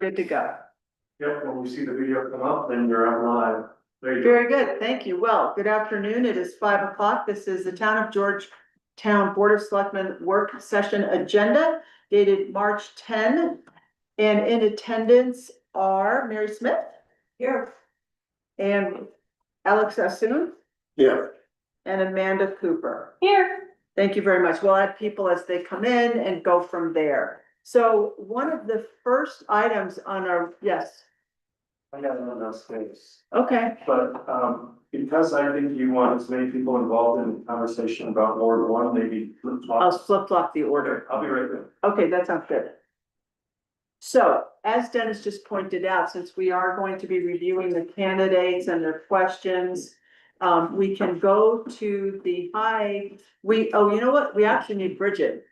good to go. Yep, when we see the video come up, then you're out live. There you go. Very good, thank you. Well, good afternoon. It is 5 o'clock. This is the Town of Georgetown Board of Selectmen work session agenda dated March 10. And in attendance are Mary Smith. Here. And Alex Assoon Yeah. and Amanda Cooper. Here. Thank you very much. We'll add people as they come in and go from there. So one of the first items on our, yes, I got enough space, okay, but, because I think you want as many people involved in the conversation about Ward One, maybe. I'll flip flop the order. I'll be right there. Okay, that sounds good. So, as Dennis just pointed out, since we are going to be reviewing the candidates and their questions, we can go to the you know what, we actually need Bridget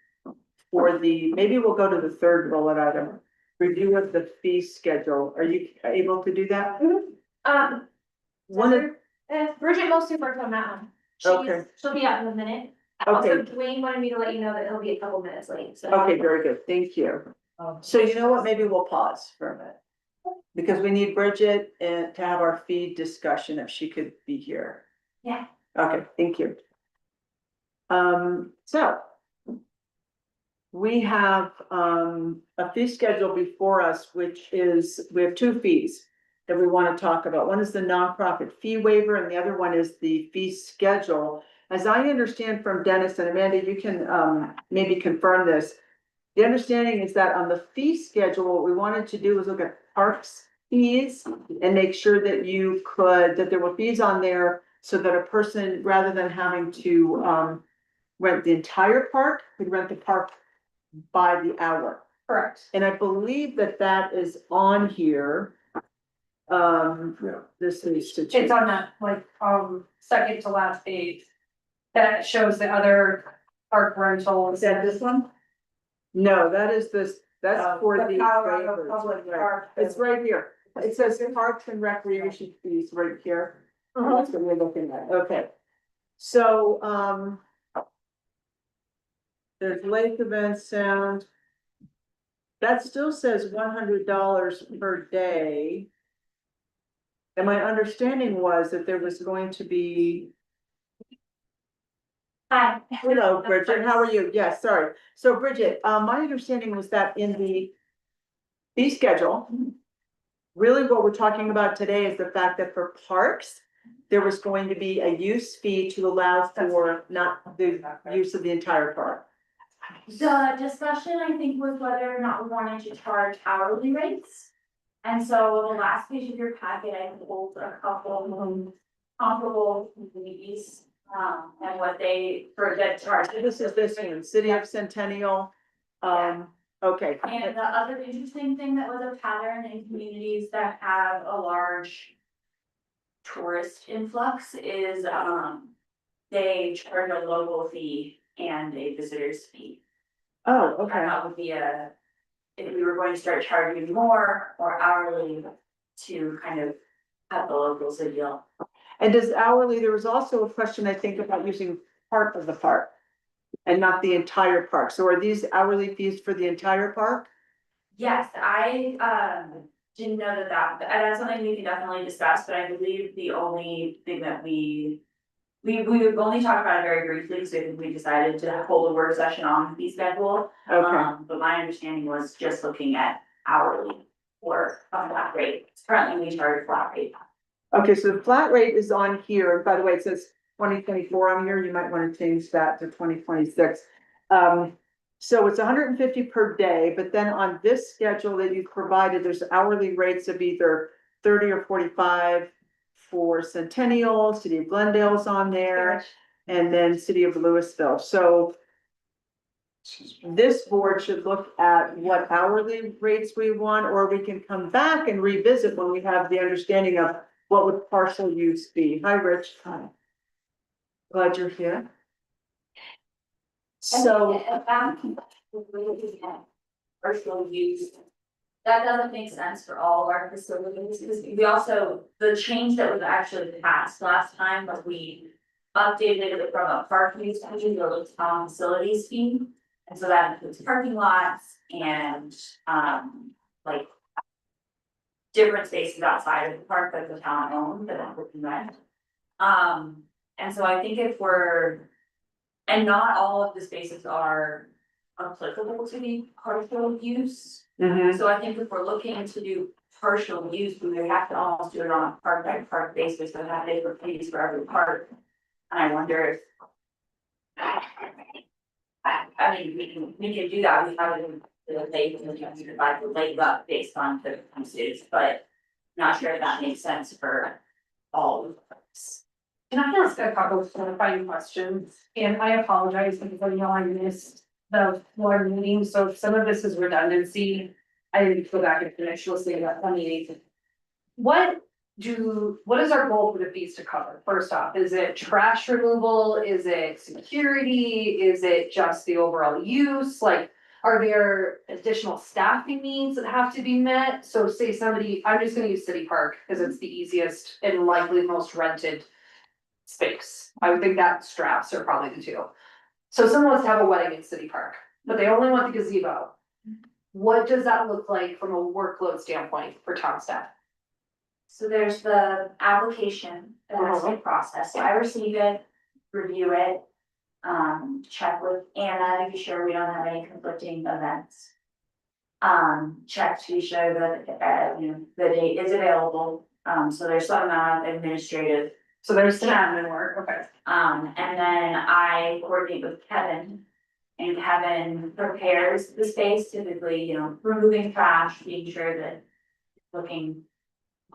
for maybe we'll go to the third bullet item, review of the fee schedule. Are you able to do that? One of, Bridget mostly worked on that one. Okay. She'll be out in a minute. Okay. Also, Dwayne wanted me to let you know that he'll be a couple minutes late, so. okay, very good, thank you. So you know what, maybe we'll pause for a minute. Because we need Bridget and to have our feed discussion if she could be here. Yeah. Okay, thank you. So. We have a fee schedule before us, which is, we have two fees that we want to talk about. One is the nonprofit fee waiver and the other one is the fee schedule. As I understand from Dennis and Amanda, you can maybe confirm this. The understanding is that on the fee schedule, what we wanted to do was look at parks fees and make sure that that there were fees on there so that a person, rather than having to rent the entire park, could rent the park by the hour. Correct. And I believe that that is on here. This is to. It's on that, like, second to last page. That shows the other park rentals. Is that this one? No, that is this, that's for the. Colorado waivers. Public Right. Park. It's right here. It says parks and recreation fees right here. That's what we're looking at. Okay. So, there's lake event sound. That still says $100 per day. And my understanding was that there was going to be. Hi. Hello, Bridget, how are you? Yes, sorry. So Bridget, my understanding was that in the fee schedule, really what we're talking about today is the fact that for parks, there was going to be a use fee to allow for not the use of the entire park. The discussion, I think, was whether or not we wanted to charge hourly rates. And so the last page of your packet, I pulled a couple of comparable communities, and what they, for that charge. This is this one, City of Centennial. Okay. And the other interesting thing that was a pattern in communities that have a large tourist influx is, they charge a local fee and a visitor's fee. Oh, okay. That would be if we were going to start charging more or hourly to kind of have the locals a deal. And does hourly, there was also a question, I think, about using part of the park and not the entire park. So are these hourly fees for the entire park? Yes, I didn't know that's something we can definitely discuss, but I believe the only thing that we've only talked about it very briefly, because I think we decided to hold a work session on the fee schedule. Okay, But my understanding was just looking at hourly or a flat rate. Currently, we charge flat rate. okay, so the flat rate is on here. And by the way, it says 2024 on here. You might want to change that to 2026. So it's 150 per day, but then on this schedule that you provided, there's hourly rates of either 30 or 45 for Centennial, City of Glendale's on there, and then City of Louisville. So this board should look at what hourly rates we want, or we can come back and revisit when we have the understanding of what would partial use be. Hi, Rich. Hi. Glad you're here. So, About personal use, that doesn't make sense for all of our facilities, because we also, the change that was actually passed last time, but we updated it from a park use fee to a town facilities fee. And so that includes parking lots and like different spaces outside of the park that the town owns that would be rent. And so I think if we're, and not all of the spaces are applicable to be partial use. Mhm. So I think if we're looking to do partial use, we would have to almost do it on a park by park basis, and have different fees for every park. And I wonder if. I mean, we can do that, we have it in the lake, and we can divide the lake up based on the uses, but. Not sure if that makes sense for all of us. Can I ask a couple of clarifying questions? And I apologize because I know I missed the floor meeting, so if some of this is redundancy. I didn't go back and finish listening to that meeting. What is our goal for the fees to cover? First off, is it trash removal? Is it security? Is it just the overall use? Like, are there additional staffing needs that have to be met? So say somebody, I'm just gonna use City Park because it's the easiest and likely most rented space. I would think that straps are probably the two. So someone wants to have a wedding in City Park, but they only want the gazebo. What does that look like from a workload standpoint for town staff? So there's the application that has to be processed, so I receive it, review it. Check with Anna to be sure we don't have any conflicting events. Check to be sure that, the date is available, so there's some amount of administrative. So there's some admin work, okay. And then I coordinate with Kevin. And Kevin prepares the space, typically, removing trash, being sure that it's looking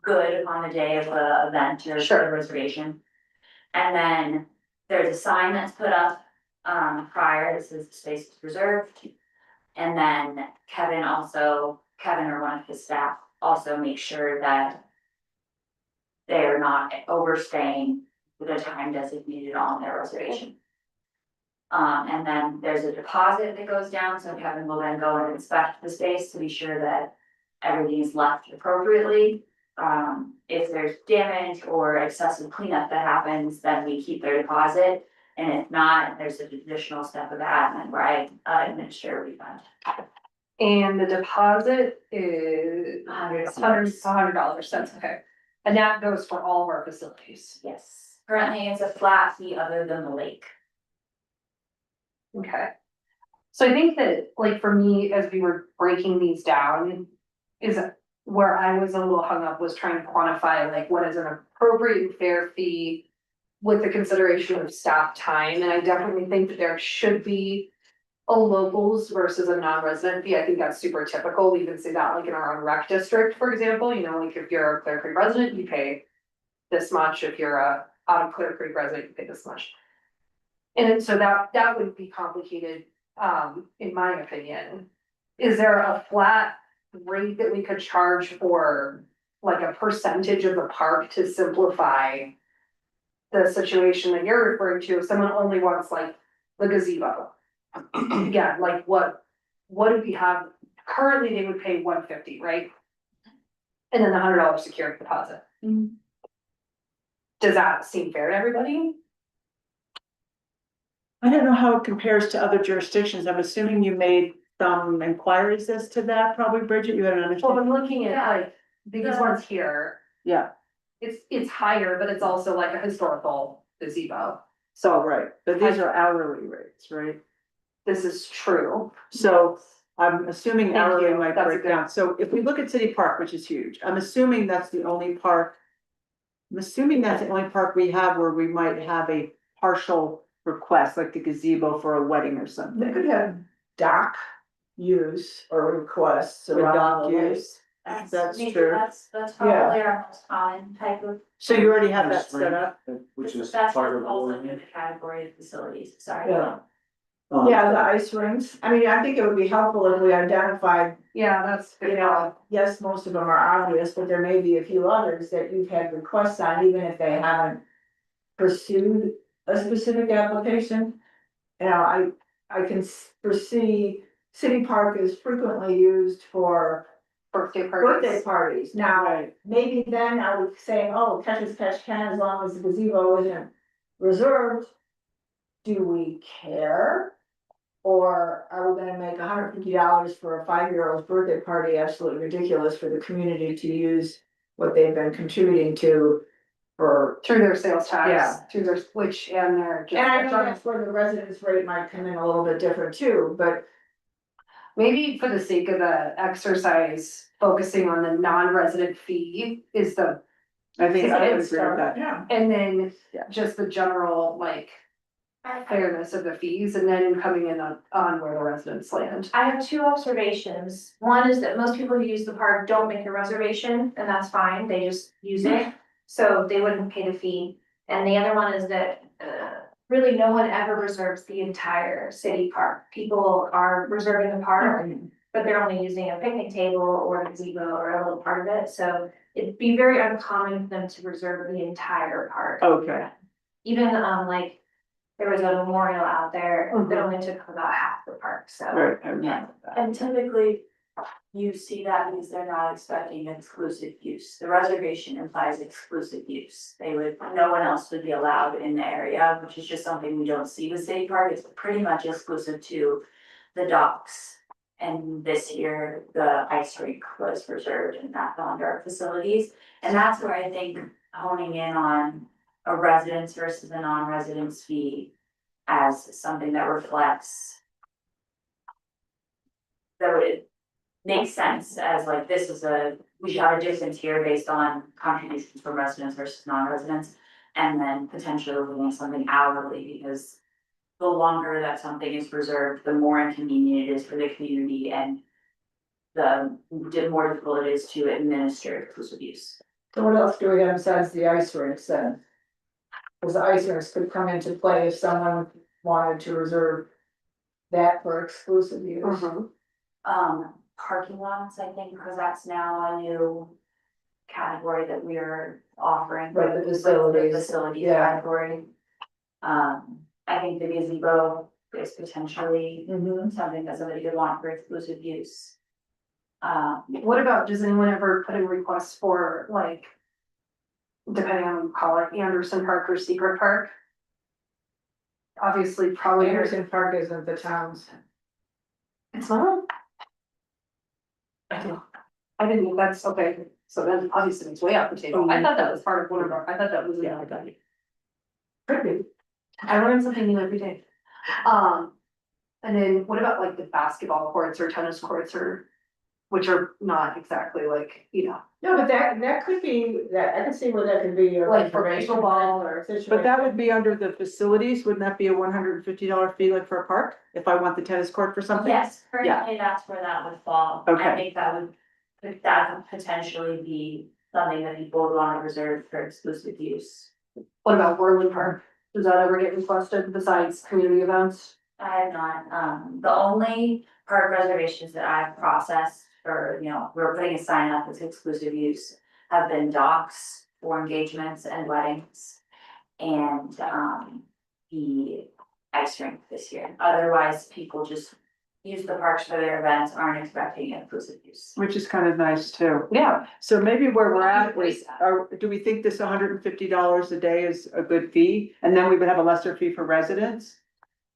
good on the day of the event or Sure. the reservation. And then there's a sign that's put up, prior, that says the space is reserved. And then Kevin or one of his staff also makes sure that they're not overstaying the time designated on their reservation. And then there's a deposit that goes down, so Kevin will then go and inspect the space to be sure that everything is left appropriately. If there's damage or excessive cleanup that happens, then we keep their deposit. And if not, there's an additional step of admin where I administer a refund. And the deposit is $100, that's okay. And that goes for all of our facilities. Yes, currently it's a flat fee other than the lake. Okay. So I think that, like, for me, as we were breaking these down, is where I was a little hung up was trying to quantify, like, what is an appropriate and fair fee with the consideration of staff time, and I definitely think that there should be a locals versus a non-resident fee. I think that's super typical. We even see that like in our own rec district, for example, like if you're a Clear Creek resident, you pay this much. If you're a out of Clear Creek resident, you pay this much. And so that would be complicated, in my opinion. Is there a flat rate that we could charge for like a percentage of the park to simplify the situation that you're referring to? If someone only wants like the gazebo. Yeah, like what do we have? Currently, they would pay $150, right? And then the $100 security deposit. Mhm. Does that seem fair to everybody? I don't know how it compares to other jurisdictions. I'm assuming you made some inquiries as to that, probably, Bridget, you had an Well, understanding. I'm looking at like these ones here, Yeah, it's higher, but it's also like a historical gazebo. so, right, but these are hourly rates, right? This is true. So I'm assuming Thank hourly you. might That's a break good- down. So if we look at City Park, which is huge, I'm assuming that's the only park. I'm assuming that's the only park we have where we might have a partial request, like the gazebo for a wedding or They something. could have dock use or requests Or around dock the lake. use. That's Maybe true. That's probably our most common type of. So you already have that set up? Which is That's part of. also under the category of facilities, sorry. Yeah. Yeah, the ice rinks. I mean, I think it would be helpful if we identified, Yeah, that's. yes, most of them are obvious, but there may be a few others that you've had requests on, even if they haven't pursued a specific application. I can foresee City Park is frequently used for Birthday birthday parties. parties. Now, Right. maybe then I would say, oh, catch as catch can, as long as the gazebo isn't reserved. Do we care? Or are we gonna make $150 for a 5-year-old's birthday party absolutely ridiculous for the community to use what they've been contributing to for. Through their sales tax, Yeah. through their, which, and their. And I know that's where the residence rate might come in a little bit different too, but Maybe for the sake of the exercise, focusing on the non-resident fee is the, I think I would It's agree with that. yeah. and then Yeah. just the general, like, fairness of the fees, and then coming in on where the residents land. I have two observations. One is that most people who use the park don't make a reservation, and that's fine, they just use it. So they wouldn't pay the fee. And the other one is that, really no one ever reserves the entire city park. People are reserving the park, but they're only using a picnic table or a gazebo or a little part of it. So it'd be very uncommon for them to reserve the entire park. Okay. Even, like, there was a memorial out there that only took up about half the park, so. Right, I remember that. And typically, you see that because they're not expecting exclusive use. The reservation implies exclusive use. No one else would be allowed in the area, which is just something we don't see with City Park. It's pretty much exclusive to the docks. And this year, the ice rink was reserved and not under our facilities. And that's where I think honing in on a residence versus a non-residence fee as something that reflects that would make sense as like, this is we should have a difference here based on contributions from residents versus non-residents. And then potentially looking at something hourly, because the longer that something is reserved, the more inconvenient it is for the community and the more difficult it is to administer exclusive use. So what else do we have besides the ice rinks then? Cause the ice rinks could come into play if someone wanted to reserve that for exclusive use. Parking lots, I think, because that's now a new category that we are offering. Right, the with facilities, Facility yeah. category. I think the gazebo is potentially Mhm. something that somebody could want for exclusive use. What about, does anyone ever put in requests for, like, depending on what you call it, Anderson Park or Secret Park? Obviously, probably, Anderson Park isn't the town's. it's not. I didn't, that's okay, so then obviously it's way out the table. I thought that was part of one of our, I thought that was. Yeah, I got it. Could be. I learn something new every day. And then what about like the basketball courts or tennis courts or, which are not exactly like, you know, No, but that could be, that, I can see where that could be. like for pickleball or. But that would be under the facilities, wouldn't that be a $150 fee like for a park? If I want the tennis court for something? Yes, currently that's where that would fall. Okay. I think that would potentially be something that people would want to reserve for exclusive use. What about Whirling Park? Does that ever get requested besides community events? I have not, the only park reservations that I've processed for, we're putting a sign up as exclusive use have been docks for engagements and weddings. And, the ice rink this year. Otherwise, people just use the parks for their events, aren't expecting exclusive use. Which is kind of nice too. Yeah. So maybe where we're at Great. is, do we think this $150 a day is a good fee? And then we would have a lesser fee for residents?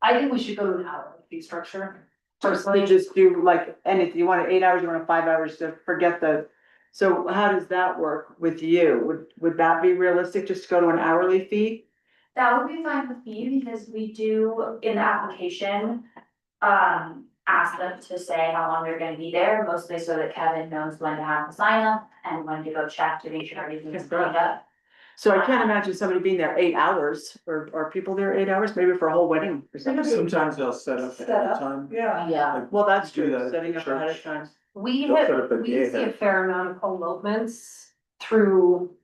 I think we should go to an hourly fee structure. We Personally, just do like anything, you want 8 hours, you want 5 hours, to forget so how does that work with you? Would that be realistic, just to go to an hourly fee? That would be fine with me because we do in the application, ask them to say how long they're gonna be there, mostly so that Kevin knows when to have the sign up and when to go check to make sure everything's cleaned up. So I can't imagine somebody being there 8 hours, or are people there 8 hours, maybe for a whole wedding or something? Sometimes they'll set up Set ahead up. of time. Yeah. Yeah. Well, that's Do true, that at setting up ahead of church. time. we They'll set up have, at we the see a ahead. fair amount of elopements through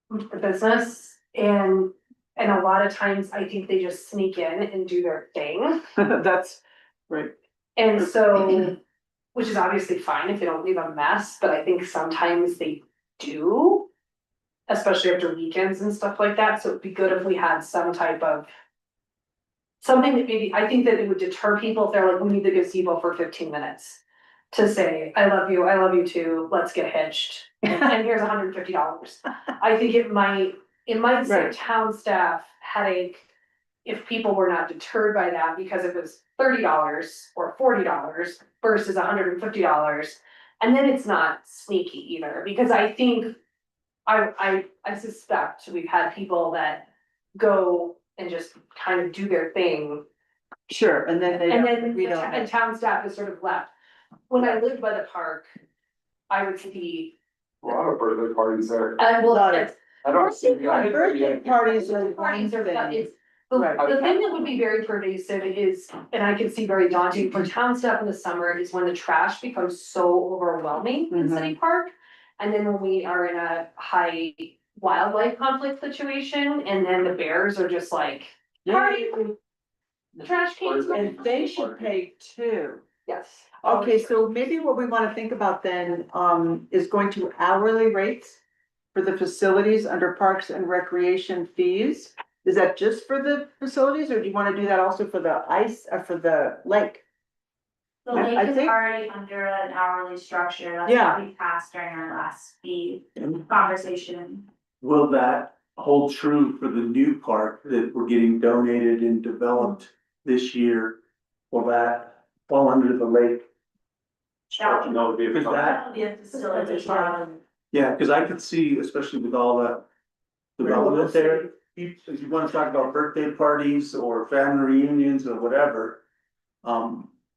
the business and a lot of times I think they just sneak in and do their thing. That's right. And so, which is obviously fine if they don't leave a mess, but I think sometimes they do. Especially after weekends and stuff like that, so it'd be good if we had some type of. Something that maybe, I think that it would deter people if they're like, we need the gazebo for 15 minutes. To say, I love you too, let's get hitched, and here's $150. I think it might save Right. town staff headache. if people were not deterred by that because it was $30 or $40 versus $150. And then it's not sneaky either, because I think, I suspect we've had people that go and just kind of do their thing. Sure, and then they, And then we the don't. and town staff is sort of left. When I lived by the park, I would see, A lot of birthday parties there. well, Lot of- it's. I don't see. Birthday parties are one Parties are, but thing. it's, Right. the thing that would be very pervasive is, and I can see very daunting for town staff in the summer, is when the trash becomes so overwhelming in Mhm. City Park. And then when we are in a high wildlife conflict situation, and then the bears are just like, party, the trash cans. And they should pay too. Yes. Okay, so maybe what we wanna think about then, is going to hourly rates for the facilities under parks and recreation fees. Is that just for the facilities, or do you wanna do that also for the ice, for the lake? The I lake is think- already under an hourly structure, that's Yeah. what we passed during our last fee conversation. Will that hold true for the new park that we're getting donated and developed this year? Will that fall under the lake? That would- No, it'd be a Is fun. that- that would be a facility. Yeah, cause I could see, especially with all that development there, if you wanna talk about birthday parties or family reunions or whatever.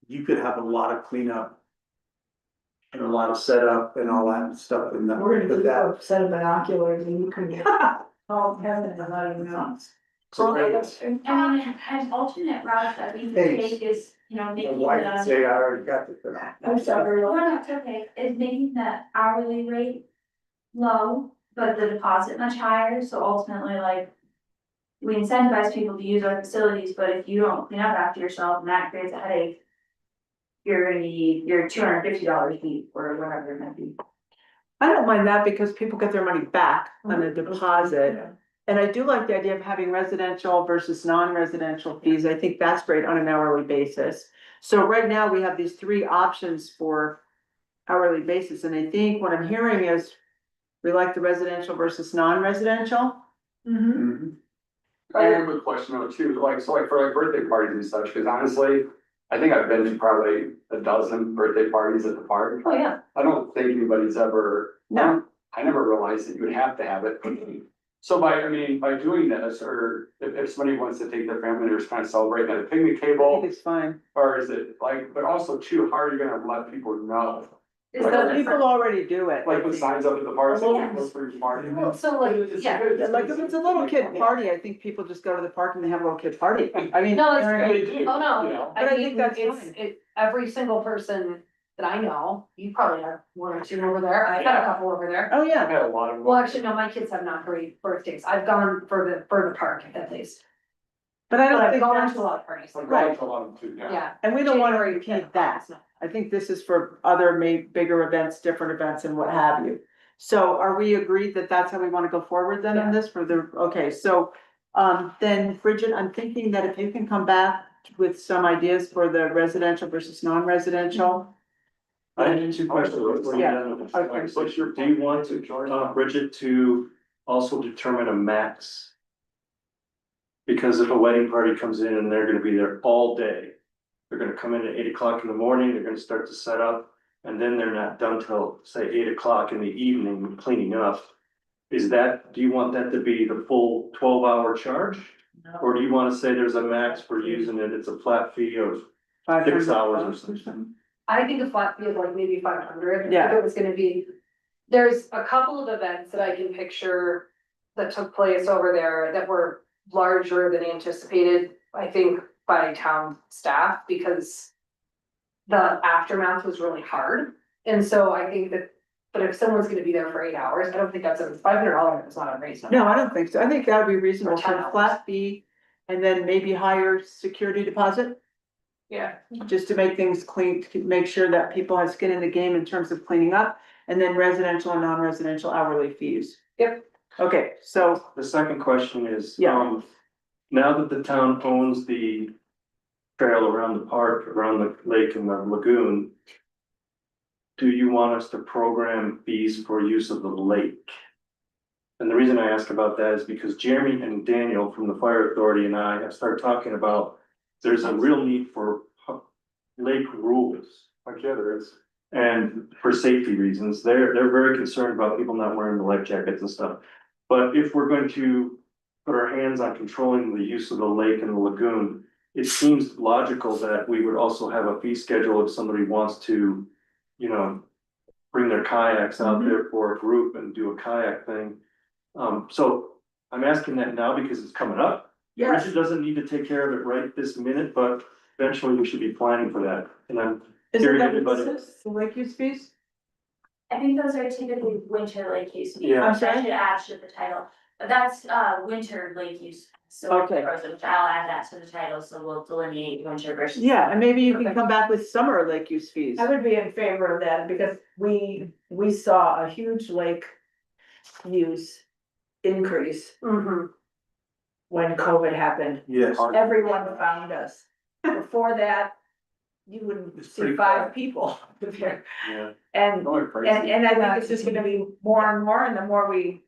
You could have a lot of cleanup. And a lot of setup and all that stuff in that. We're gonna but give that- you a set of binoculars and you can call Kevin and let him know. So great. I mean, an alternate route that we can Thanks. take is, you know, making Why did you the. say I already got it? I'm sorry. No, no, it's okay, is making the hourly rate low, but the deposit much higher, so ultimately like. We incentivize people to use our facilities, but if you don't clean up after yourself and that creates a headache. You're gonna need your $250 fee or whatever it might be. I don't mind that because people get their money back on a deposit. And I do like the idea of having residential versus non-residential fees. I think that's great on an hourly basis. So right now we have these three options for hourly basis, and I think what I'm hearing is we like the residential versus non-residential. Mhm. I have a quick question though too, like, so like for like birthday parties and such, cause honestly, I think I've been to probably a dozen birthday parties at the park. Oh, yeah. I don't think anybody's ever. No. I never realized that you would have to have it. So I mean, by doing this, or if somebody wants to take their family or just kind of celebrate at a picnic I think table, it's fine. or is it like, but also too, how are you gonna let people know? Is Like, that People already do it. Like with signs up at the park, Oh, saying, look for your party. well, so like, yeah. Yeah, like if it's a little kid party, I think people just go to the park and they have a little kid party. I mean. No, it's And they do, Oh, no, you know? But I think that's it's, fine. every single person that I know, you probably have one or two over there, I got a couple over there. Oh, I've yeah. had a lot of. them. Well, actually, no, my kids have not great birthdays, I've gone for the park at least, But I but don't I've think gone that's, to a lot of parties, I've gone to a lot of them too, yeah. yeah. and we don't wanna January, repeat yeah, that. no. I think this is for other bigger events, different events and what have you. So are we agreed that that's how we wanna go forward then on this for the, okay, so. Then Bridget, I'm thinking that if you can come back with some ideas for the residential versus non-residential. I have two questions before you Yeah. done with this. Okay. What's your, do you want to, Bridget, to also determine a max? Because if a wedding party comes in and they're gonna be there all day, they're gonna come in at 8 o'clock in the morning, they're gonna start to set up. And then they're not done till, say, 8 o'clock in the evening cleaning up. Is that, do you want that to be the full 12-hour charge? Or do you wanna say there's a max for using it, it's a flat fee of 6 hours or something? I think a flat fee of like maybe 500, if Yeah. it was gonna be, there's a couple of events that I can picture that took place over there that were larger than anticipated, I think, by town staff, because the aftermath was really hard, and so I think that, but if someone's gonna be there for 8 hours, I don't think that's $500 is not unreasonable. No, I don't think so. I think that would be reasonable For 10 for a hours. flat fee and then maybe higher security deposit. Yeah, Just to make things clean, to make sure that people have skin in the game in terms of cleaning up, and then residential and non-residential hourly fees. Yep. Okay, so, The second question is, Yeah. now that the town owns the trail around the park, around the lake and the lagoon, do you want us to program fees for use of the lake? And the reason I ask about that is because Jeremy and Daniel from the fire authority and I have started talking about, there's a real need for lake rules. Like, yeah, there is. And for safety reasons, they're very concerned about people not wearing the life jackets and stuff. But if we're going to put our hands on controlling the use of the lake and the lagoon, it seems logical that we would also have a fee schedule if somebody wants to, you know, bring their kayaks out there for a group and do a kayak thing. So I'm asking that now because it's coming up. Yes, Richard doesn't need to take care of it right this minute, but eventually we should be planning for that. And I'm Isn't hearing that everybody. what this is, the lake use fees? I think those are typically winter lake use fees, Yeah. which I should add to the title, but that's winter lake use. So Okay. which I'll add that to the title, so we'll delineate winter versus. Yeah, and maybe you can come back with summer lake use fees. I would be in favor of that because we saw a huge lake use increase Mhm. when COVID happened. Yes. Everyone found us. Before that, you wouldn't It's see pretty 5 people there. Yeah. And, Going crazy. and I think it's just gonna be more and more, and the more we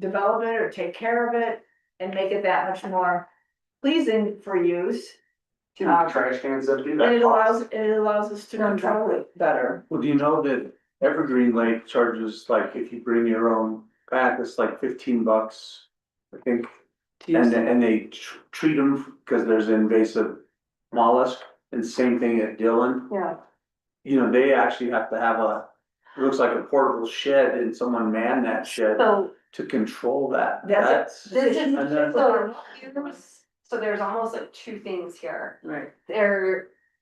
develop it or take care of it and make it that much more pleasing for use. Keep the trash cans empty. And that it costs. allows us to control it better. Well, do you know that Evergreen Lake charges, like, if you bring your own pack, it's like $15, I think. And they treat them, cause there's an invasive mollusk, and same thing at Dillon. Yeah. You know, they actually have to have it looks like a portable shed, and someone man that shed So to control that. That's this is, And then- so there's almost like two things here. Right.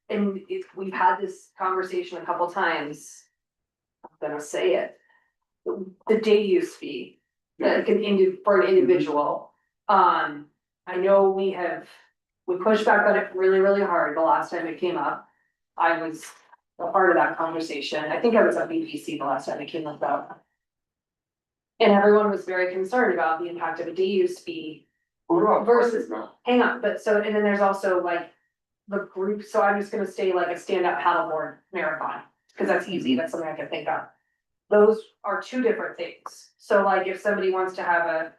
And we've had this conversation a couple times. I'm gonna say it. The day use fee, like for an individual. I know we pushed back on it really, really hard the last time it came up. I was a part of that conversation. I think I was at BBC the last time it came up. And everyone was very concerned about the impact of a day use fee versus, hang on, but so, and then there's also like the group, so I'm just gonna say like a stand-up paddleboard marathon, cause that's easy, that's something I can think of. Those are two different things, so like if somebody wants to have a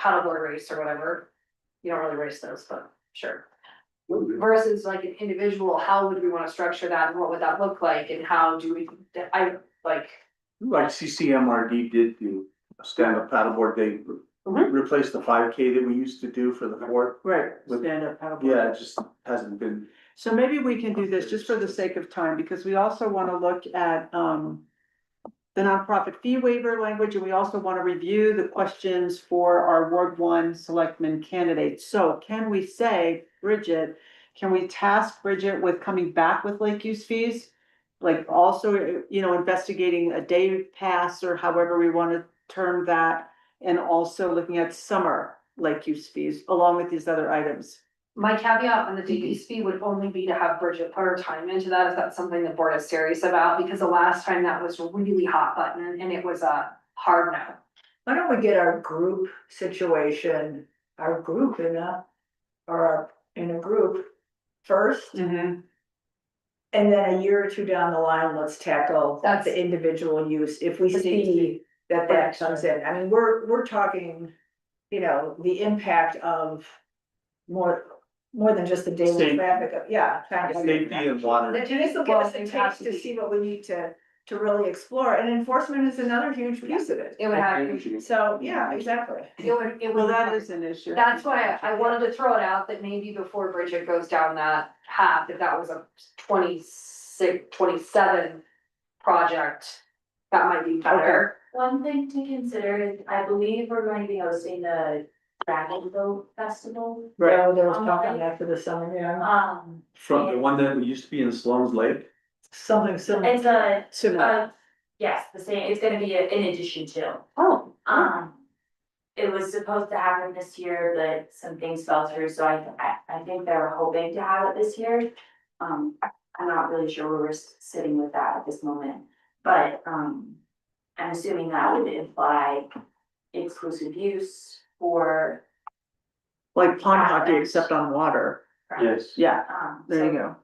paddleboard race or whatever, you don't really race those, but sure. Versus like an individual, how would we wanna structure that, and what would that look like, and how do we, Like CCMRD did do a stand-up paddleboard, they replaced the 5K that we used to do for the fourth. Right, With- stand up paddleboard. Yeah, it just hasn't been. So maybe we can do this just for the sake of time, because we also wanna look at, the nonprofit fee waiver language, and we also wanna review the questions for our Ward 1 selectman candidates. So can we say, Bridget, can we task Bridget with coming back with lake use fees? Like also, you know, investigating a day pass or however we wanna term that, and also looking at summer lake use fees along with these other items. my caveat on the day use fee would only be to have Bridget put her time into that, if that's something the board is serious about, because the last time that was really hot button and it was a hard no. Why don't we get our group situation, our group in a group first? Mm-hmm. And then a year or two down the line, let's tackle That's- the individual use, if we The see that comes in. I mean, we're talking, you know, the impact of more than just the daily Safety. traffic of, yeah. kind of. Safety and water. It needs to give us a taste to see what we need to really explore, and enforcement is another huge piece of it. It would have, So, yeah, exactly. it Well, would. that is an issue. That's why I wanted to throw it out that maybe before Bridget goes down that path, if that was a 27 project, that might be better. One thing to consider is, I believe we're going to be hosting the Dragon Boat Festival. Right, there was talking after the summer, yeah, From the one that used to be in Sloan's Lake. something similar. It's a, Similar. yes, the same, it's gonna be in addition to. Oh. It was supposed to happen this year, but some things fell through, so I think they were hoping to have it this year. I'm not really sure where we're sitting with that at this moment, but, I'm assuming that would imply exclusive use for, Like pond hockey except on water. Yes. Yeah, there you so go.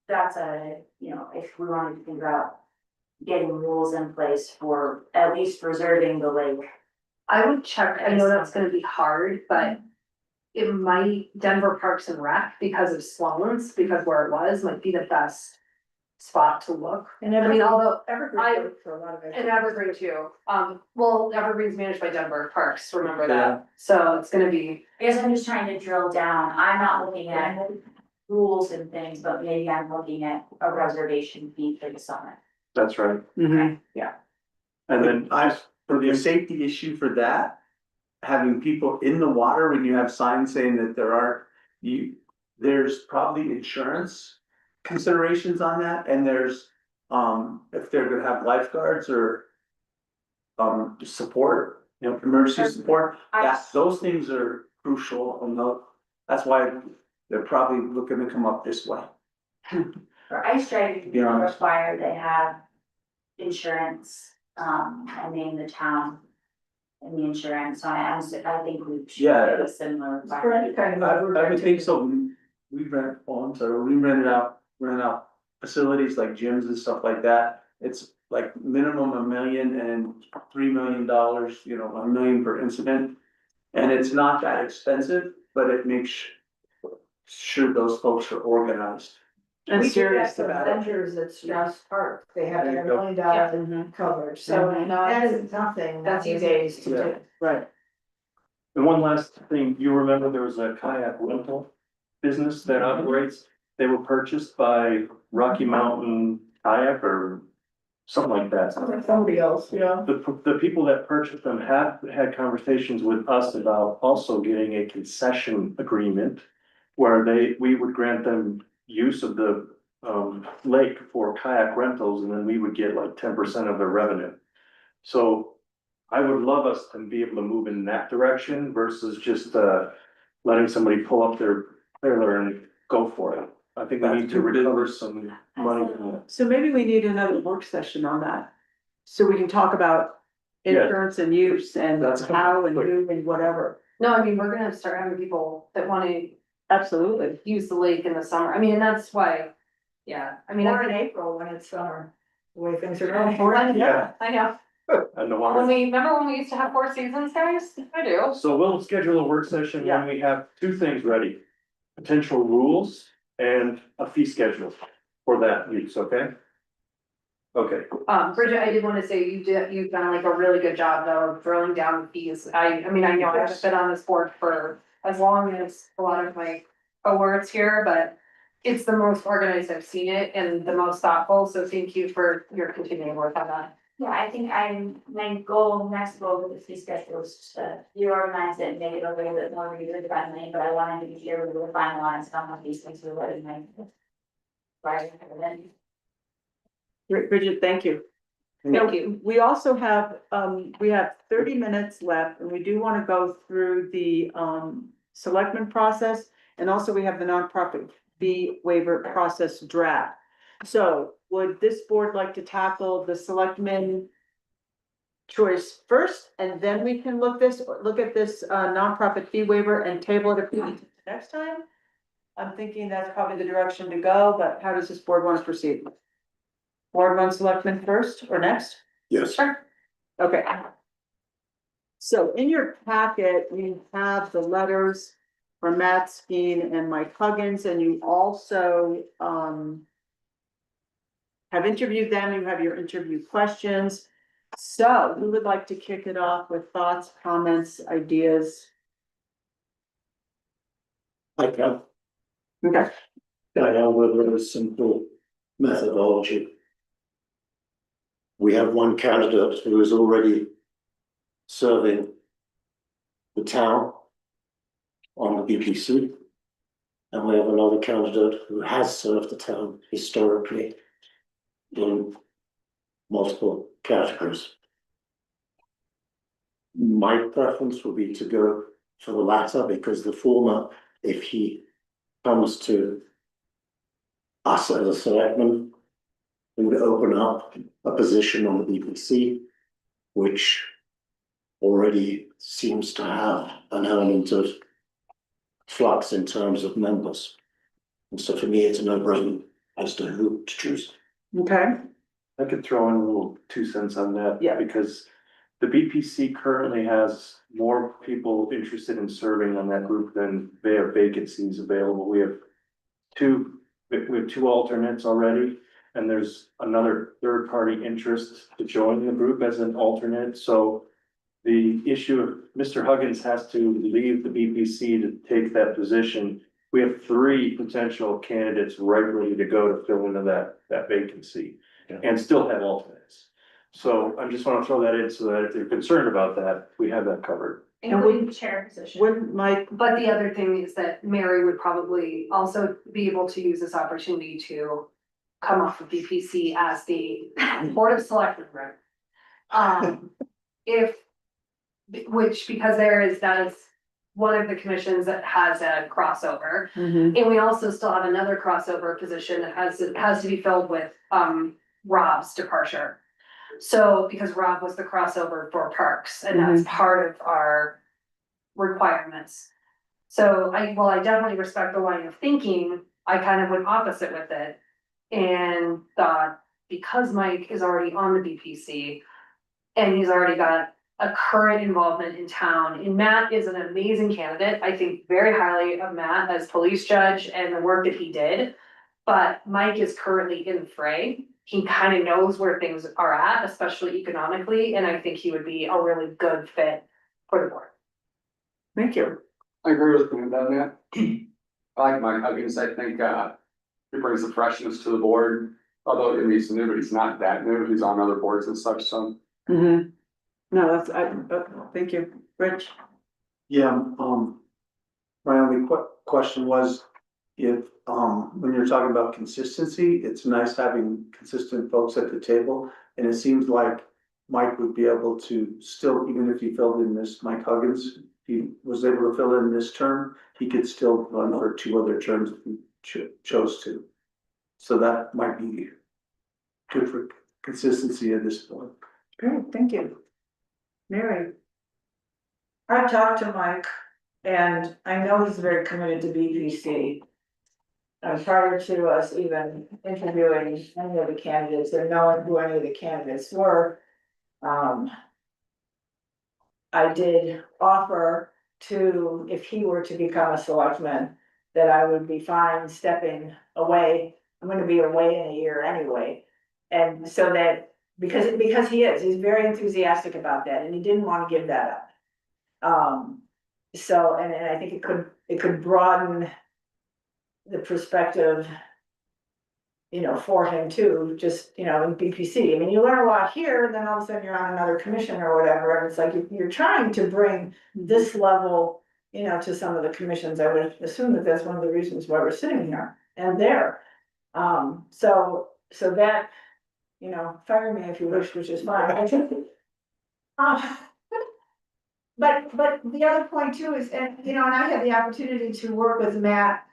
that's a, you know, if we wanted to think about getting rules in place for at least preserving the lake I would check, I know that's gonna be hard, but it might, Denver Parks and Rec, because of Sloan's, because where it was, might be the best spot to look. And I mean, although, Evergreen worked for a lot of it. and Evergreen too, well, Evergreen's managed by Denver Parks, remember that, so it's gonna be, I guess I'm just trying to drill down, I'm not looking at rules and things, but maybe I'm looking at a reservation fee for the summer. That's right. Mhm. And then For the safety issue for that, having people in the water when you have signs saying that there aren't, there's probably insurance considerations on that, and there's, if they're gonna have lifeguards or support, emergency support, those things are crucial, and that's why they're probably looking to come up this way. For ice driving, Be honest. require they have insurance, and name the town. And the insurance, so I think we should Yeah. do a similar. For any kind of. I would think so. We rent, we rent out facilities like gyms and stuff like that. It's like minimum $1 million and $3 million, $1 million per incident. And it's not that expensive, but it makes sure those folks are organized. And We do serious that for about it. vendors at Strauss Park, they have There their you go. $1 million Mhm. coverage, so Mhm. that is nothing That's nowadays to Yeah. do. Right. And one last thing, you remember there was a kayak rental business that operates, they were purchased by Rocky Mountain Kayak or something like that. Somebody else, yeah. The people that purchased them have had conversations with us about also getting a concession agreement where we would grant them use of the lake for kayak rentals, and then we would get like 10% of their revenue. So I would love us to be able to move in that direction versus just letting somebody pull up their trailer and go for it. I think we need to recover some money from that. So maybe we need another work session on that. So we can talk about Yeah. insurance and use and That's how and quick. who and whatever. no, I mean, we're gonna start having people that wanna Absolutely. use the lake in the summer, I mean, and that's why, yeah, I mean, Or I in think. April when it's summer, the way things are going. Yeah. I know, And the when water. remember when we used to have 4 seasons, guys? I do. So we'll schedule a work session when we have two things ready. Potential rules and a fee schedule for that use, okay? Okay, Bridget, I did wanna say you've done like a really good job though of drilling down the fees. I mean, I know I haven't been on this board for as long as a lot of my cohorts here, but it's the most organized I've seen it and the most thoughtful, so thank you for your continuing work on that. Yeah, I think my next goal with the fee schedule is to reorganize it and make it a little bit more user friendly, but I wanted to be sure we were finalized on what these things were letting my. Right, and then. Bridget, thank you. Thank you. We also have, we have 30 minutes left and we do want to go through the, selectmen process. And also we have the nonprofit fee waiver process draft. So would this board like to tackle the selectmen choice first, and then we can look at this, nonprofit fee waiver and table it next time? I'm thinking that's probably the direction to go, but how does this board want to proceed? Board one selectmen first or next? Yes. Sure. Okay. So in your packet, you have the letters from Matt Skeen and Mike Huggins, and you also, have interviewed them, you have your interview questions. So who would like to kick it off with thoughts, comments, ideas? I can, Okay, I know with a simple methodology. We have one candidate who is already serving the town on the BPC. And we have another candidate who has served the town historically in multiple categories. My preference would be to go for the latter, because the former, if he comes to us as a selectman, it would open up a position on the BPC, which already seems to have an element of flux in terms of members. And so for me, it's a no-brainer as to who to choose. okay, I could throw in a little 2 cents on that. Yeah. Because The BPC currently has more people interested in serving on that group than they have vacancies available. We have two alternates already, and there's another third-party interest to join the group as an alternate, so the issue of Mr. Huggins has to leave the BPC to take that position. We have 3 potential candidates right ready to go to fill into that vacancy Yeah. and still have alternates. So I just want to throw that in so that if you're concerned about that, we have that covered. Including the chair position. Wouldn't Mike, But the other thing is that Mary would probably also be able to use this opportunity to come off of BPC as the Board of Selectmen rep. If, because that is one of the commissions that has a crossover. Mhm. And we also still have another crossover position that has to be filled with, Rob's departure. So, because Rob was the crossover for parks, and that's part of our requirements. So while I definitely respect the line of thinking, I kind of went opposite with it. And thought, because Mike is already on the BPC, and he's already got a current involvement in town, and Matt is an amazing candidate, I think very highly of Matt as police judge and the work that he did. But Mike is currently in the fray, he kind of knows where things are at, especially economically, and I think he would be a really good fit for the board. Thank you. I agree with you on that. I like Mike Huggins, I think, he brings the freshness to the board, although he's new, but he's not that new, he's on other boards and such, so. No, thank you, Rich. Yeah, my only question was if, when you're talking about consistency, it's nice having consistent folks at the table. And it seems like Mike would be able to still, even if he filled in this, Mike Huggins, he was able to fill in this term, he could still run for 2 other terms if he chose to. So that might be good for consistency at this point. Great, thank you. Mary. I talked to Mike and I know he's very committed to BPC. Prior to us even interviewing any of the candidates or knowing who any of the candidates were. I did offer to, if he were to become a selectman, that I would be fine stepping away. I'm gonna be away in a year anyway. And so that, because he's very enthusiastic about that and he didn't wanna give that up. So, and I think it could broaden the perspective, for him too, just, in BPC. I mean, you learn a lot here, then all of a sudden you're on another commission or whatever, and it's like, if you're trying to bring this level, to some of the commissions, I would assume that that's one of the reasons why we're sitting here and there. So that, fire me if you wish, which is fine. But the other point too is, and I had the opportunity to work with Matt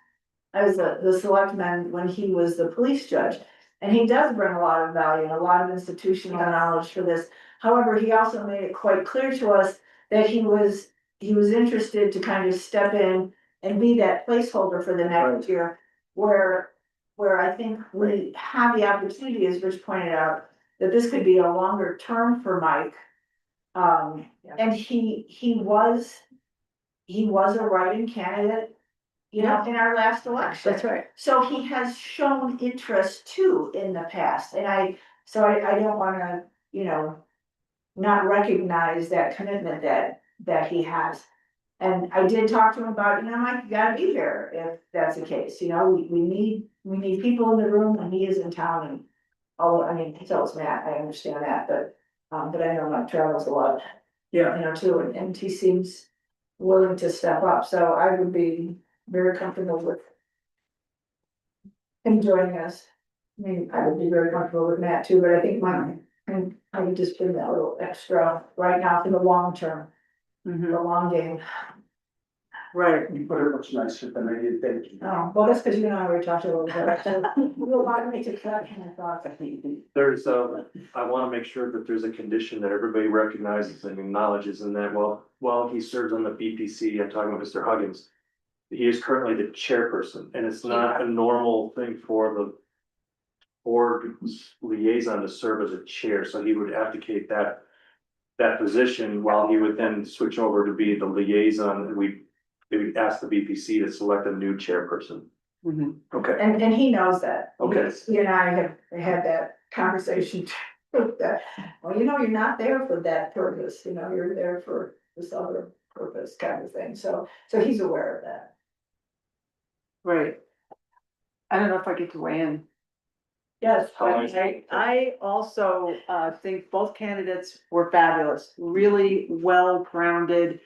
as the selectman when he was the police judge. And he does bring a lot of value and a lot of institutional knowledge for this. However, he also made it quite clear to us that he was interested to kind of step in and be that placeholder for the next year. Where I think we have the opportunity, as Rich pointed out, that this could be a longer term for Mike. And he was a write-in candidate, in our last election. That's right. So he has shown interest too in the past, and I don't wanna, not recognize that commitment that he has. And I did talk to him about, Mike, you gotta be here if that's the case, we need people in the room when he is in town and. Oh, I mean, he tells Matt, I understand that, but I know Mike travels a lot. Too, and he seems willing to step up, so I would be very comfortable with him joining us. I mean, I would be very comfortable with Matt too, but I think and I would just bring that little extra right now for the long term, the long game. Right. You put it much nicer than I did, thank you. Oh, well, that's because you and I already talked a little bit, so you allowed me to cut and thought. There's, I wanna make sure that there's a condition that everybody recognizes and acknowledges in that, while he serves on the BPC, I'm talking about Mr. Huggins. He is currently the chairperson, and it's not a normal thing for the board liaison to serve as a chair, so he would abdicate that that position, while he would then switch over to be the liaison, and we ask the BPC to select a new chairperson. Mhm. Okay, And he knows that. Okay. He and I have had that conversation too, that, well, you're not there for that purpose, you're there for this other purpose kind of thing, so he's aware of that. Right. I don't know if I get to weigh in. Yes. How long is I also think both candidates were fabulous, really well-grounded,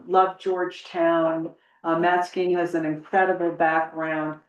love Georgetown. Matt Skeen has an incredible background.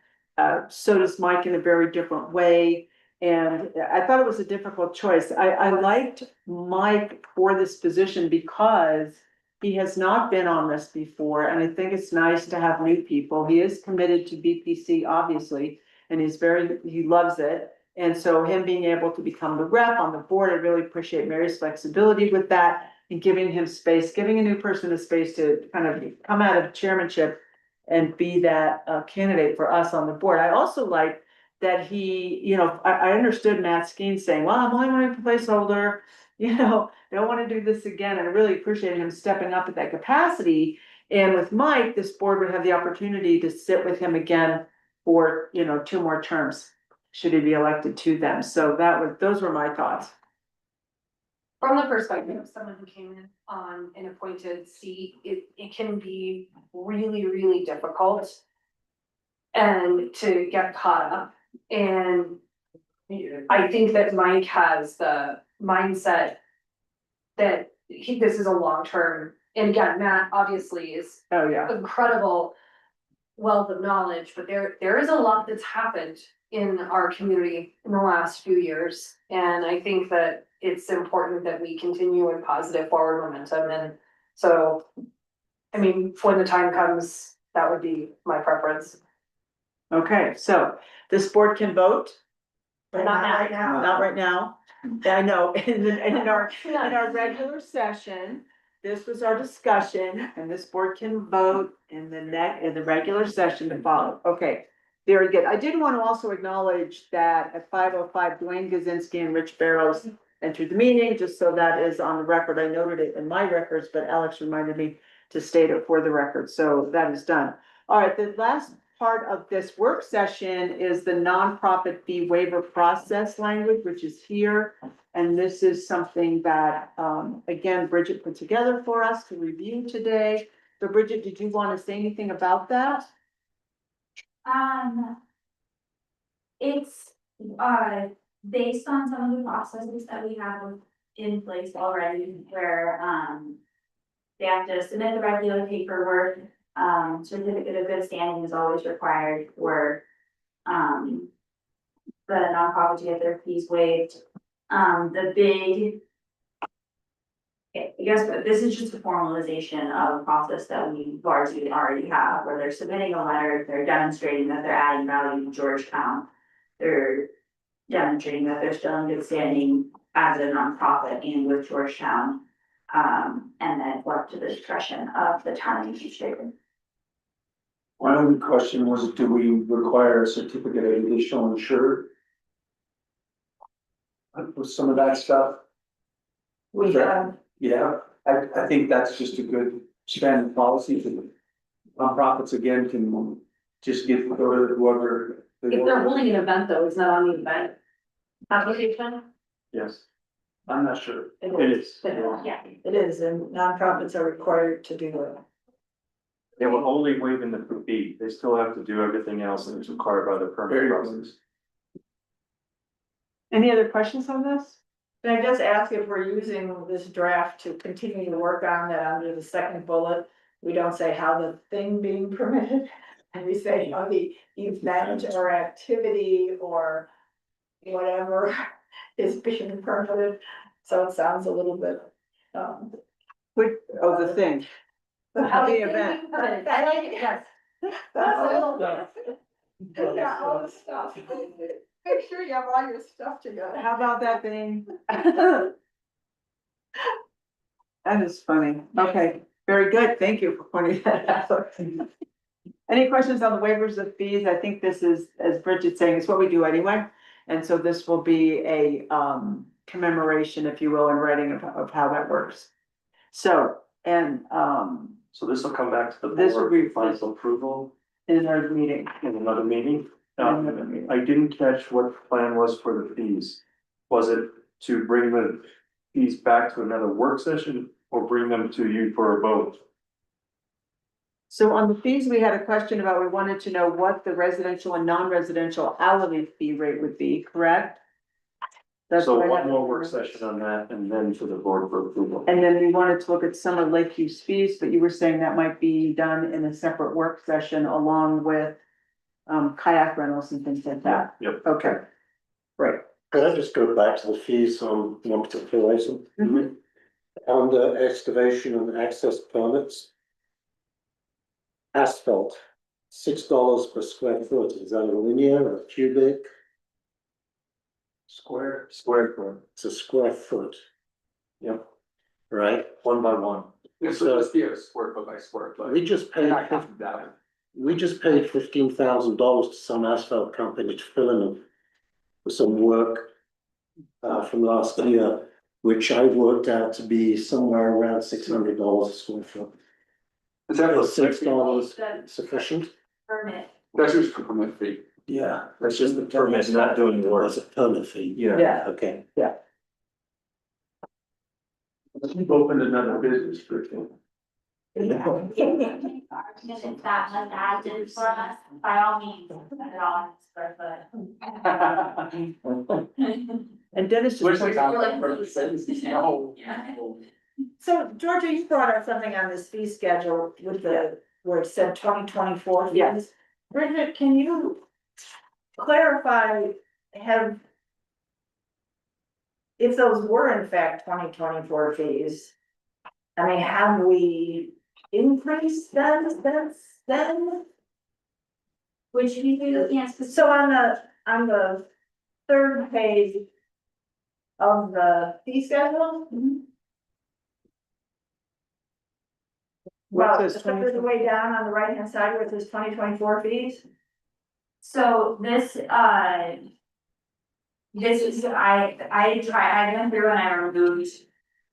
So does Mike in a very different way. And I thought it was a difficult choice. I liked Mike for this position because he has not been on this before, and I think it's nice to have new people. He is committed to BPC, obviously, and he loves it. And so him being able to become the rep on the board, I really appreciate Mary's flexibility with that and giving him space, giving a new person a space to kind of come out of chairmanship and be that candidate for us on the board. I also like that he, I understood Matt Skeen saying, well, I'm only running for placeholder, don't want to do this again. And I really appreciate him stepping up at that capacity. And with Mike, this board would have the opportunity to sit with him again for, 2 more terms, should he be elected to them. So those were my thoughts. From the perspective of someone who came in on an appointed seat, it can be really, really difficult. And to get caught up, and I think that Mike has the mindset that this is a long-term, and again, Matt obviously is Oh, yeah. incredible wealth of knowledge, but there is a lot that's happened in our community in the last few years. And I think that it's important that we continue in positive forward momentum. And so, I mean, when the time comes, that would be my preference. Okay, so this board can vote, But not right now. not right now. I know, and in our regular session, this was our discussion, and this board can vote in the regular session to follow. Okay, very good. I did want to also acknowledge that at 5:05, Dwayne Gazinski and Rich Barrows entered the meeting, just so that is on the record. I noted it in my records, but Alex reminded me to state it for the record, so that is done. All right, the last part of this work session is the nonprofit fee waiver process language, which is here. And this is something that, again, Bridget put together for us to review today. So Bridget, did you want to say anything about that? It's, based on some of the processes that we have in place already, where, they have to submit the regular paperwork, certificate of good standing is always required for, the nonprofit to get their fees waived. The big, I guess, but this is just a formalization of a process that we largely already have, where they're submitting a letter, they're demonstrating that they're adding value to Georgetown. They're demonstrating that they're still in good standing as a nonprofit and with Georgetown. And then left to the discretion of the town administrator. My only question was, do we require a certificate of additional insured? With some of that stuff? We have, Yeah, I think that's just a good standard policy for nonprofits again can just go to whoever. they If they're want. holding an event though, it's not on the event application. yes, I'm not sure. it is. Yeah. it is, and nonprofits are required to do it. They were only waiving the fee, they still have to do everything else that is required by the permit process. Any other questions on this? Can I just ask if we're using this draft to continue to work on that under the second bullet? We don't say how the thing being permitted, and we say how the event or activity or whatever is being permitted, so it sounds a little bit, The thing. How The the event. Yes. That's a little bit. Yeah, all the stuff. Make sure you have all your stuff together. How about that thing? That is funny. Okay, very good. Thank you for pointing that out. Any questions on the waivers of fees? I think this is, as Bridget's saying, it's what we do anyway. And so this will be a commemoration, if you will, in writing of how that works. So, and, So this will come back to the This will board be- for final approval in our meeting. in another meeting. in another meeting. I didn't catch what the plan was for the fees. Was it to bring the fees back to another work session or bring them to you for a vote? So on the fees, we had a question about, we wanted to know what the residential and non-residential hourly fee rate would be, correct? That's So what I one have more in work my notes. session on that and then to the board for approval. And then we wanted to look at some of Lakeview's fees, but you were saying that might be done in a separate work session along with kayak rentals and things like that. Yep. Okay. Right. Could I just go back to the fees on one particular item? Mhm. Under excavation and access permits. Asphalt, $6 per square foot, is that a linear or cubic? Square foot. It's a square foot, Yep, right? one by one. This would just be a square foot by square foot. We just They're paid, not counting that. we just paid $15,000 to some asphalt company to fill in for some work from last year, which I worked out to be somewhere around $600 a square foot. Is that for Is $6 The sufficient? permit, That's just for permit fee. Yeah. That's just the permit, not doing the work. That's a permit fee. Yeah. Yeah. Okay. We've opened another business for it. Yeah. if that was added for us, by all means, put it on square foot. And Dennis Which just is pointed, no. Yeah. So Georgia, you brought up something on this fee schedule with the, where it said 2024 fees. Yes. Bridget, can you clarify, have if those were in fact 2024 fees, I mean, have we increased them since then? Which we do, yes, So on the third page of the fee schedule. Where it Well, says the third of the way down on the right hand side where it says 2024 fees. so this is, I went through and I removed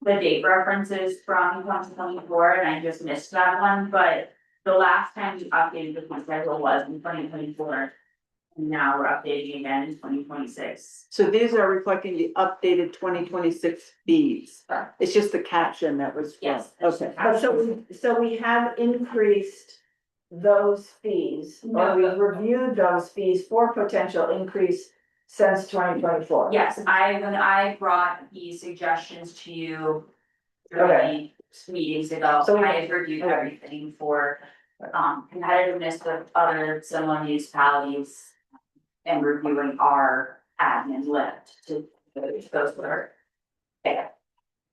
the date references from 2024 and I just missed that one, but the last time we updated the fee schedule was in 2024. And now we're updating again in 2026. so these are reflecting the updated 2026 fees. It's just the caption that was. Yes. Okay. But so we have increased those fees, or we reviewed those fees for potential increase since 2024. Yes, when I brought these suggestions to you during meetings ago, So we- I had reviewed everything for competitiveness with other similar municipalities and reviewing our admin lift to those that are.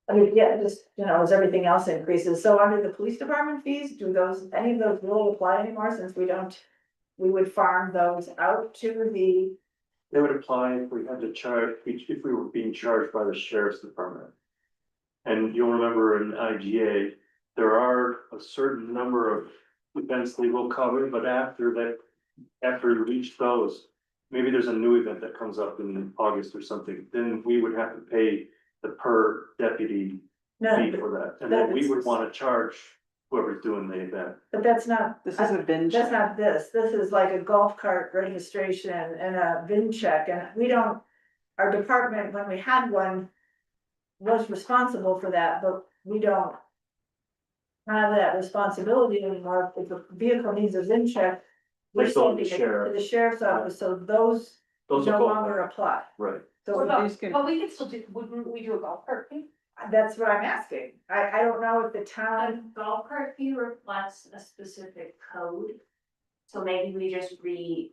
I mean, yeah, just, as everything else increases, so under the police department fees, do any of those really apply anymore, since we would farm those out to the. They would apply if we had to charge, if we were being charged by the sheriff's department. And you'll remember in IGA, there are a certain number of events they will cover, but after you reach those, maybe there's a new event that comes up in August or something, then we would have to pay the per deputy fee for that. And then we would wanna charge whoever's doing the event. But that's not. This is a binge. That's not this is like a golf cart registration and a VIN check, and our department, when we had one. Was responsible for that, but we don't. Have that responsibility anymore, if a vehicle needs a VIN check. They We're go to sending the it sheriff. to the sheriff's office, so those Those no will go, longer apply. right. So These can- But we could still wouldn't we do a golf cart fee? that's what I'm asking, I don't know if the town. A golf cart fee reflects a specific code. So maybe we just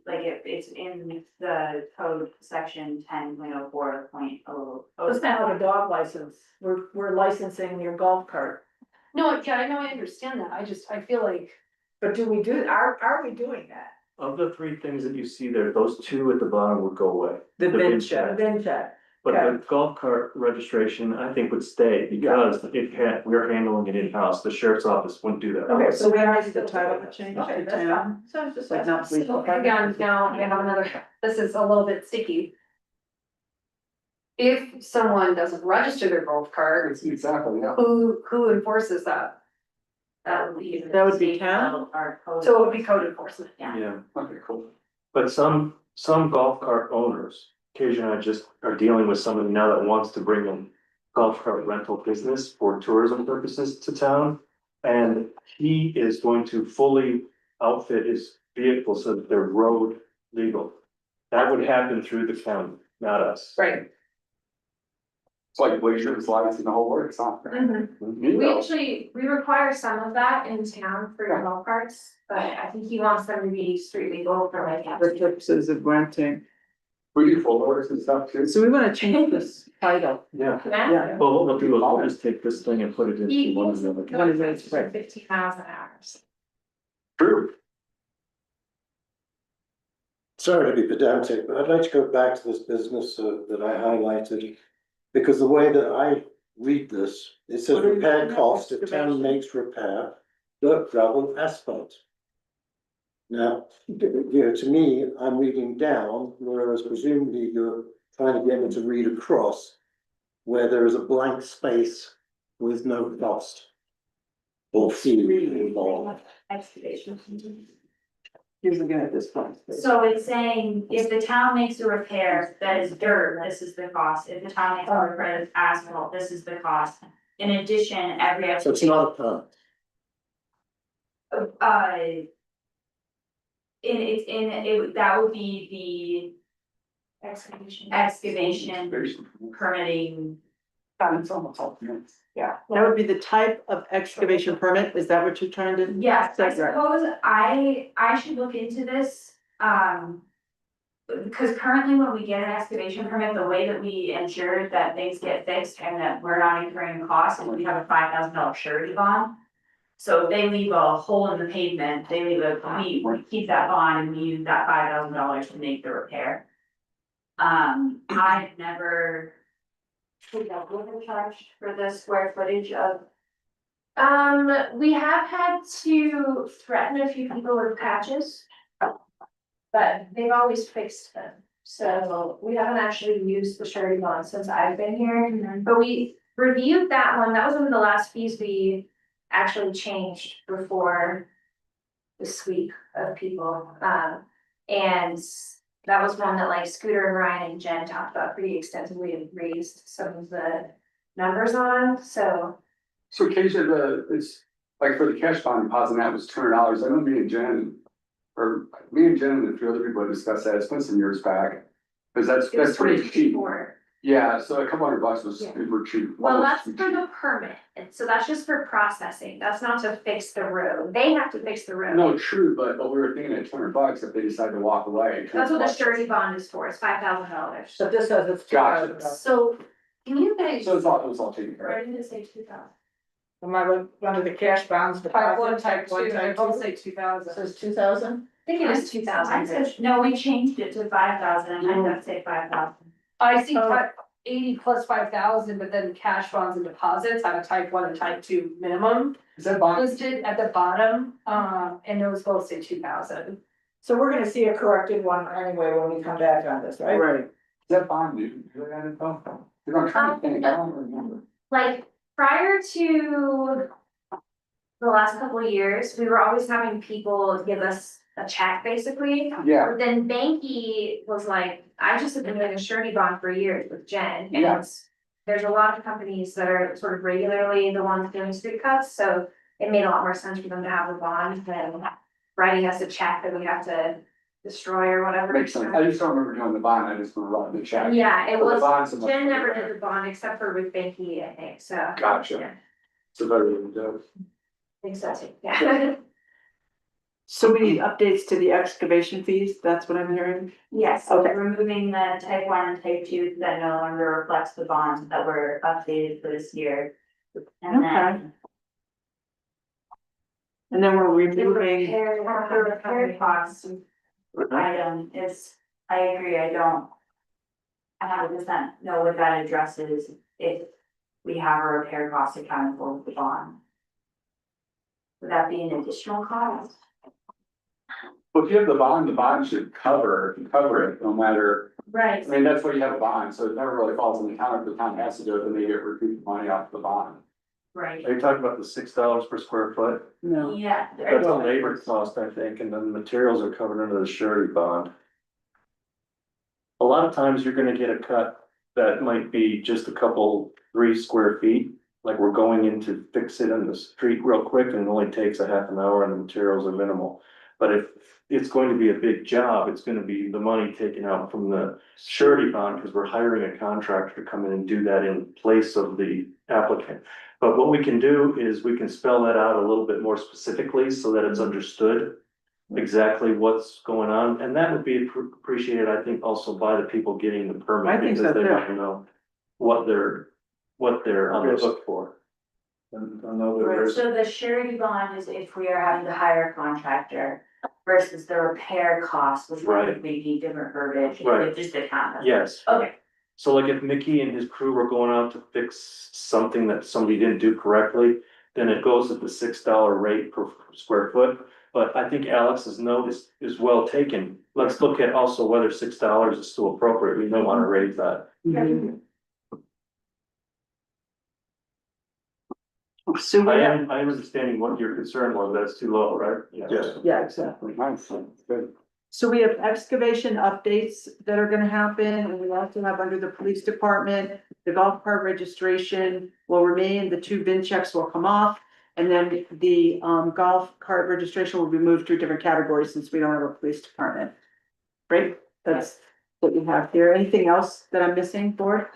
like if it's in the code section 10.04.0. It's kind of like a dog license, we're licensing your golf cart, No, yeah, I know, I understand that, I feel like. but are we doing that? Of the three things that you see there, those two at the bottom would go away. The VIN VIN The check. VIN check, But the golf cart registration, I think would stay because we're handling it in-house. The sheriff's office wouldn't do that. okay, So we are need the still title doing to it. change Okay, to that's town. fine. So it's just Like not police So department. again, now I have another, this is a little bit sticky. if someone doesn't register their golf cart, Exactly, yeah. who enforces that? That would be. That would be town? Our code. So it would be code enforcement. Yeah. Yeah, Okay, cool. but some golf cart owners, occasionally I just are dealing with somebody now that wants to bring in golf cart rental business for tourism purposes to town. And he is going to fully outfit his vehicle so that they're road legal. That would happen through the county, not us. Right. It's like glaciers, lights and the whole works, huh? We require some of that in town for your golf carts, but I think he wants them to be street legal for like. For purposes of renting. We do full orders and stuff too. So we wanna change this title. Yeah, Yeah. well, what we'll do is we'll just take this thing and put it into one of the other. What is it? Right. 15 miles an hour. True. Sorry to be pedantic, but I'd like to go back to this business that I highlighted. Because the way that I read this, it says What are you repair looking at? cost if town Excavation? makes repair, dirt, gravel, asphalt. Now, you know, to me, I'm reading down, whereas presumably you're trying to get me to read across. Where there is a blank space with no cost. Or fee involved. Excavation. Here's looking at this one. So it's saying if the town makes a repair that is dirt, this is the cost. If the town makes a repair that's asphalt, this is the cost. In addition, every. So it's not a permit. That would be the excavation permitting. It's almost all units. That would be the type of excavation permit, is that what you're trying to? Yes, I say? Right. suppose I should look into this, because currently when we get an excavation permit, the way that we ensure that things get fixed and that we're not incurring costs, and we have a $5,000 surety bond. So if they leave a hole in the pavement, we keep that bond and we use that $5,000 to make the repair. I've never. Would that be charged for the square footage of? We have had to threaten a few people with patches. But they've always fixed them, so we haven't actually used the surety bond since I've been here, but we reviewed that one, that was one of the last fees we actually changed before. This week of people, and that was one that like Scooter and Ryan and Jen talked about pretty extensively and raised some of the numbers on, so. So occasionally it's like for the cash bond deposit, that was $200. I know me and Jen and a few other people had discussed that. It's been some years back. Cause that's pretty cheap. Before. Yeah, so a couple $100 was Yeah. super cheap. Well, almost that's too for cheap. the permit, and so that's just for processing, that's not to fix the road, they have to fix the road. No, true, but we were thinking at $200 if they decide to walk away. That's what the $200. surety bond is for, it's $5,000. So this says it's Gotcha. $2,000. So, can you guys? So it was all taken care Where of. did it say 2,000? Am I under the cash bonds? Type 1, type 2, they type both two? say It 2,000. says 2,000? I think it was 2,000. No, we changed it to 5,000, and I have to say 5,000. I see type 80 plus 5,000, but then cash bonds and deposits have a type 1 and type 2 minimum Is that bond? listed at the bottom, and those both say 2,000. So we're gonna see a corrected one anyway when we come back on this, right? Right. Is that bond new? Do you have info? Cause I'm trying to think, I don't remember. Like, prior to the last couple of years, we were always having people give us a check, basically. Yeah, But then Banky was like, I just have been doing a surety bond for years with Jen, and Yeah. there's a lot of companies that are sort of regularly the ones doing street cuts, so it made a lot more sense for them to have a bond than writing us a check that we have to destroy or whatever. makes sense. I just don't remember doing the bond. I just remember writing the check. Yeah, it But the was, bond's a much Jen never better- did the bond except for with Banky, I think, so. Gotcha. Yeah, It's a very good job. I think so too, yeah. So we need updates to the excavation fees, that's what I'm hearing? Yes, so Okay. removing the type 1 and type 2 that no longer reflects the bonds that were updated for this year. And then And then we're the removing, repair costs item is, I agree, I don't. 100% know what that addresses if we have a repair cost accounted for with the bond. Would that be an additional cost? Well, if you have the bond should cover it, no matter Right. I mean, that's why you have a bond, so it never really falls on the town. If the town has to do it, then they get recouped money off the bond. Right. Are you talking about the $6 per square foot? No, Yeah. That's a labor cost, I think, and then the materials are covered under the surety bond. A lot of times you're gonna get a cut that might be just a couple, 3 square feet. Like we're going in to fix it in the street real quick and it only takes a half an hour and the materials are minimal. But if it's going to be a big job, it's gonna be the money taken out from the surety bond, because we're hiring a contractor to come in and do that in place of the applicant. But what we can do is we can spell that out a little bit more specifically so that it's understood exactly what's going on, and that would be appreciated, I think, also by the people getting the permit. I think so, because they too. want to know what they're on the hook for. And I know Right, there's, so the surety bond is if we are having to hire a contractor versus the repair cost, which Right. would be different verbiage, Right. it just the town. Yes, Okay, so like if Mickey and his crew were going out to fix something that somebody didn't do correctly, then it goes at the $6 rate per square foot. But I think Alex's note is well taken. Let's look at also whether $6 is still appropriate. We don't want to raise that. so we I have, am understanding what your concern was. That's too low, right? yes, yeah, exactly. Nice, good. So we have excavation updates that are gonna happen, and we also have under the police department, the golf cart registration will remain, the 2 VIN checks will come off. And then the golf cart registration will be moved to a different category since we don't have a police department. Right, that's what we have here. Anything else that I'm missing, board?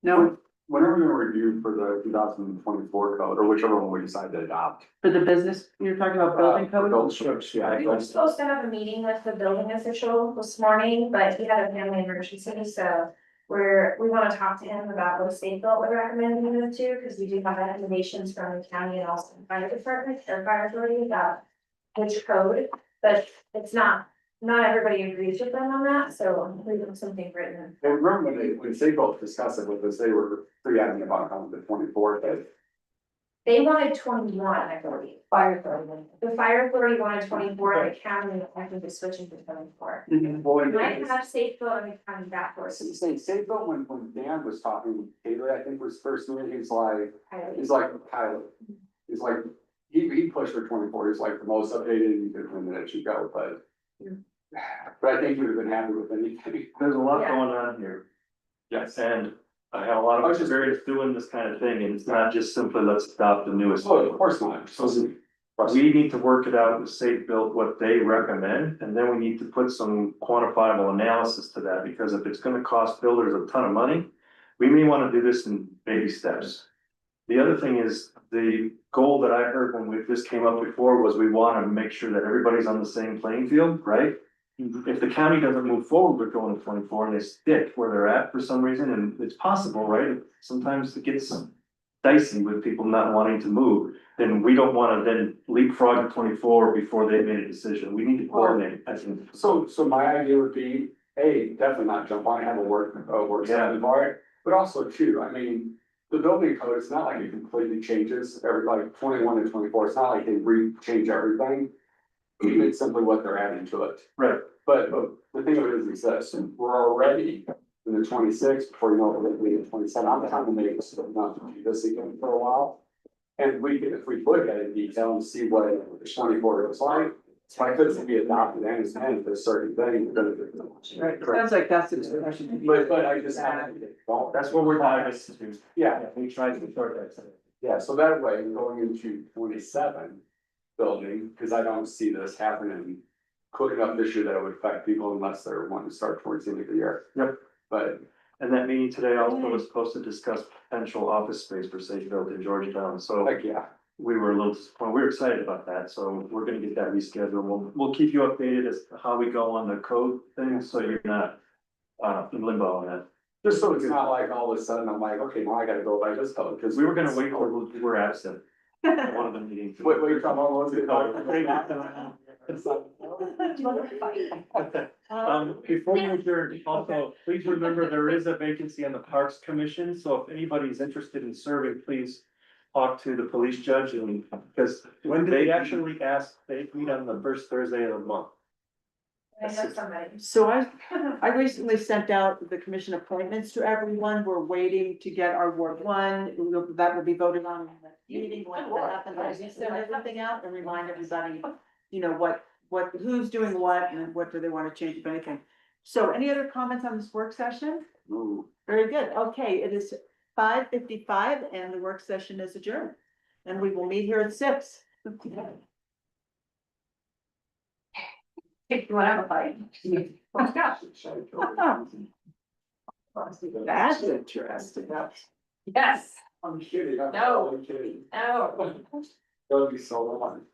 No, Whenever you're gonna review for the 2024 code, or whichever one we decide to adopt. for the business, you're talking about building For code? building codes, yeah. We were supposed to have a meeting with the building official this morning, but he had a family emergency, so we wanna talk to him about what state bill we're recommending him to, because we do have recommendations from the county and also the fire department or fire authority about which code, but it's not everybody agrees with them on that, so we have something written. And remember when they both discussed it with us, they were pretty adamant about coming to the 24th, but They wanted 21, I believe. Fire authority. The fire authority wanted 24, and the county, I think, is switching to 24. Well, We might have safe bill and the county back for us. So you say, Safeville, when Dan was talking with Taylor, I think was first meeting, he's like, Kylie. He's like, he pushed for 24, he's like the most updated, you could win that you go, but. But I think you would have been happy with anything. There's a lot Yeah. going on here. Yes. And I have a lot I of was just- experience doing this kind of thing, and it's not just simply let's adopt the newest. Oh, of course not. We need to work it out with Safe Build, what they recommend, and then we need to put some quantifiable analysis to that, because if it's gonna cost builders a ton of money, we may wanna do this in baby steps. The other thing is, the goal that I heard when this came up before was we wanna make sure that everybody's on the same playing field, right? If the county doesn't move forward with going to 24 and they stick where they're at for some reason, and it's possible, right? Sometimes it gets dicey with people not wanting to move, then we don't wanna then leapfrog to 24 before they made a decision. We need to coordinate, I think. So my idea would be, A, definitely not jump on and have a work session for it, but also too, I mean. The building code, it's not like it completely changes every, like 21 to 24, it's not like they change everything. It's simply what they're adding to it. Right. But the thing of it is this, we're already in the 26th, before you know it, we're gonna be in 27, I'm trying to make this not to do this again for a while. And if we look at it in detail and see what 24 looks like, why couldn't it be adopted and it's meant for certain things? Right, sounds like that's the discussion. But I just. Well, That's what we're diving into. Yeah, We tried to sort that. yeah, so that way, going into 27 building, because I don't see this happening quick enough this year that it would affect people unless they're wanting to start towards the end of the year. Yep. But And that meeting today also was supposed to discuss potential office space for Safe Build in Georgetown, so like, yeah, we were a little disappointed. We were excited about that, so we're gonna get that rescheduled. We'll keep you updated as to how we go on the code thing, so you're not in limbo on that. just so it's not like all of a sudden I'm like, okay, now I gotta go by this code, because We were gonna wait till we were absent at one of the meetings. Wait, you're talking about what's it called? Before you adjourn, also, please remember there is a vacancy on the Parks Commission, so if anybody's interested in serving, please talk to the police judge, and, because When did they they- actually asked, they meet on the first Thursday of the month. I know somebody. So I recently sent out the commission appointments to everyone. We're waiting to get our Ward 1. That will be voted on in the meeting when that happens. I just send everything out and remind everybody, you know, who's doing what and what do they want to change, if anything. So any other comments on this work session? Ooh. Very good. Okay, it is 5:55 and the work session is adjourned. And we will meet here at 6. If you wanna have a fight. That's interesting. Yes, I'm kidding. No. I'm kidding. no. That would be so fun.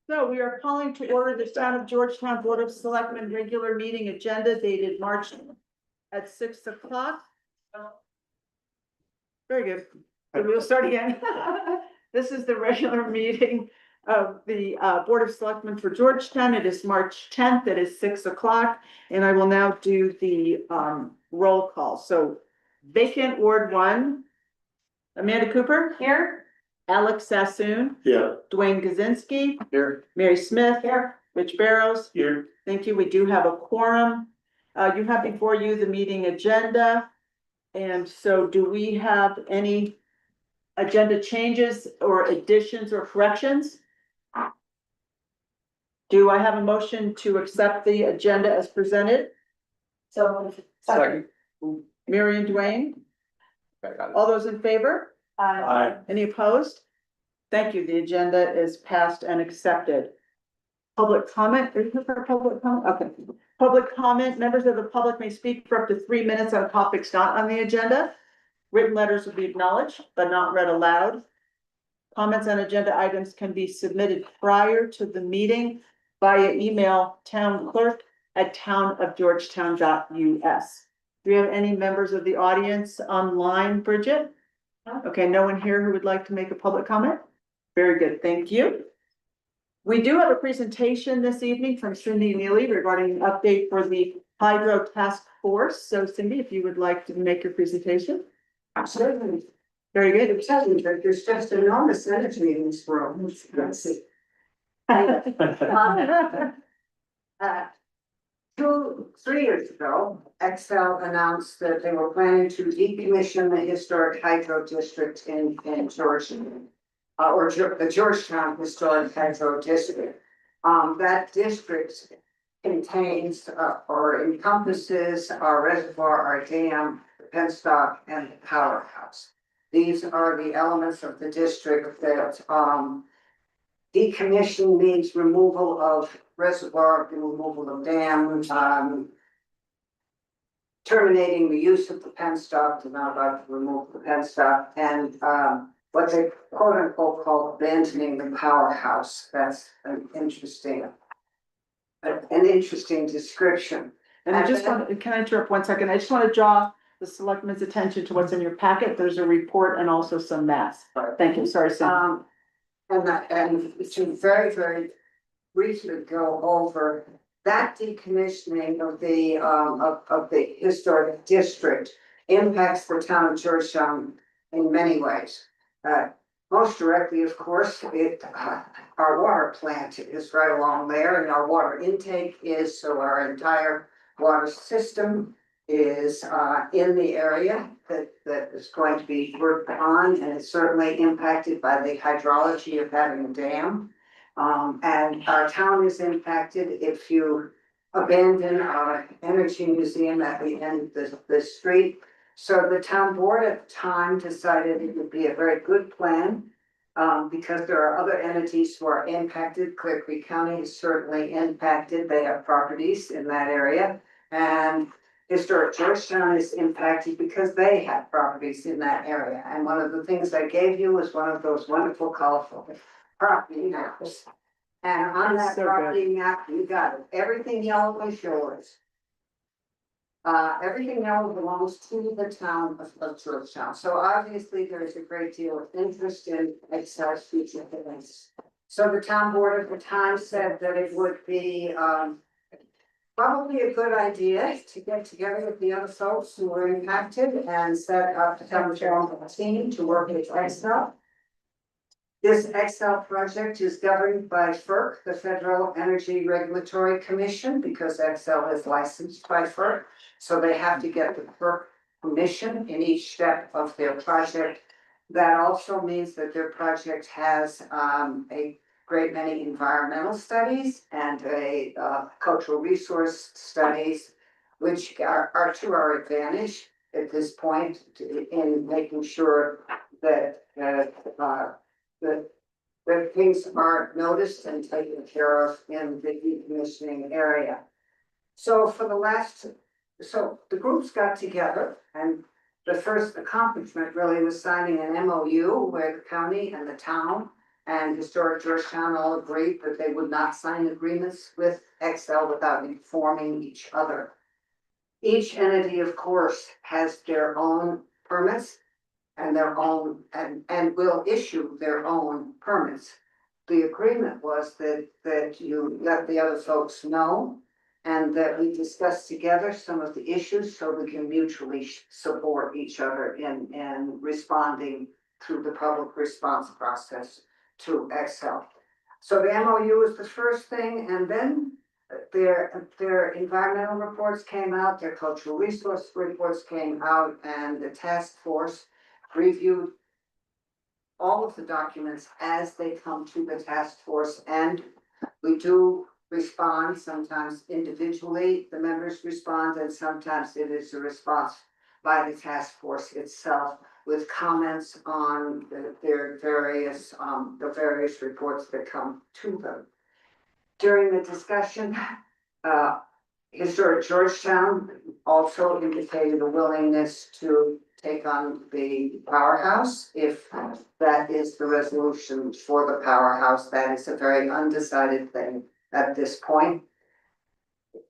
So we are calling to order the Town of Georgetown Board of Selectmen regular meeting agenda dated March at 6 o'clock. Very good. So we'll start again. This is the regular meeting of the Board of Selectmen for Georgetown. It is March 10th. It is 6 o'clock. And I will now do the roll call. So vacant Ward 1, Amanda Cooper. Here, Alex Sassoon. Yeah. Dwayne Kaczynski. Here. Mary Smith. Here. Rich Barrows. Here. Thank you. We do have a quorum. You have before you the meeting agenda. And so do we have any agenda changes or additions or corrections? Do I have a motion to accept the agenda as presented? So. Second. Mary and Dwayne, Okay, got it. all those in favor? Aye. Any opposed? Thank you. The agenda is passed and accepted. Public comment, are you here for public comment? Okay. Public comment, members of the public may speak for up to 3 minutes on topics not on the agenda. Written letters will be acknowledged, but not read aloud. Comments on agenda items can be submitted prior to the meeting via email townclerk@townofgeorgetown.us. Do we have any members of the audience online, Bridget? Okay, no one here who would like to make a public comment? Very good, thank you. We do have a presentation this evening from Cindy Neely regarding an update for the Hydro Task Force. So Cindy, if you would like to make your presentation. Certainly, Very good. I'm telling you, that there's just enormous energy in this room. Let's see. Three years ago, Excel announced that they were planning to decommission the historic hydro district in Georgetown. The Georgetown Historic Hydro District. That district contains or encompasses our reservoir, our dam, the penstock, and the powerhouse. These are the elements of the district that decommission means removal of reservoir, removal of dam, terminating the use of the penstock, to not allowed to remove the penstock, and what they quote unquote call abandoning the powerhouse. That's an interesting description. And I just want, can I interrupt 1 second? I just want to draw the selectmen's attention to what's in your packet. There's a report and also some maps. Thank you, sorry, Cindy. And to very, very briefly go over that decommissioning of the historic district impacts the town of Georgetown in many ways. Most directly, of course, our water plant is right along there, and our water intake is, so our entire water system is in the area that is going to be worked on, and it's certainly impacted by the hydrology of having a dam. And our town is impacted if you abandon our energy museum at the end of the street. So the town board at the time decided it would be a very good plan, because there are other entities who are impacted. Clear Creek County is certainly impacted. They have properties in that area. And Historic Georgetown is impacted because they have properties in that area. And one of the things I gave you was one of those wonderful, colorful property maps. And on that So good. property map, you got it. Everything yellow is yours. Everything yellow belongs to the town of Georgetown. So obviously there is a great deal of interest in Excel's future plans. So the town board at the time said that it would be probably a good idea to get together with the other folks who were impacted and set up a town team to work with Excel. This Excel project is governed by FERC, the Federal Energy Regulatory Commission, because Excel is licensed by FERC. So they have to get the FERC permission in each step of their project. That also means that their project has a great many environmental studies and a cultural resource studies, which are to our advantage at this point in making sure that that things are noticed and taken care of in the decommissioning area. So so the groups got together, and the first accomplishment really was signing an MOU where the county and the town and Historic Georgetown all agreed that they would not sign agreements with Excel without informing each other. Each entity, of course, has their own permits and their own, and will issue their own permits. The agreement was that you let the other folks know and that we discuss together some of the issues so we can mutually support each other in responding through the public response process to Excel. So the MOU is the first thing, and then their environmental reports came out, their cultural resource reports came out, and the task force reviewed all of the documents as they come to the task force, and we do respond, sometimes individually, the members respond, and sometimes it is a response by the task force itself with comments on their various, the various reports that come to them. During the discussion, Historic Georgetown also indicated a willingness to take on the powerhouse if that is the resolution for the powerhouse. That is a very undecided thing at this point.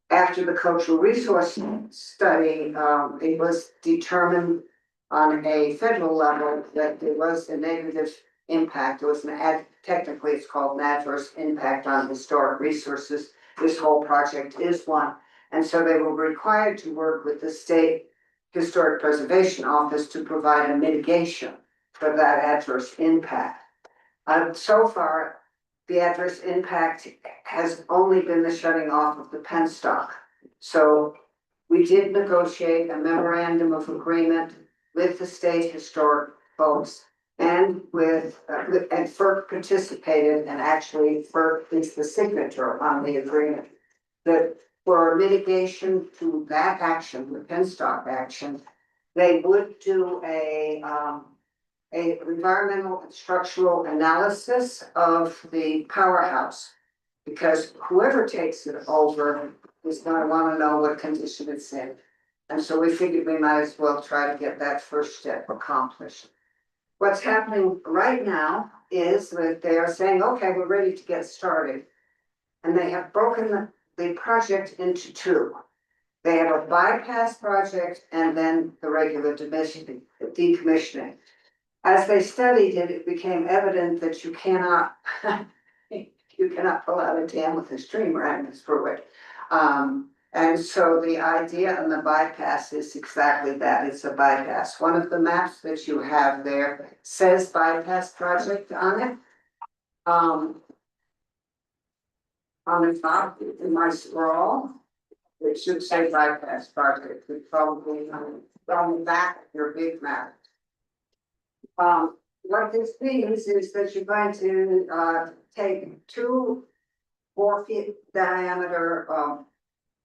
After the cultural resource study, it was determined on a federal level that there was a negative impact. It was technically it's called an adverse impact on historic resources. This whole project is one. And so they were required to work with the state Historic Preservation Office to provide a mitigation for that adverse impact. So far, the adverse impact has only been the shutting off of the penstock. So we did negotiate a memorandum of agreement with the state historic folks and and FERC participated, and actually FERC is the signature on the agreement. That for mitigation to that action, the penstock action, they would do a environmental and structural analysis of the powerhouse. Because whoever takes it over is gonna wanna know what condition it's in. And so we figured we might as well try to get that first step accomplished. What's happening right now is that they are saying, okay, we're ready to get started. And they have broken the project into two. They have a bypass project and then the regular decommissioning. As they studied it, it became evident that you cannot pull out a dam with a stream running through it. And so the idea on the bypass is exactly that, it's a bypass. One of the maps that you have there says bypass project on it. On the top, in my scroll, it should say bypass project, it's probably on the back of your big map. What this means is that you're going to take 2 4-foot diameter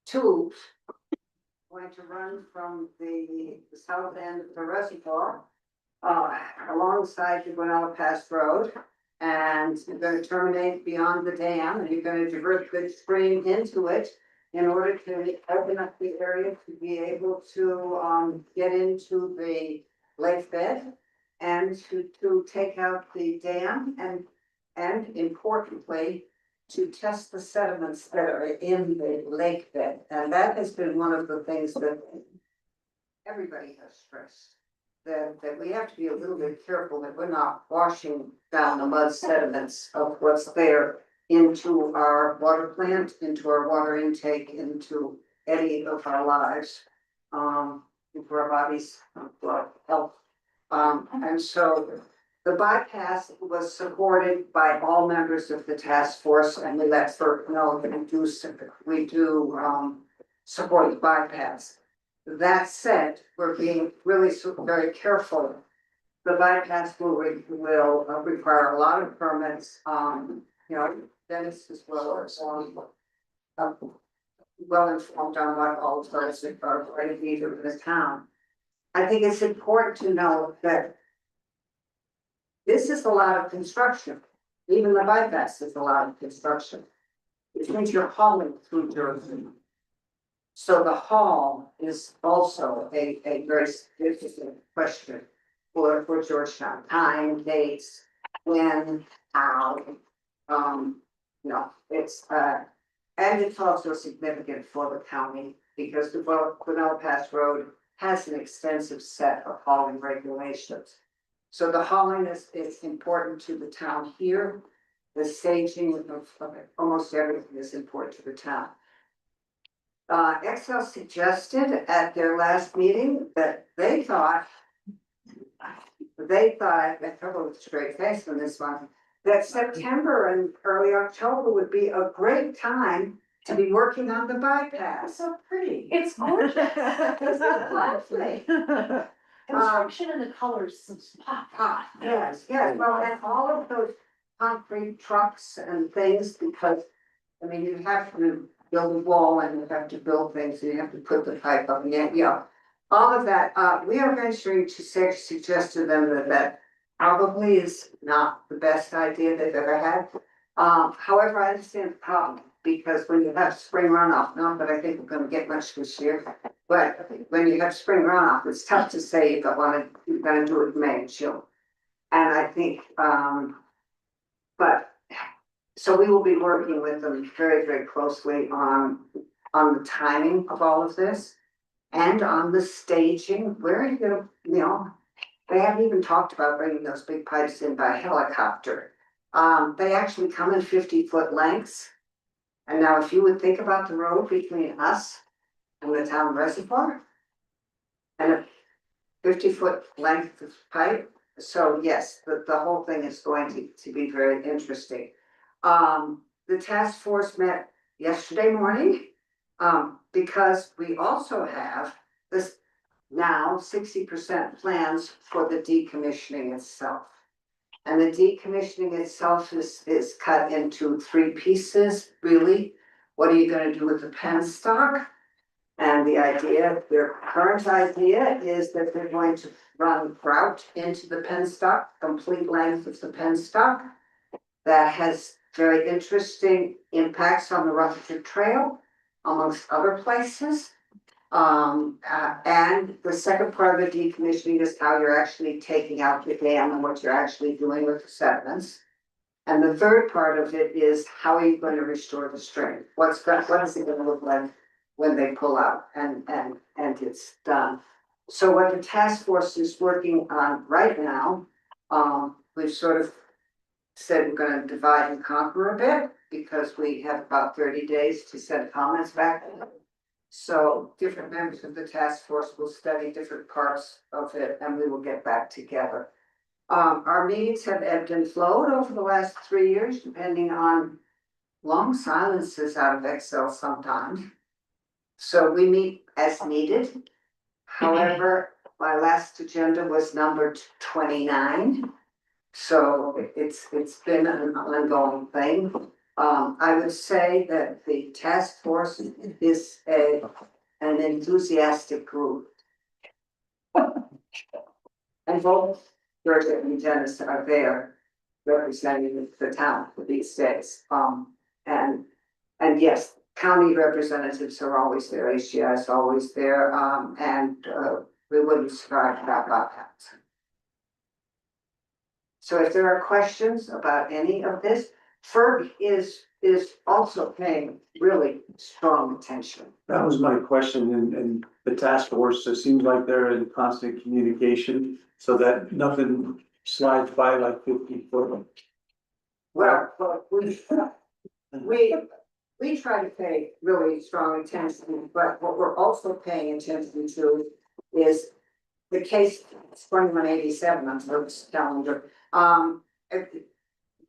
tubes, going to run from the south end of the reservoir alongside the Guanella Pass Road, and you're going to terminate beyond the dam, and you're going to divert the stream into it in order to open up the area to be able to get into the lake bed and to take out the dam and importantly, to test the sediments that are in the lake bed. And that has been one of the things that everybody has stressed. That we have to be a little bit careful that we're not washing down the mud sediments of what's there into our water plant, into our water intake, into any of our lives, into our bodies, our health. And so the bypass was supported by all members of the task force, and we let FERC know that we do support the bypass. That said, we're being really very careful. The bypass will require a lot of permits, Dennis as well as well informed on what all those are going to be in the town. I think it's important to know that this is a lot of construction. Even the bypass is a lot of construction. It means you're hauling through Jersey. So the haul is also a very significant question for Georgetown. Time, dates, in town. It's, and it's also significant for the county because the Quinella Pass Road has an extensive set of hauling regulations. So the hauling is important to the town here. The staging of almost everything is important to the town. Excel suggested at their last meeting that they thought, I trouble with a straight face on this one, that September and early October would be a great time to be working on the bypass. So pretty. It's gorgeous. Lovely. Construction and the colors pop. Yes, well, and all of those concrete trucks and things, because, I mean, you have to build a wall and you have to build things, and you have to put the pipe up, and yeah. All of that, we are venturing to suggest to them that probably is not the best idea they've ever had. However, I understand the problem, because when you have spring runoff, not that I think we're gonna get much this year, but when you have spring runoff, it's tough to say if you're gonna do it in May and June. And I think, but, so we will be working with them very, very closely on the timing of all of this. And on the staging, where are you gonna, they haven't even talked about bringing those big pipes in by helicopter. They actually come in 50-foot lengths. And now if you would think about the road between us and the town reservoir, and a 50-foot length of pipe, so yes, the whole thing is going to be very interesting. The task force met yesterday morning, because we also have this now 60% plans for the decommissioning itself. And the decommissioning itself is cut into 3 pieces, really. What are you gonna do with the penstock? And their current idea is that they're going to run grout into the penstock, complete length of the penstock. That has very interesting impacts on the Rutherford Trail, amongst other places. And the second part of the decommissioning is how you're actually taking out the dam and what you're actually doing with the sediments. And the third part of it is how are you going to restore the stream? What is it going to look like when they pull out and it's done? So what the task force is working on right now, we've sort of said we're gonna divide and conquer a bit, because we have about 30 days to send comments back. So different members of the task force will study different parts of it, and we will get back together. Our meetings have ebbed and flowed over the last 3 years, depending on long silences out of Excel sometimes. So we meet as needed. However, my last agenda was numbered 29. So it's been an ongoing thing. I would say that the task force is an enthusiastic group. And both George and Dennis are there representing the town for these days. And yes, county representatives are always there, HGI is always there, and we wouldn't survive without that. So if there are questions about any of this, FERC is also paying really strong attention. That was my question, and the task force, it seems like they're in constant communication so that nothing slides by like 50 foot. Well, we try to pay really strong attention, but what we're also paying attention to is the case 2187 on the calendar.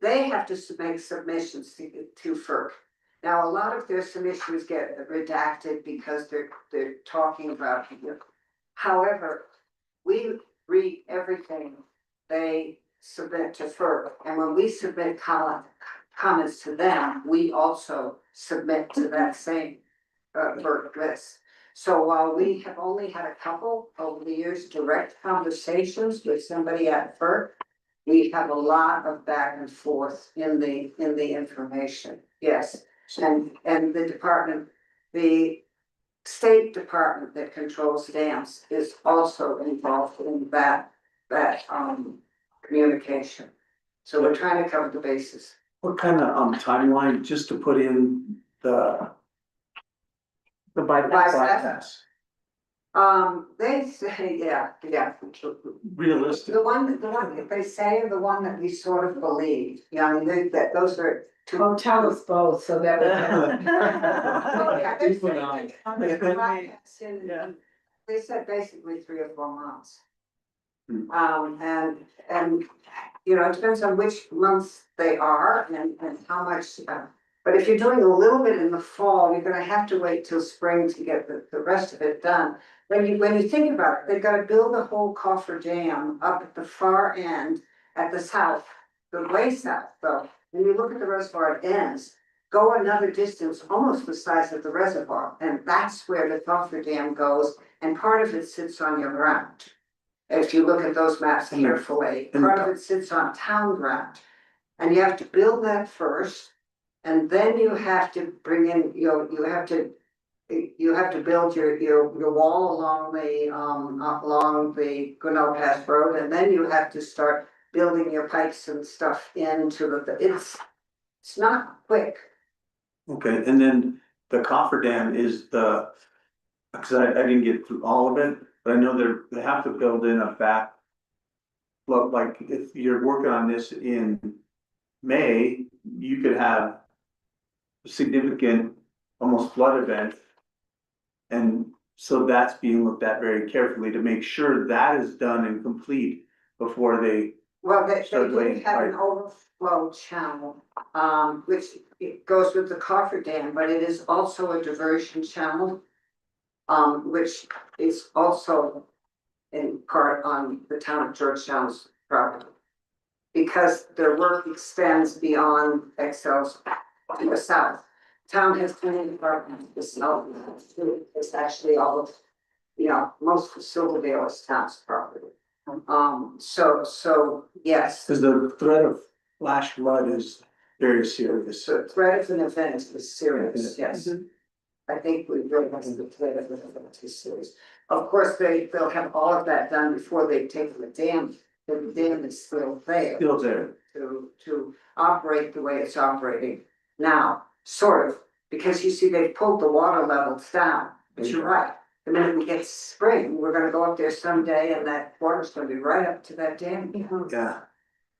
They have to make submissions to FERC. Now, a lot of their submissions get redacted because they're talking about it. However, we read everything they submit to FERC, and when we submit comments to them, we also submit to that same FERC list. So while we have only had a couple over the years direct conversations with somebody at FERC, we have a lot of back and forth in the information, yes. And the department, the State Department that controls dams is also involved in that communication. So we're trying to cover the bases. What kind of timeline, just to put in the bypass? bypass, They say, yeah. realistic? The one that they say are the one that we sort of believe, you know, I mean, those are two. Oh, tell us both, so that we can. Oh, yeah, they're Keep an saying- Yeah. They said basically 3 or 4 months. Hmm. And, you know, it depends on which months they are and how much, but if you're doing a little bit in the fall, you're gonna have to wait till spring to get the rest of it done. When you think about it, they've gotta build a whole coffer dam up at the far end at the south, the way south, though. When you look at the reservoir, it ends, go another distance, almost the size of the reservoir, and that's where the coffer dam goes, and part of it sits on your ground. If you look at those maps carefully, part of it sits on town ground. And you have to build that first, and then you have to bring in, you have to build your wall along the Grinnell Pass Road, and then you have to start building your pipes and stuff into it's not quick. Okay, and then the coffer dam is cause I didn't get through all of it, but I know they have to build in a back. Look, like if you're working on this in May, you could have a significant, almost flood event. And so that's being looked at very carefully to make sure that is done and complete before they. Well, they Start do laying have an pipe. overflow channel, which it goes with the coffer dam, but it is also a diversion channel. Which is also in part on the town of Georgetown's property. Because their work extends beyond Excel's to the south. Town has plenty of property to the south, it's actually all of, you know, most of Silverdale is town's property. So, yes, Cause the threat of flash flood is very serious. the threat of an event is serious, yes. I think we realize the threat of an event is serious. Of course, they'll have all of that done before they take the dam. The dam is still there. Still there. To operate the way it's operating now, sort of, because you see, they've pulled the water levels down, but you're right. The minute we get spring, we're gonna go up there someday and that water's gonna be right up to that dam. Yeah.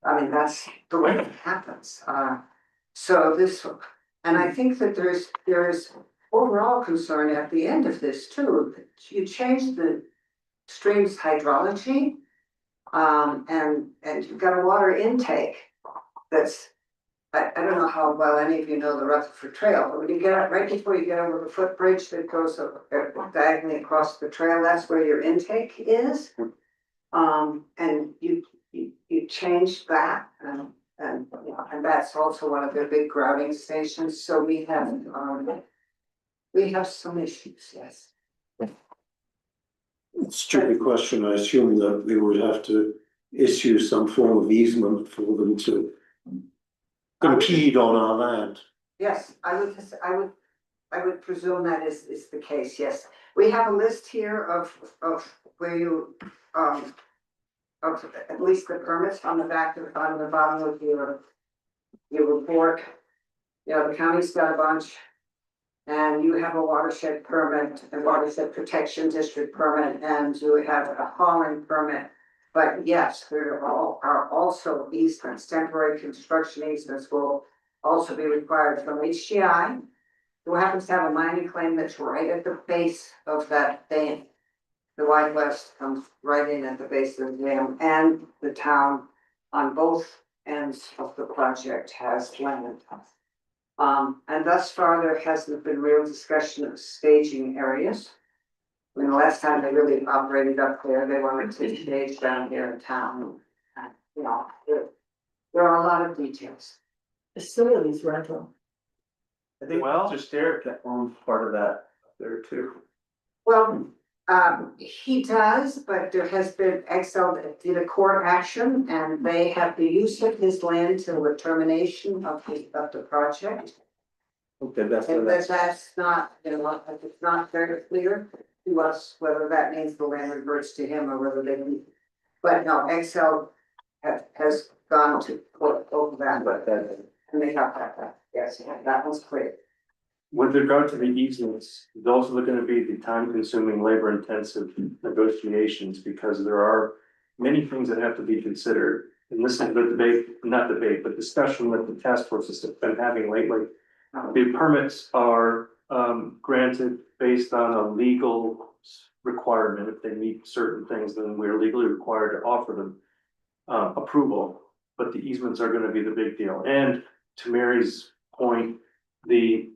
I mean, that's the way it happens, so this, and I think that there's overall concern at the end of this too, that you change the stream's hydrology. And you've got a water intake that's, I don't know how well any of you know the Rutherford Trail, but when you get up, right before you get over the footbridge that goes diagonally across the trail, that's where your intake is. And you change that, and you know, and that's also one of their big grouting stations, so we have some issues, yes. Stupid question, I assume that they would have to issue some form of easement for them to impede on our land. Yes, I would presume that is the case, yes. We have a list here of where you, of at least the permits on the back of, on the bottom of your report. You know, the county's got a bunch. And you have a watershed permit, a watershed protection district permit, and you have a hauling permit. But yes, there are also easements, temporary construction easements will also be required from HGI. Who happens to have a mining claim that's right at the base of that dam. The Wide West comes right in at the base of the dam, and the town on both ends of the project has land. And thus far, there hasn't been real discussion of staging areas. I mean, the last time they really operated up there, they wanted to stage down here in town. You know, there are a lot of details. Facilities rental. I think Mr. Sterrick owns part of that up there too. Well, he does, but there has been, Excel did a court action and they have the use of his land till the termination of the project. Okay, that's. And that's not, you know, it's not very clear to us whether that means the land reverts to him or whether they can. But no, Excel has gone to over that, But then, and they got that, yes, that was clear. With regard to the easements, those are gonna be the time consuming, labor intensive negotiations, because there are many things that have to be considered. And this is the debate, not debate, but discussion that the task force has been having lately. The permits are granted based on a legal requirement. If they meet certain things, then we're legally required to offer them approval. But the easements are gonna be the big deal. And to Mary's point, the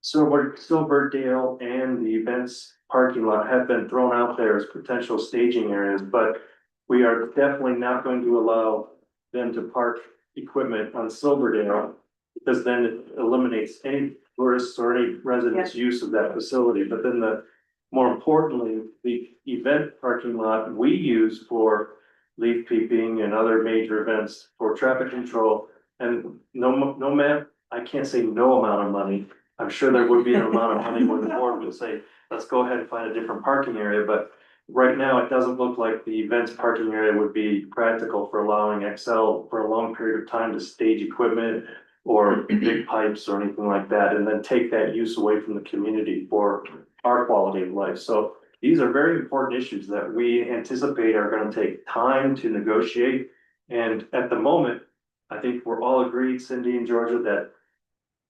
Silverdale and the events parking lot have been thrown out there as potential staging areas, but we are definitely not going to allow them to park equipment on Silverdale, because then it eliminates any tourists or any residents' use of that facility. But then more importantly, the event parking lot we use for leaf peeping and other major events for traffic control. And no man, I can't say no amount of money. I'm sure there would be an amount of money where the board would say, let's go ahead and find a different parking area, but right now, it doesn't look like the events parking area would be practical for allowing Excel for a long period of time to stage equipment or big pipes or anything like that, and then take that use away from the community for our quality of life. So these are very important issues that we anticipate are gonna take time to negotiate. And at the moment, I think we're all agreed, Cindy and Georgia, that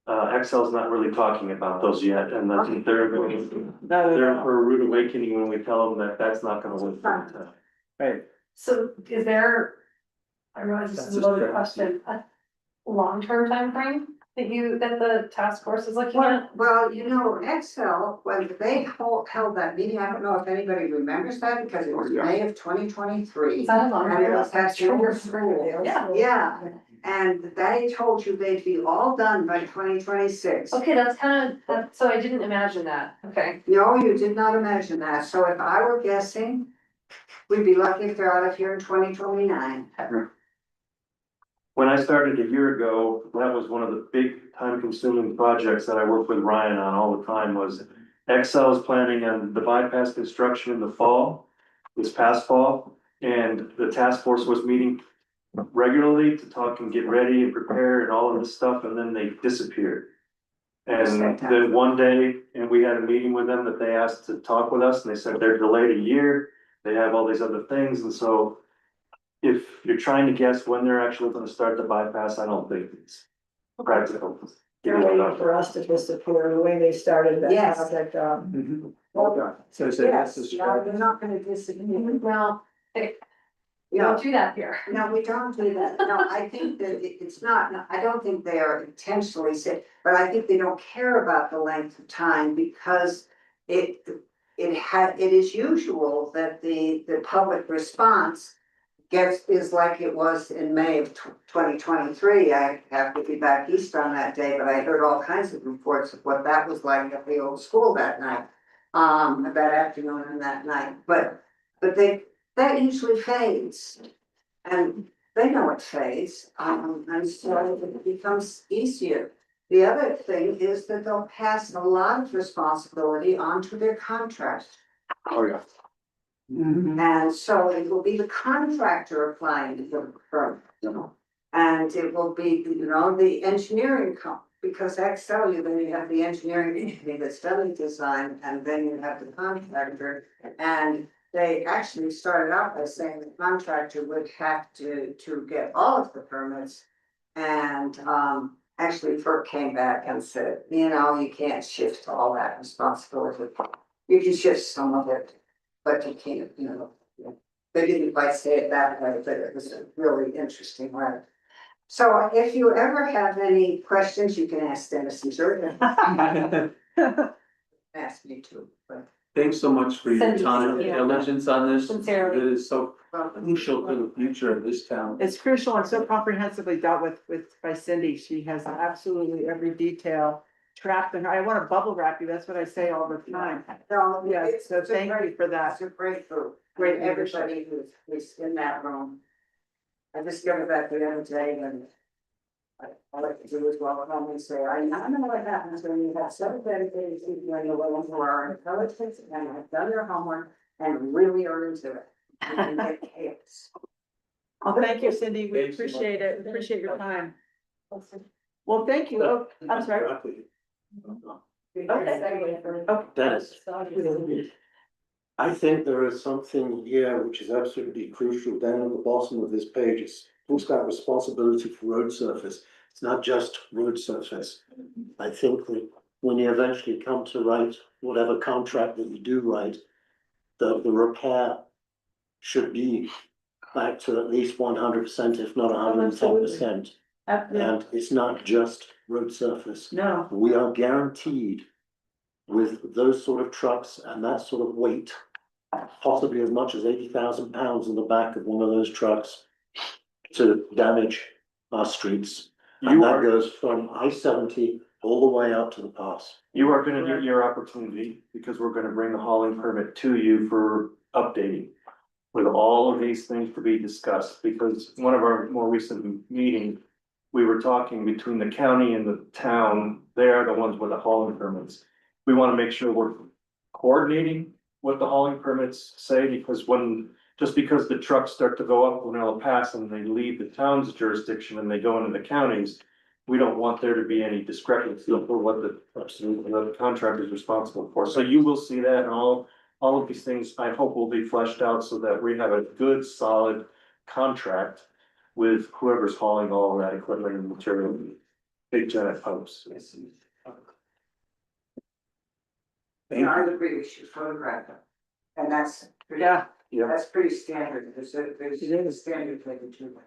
Excel's not really talking about those yet, and I think they're for a rude awakening when we tell them that that's not gonna work for the town. Right. So is there, I realize this is a loaded question, a long-term timeframe that the task force is looking at? Well, you know, Excel, when they held that meeting, I don't know if anybody remembers that, because it was May of 2023. Is that a long? And it was at your school. Yeah. Yeah, and they told you they'd be all done by 2026. Okay, that's kind of, so I didn't imagine that, okay. No, you did not imagine that, so if I were guessing, we'd be lucky if they're out of here in 2029. When I started a year ago, that was one of the big time consuming projects that I worked with Ryan on all the time. Was Excel is planning on the bypass construction in the fall, this past fall, and the task force was meeting regularly to talk and get ready and prepare and all of this stuff, and then they disappeared. And then one day, and we had a meeting with them that they asked to talk with us, and they said they're delayed a year, they have all these other things, and so if you're trying to guess when they're actually gonna start the bypass, I don't think it's practical. They're waiting for us to disappear, the way they started that Yes. project, so Yes, no, they're not gonna disappear. Well, you No, don't do that here. no, we don't do that. No, I think that it's not, no, I don't think they are intentionally sick, but I think they don't care about the length of time because it is usual that the public response is like it was in May of 2023. I have to be back east on that day, but I heard all kinds of reports of what that was like at the old school that night, that afternoon and that night, but that usually fades. And they know it fades, and so it becomes easier. The other thing is that they'll pass a lot of responsibility onto their contractors. Oh, yeah. And so it will be the contractor applying to the firm. And it will be, the engineering because Excel, then you have the engineering company that's done the design, and then you have the contractor. And they actually started out by saying the contractor would have to get all of the permits. And actually FERC came back and said, you can't shift all that responsibility. You can shift some of it, but you can't, they didn't quite say it that way, but it was a really interesting way. So if you ever have any questions, you can ask Dennis and Jordan. Ask me too, but. Thanks so much for your Cindy, time and yeah. diligence on this. Sincerely. It is so crucial to the future of this town. It's crucial and so comprehensively dealt with by Cindy. She has absolutely every detail trapped in her. I want to bubble wrap you. That's what I say all the time. No, Yeah, it's so a thank you great- for that. It's a great group, Great great leadership. everybody who's in that room. I discovered that the other day and I like to do as well at home and say, I know what happens when you have seven dedicated people in the room who are intelligent and have done their homework and really are into it. You can get chaos. Oh, thank you, Cindy. We Thanks so much. appreciate it. Appreciate your time. Well, thank you. Oh, I'm sorry. Oh, Dennis. I think there is something here which is absolutely crucial down at the bottom of this page. It's talks about responsibility for road surface. It's not just road surface. I think that when you eventually come to write whatever contract that you do write, the repair should be back to at least 100%, if not 110%. And it's not just road surface. no, We are guaranteed with those sort of trucks and that sort of weight, possibly as much as 80,000 pounds in the back of one of those trucks to damage our streets. And You that are, goes from I-70 all the way out to the pass. you are gonna get your opportunity, because we're gonna bring the hauling permit to you for updating. With all of these things to be discussed, because one of our more recent meetings, we were talking between the county and the town, they are the ones with the hauling permits. We wanna make sure we're coordinating what the hauling permits say, because just because the trucks start to go up when they'll pass and they leave the town's jurisdiction and they go into the counties, we don't want there to be any discrepancy for what the contractor is responsible for. So you will see that, and all of these things, I hope, will be fleshed out so that we have a good, solid contract with whoever's hauling all of that equipment and material, big giant pumps. And I would agree, we should photograph it. And that's, yeah, that's pretty standard, there's a standard thing to do.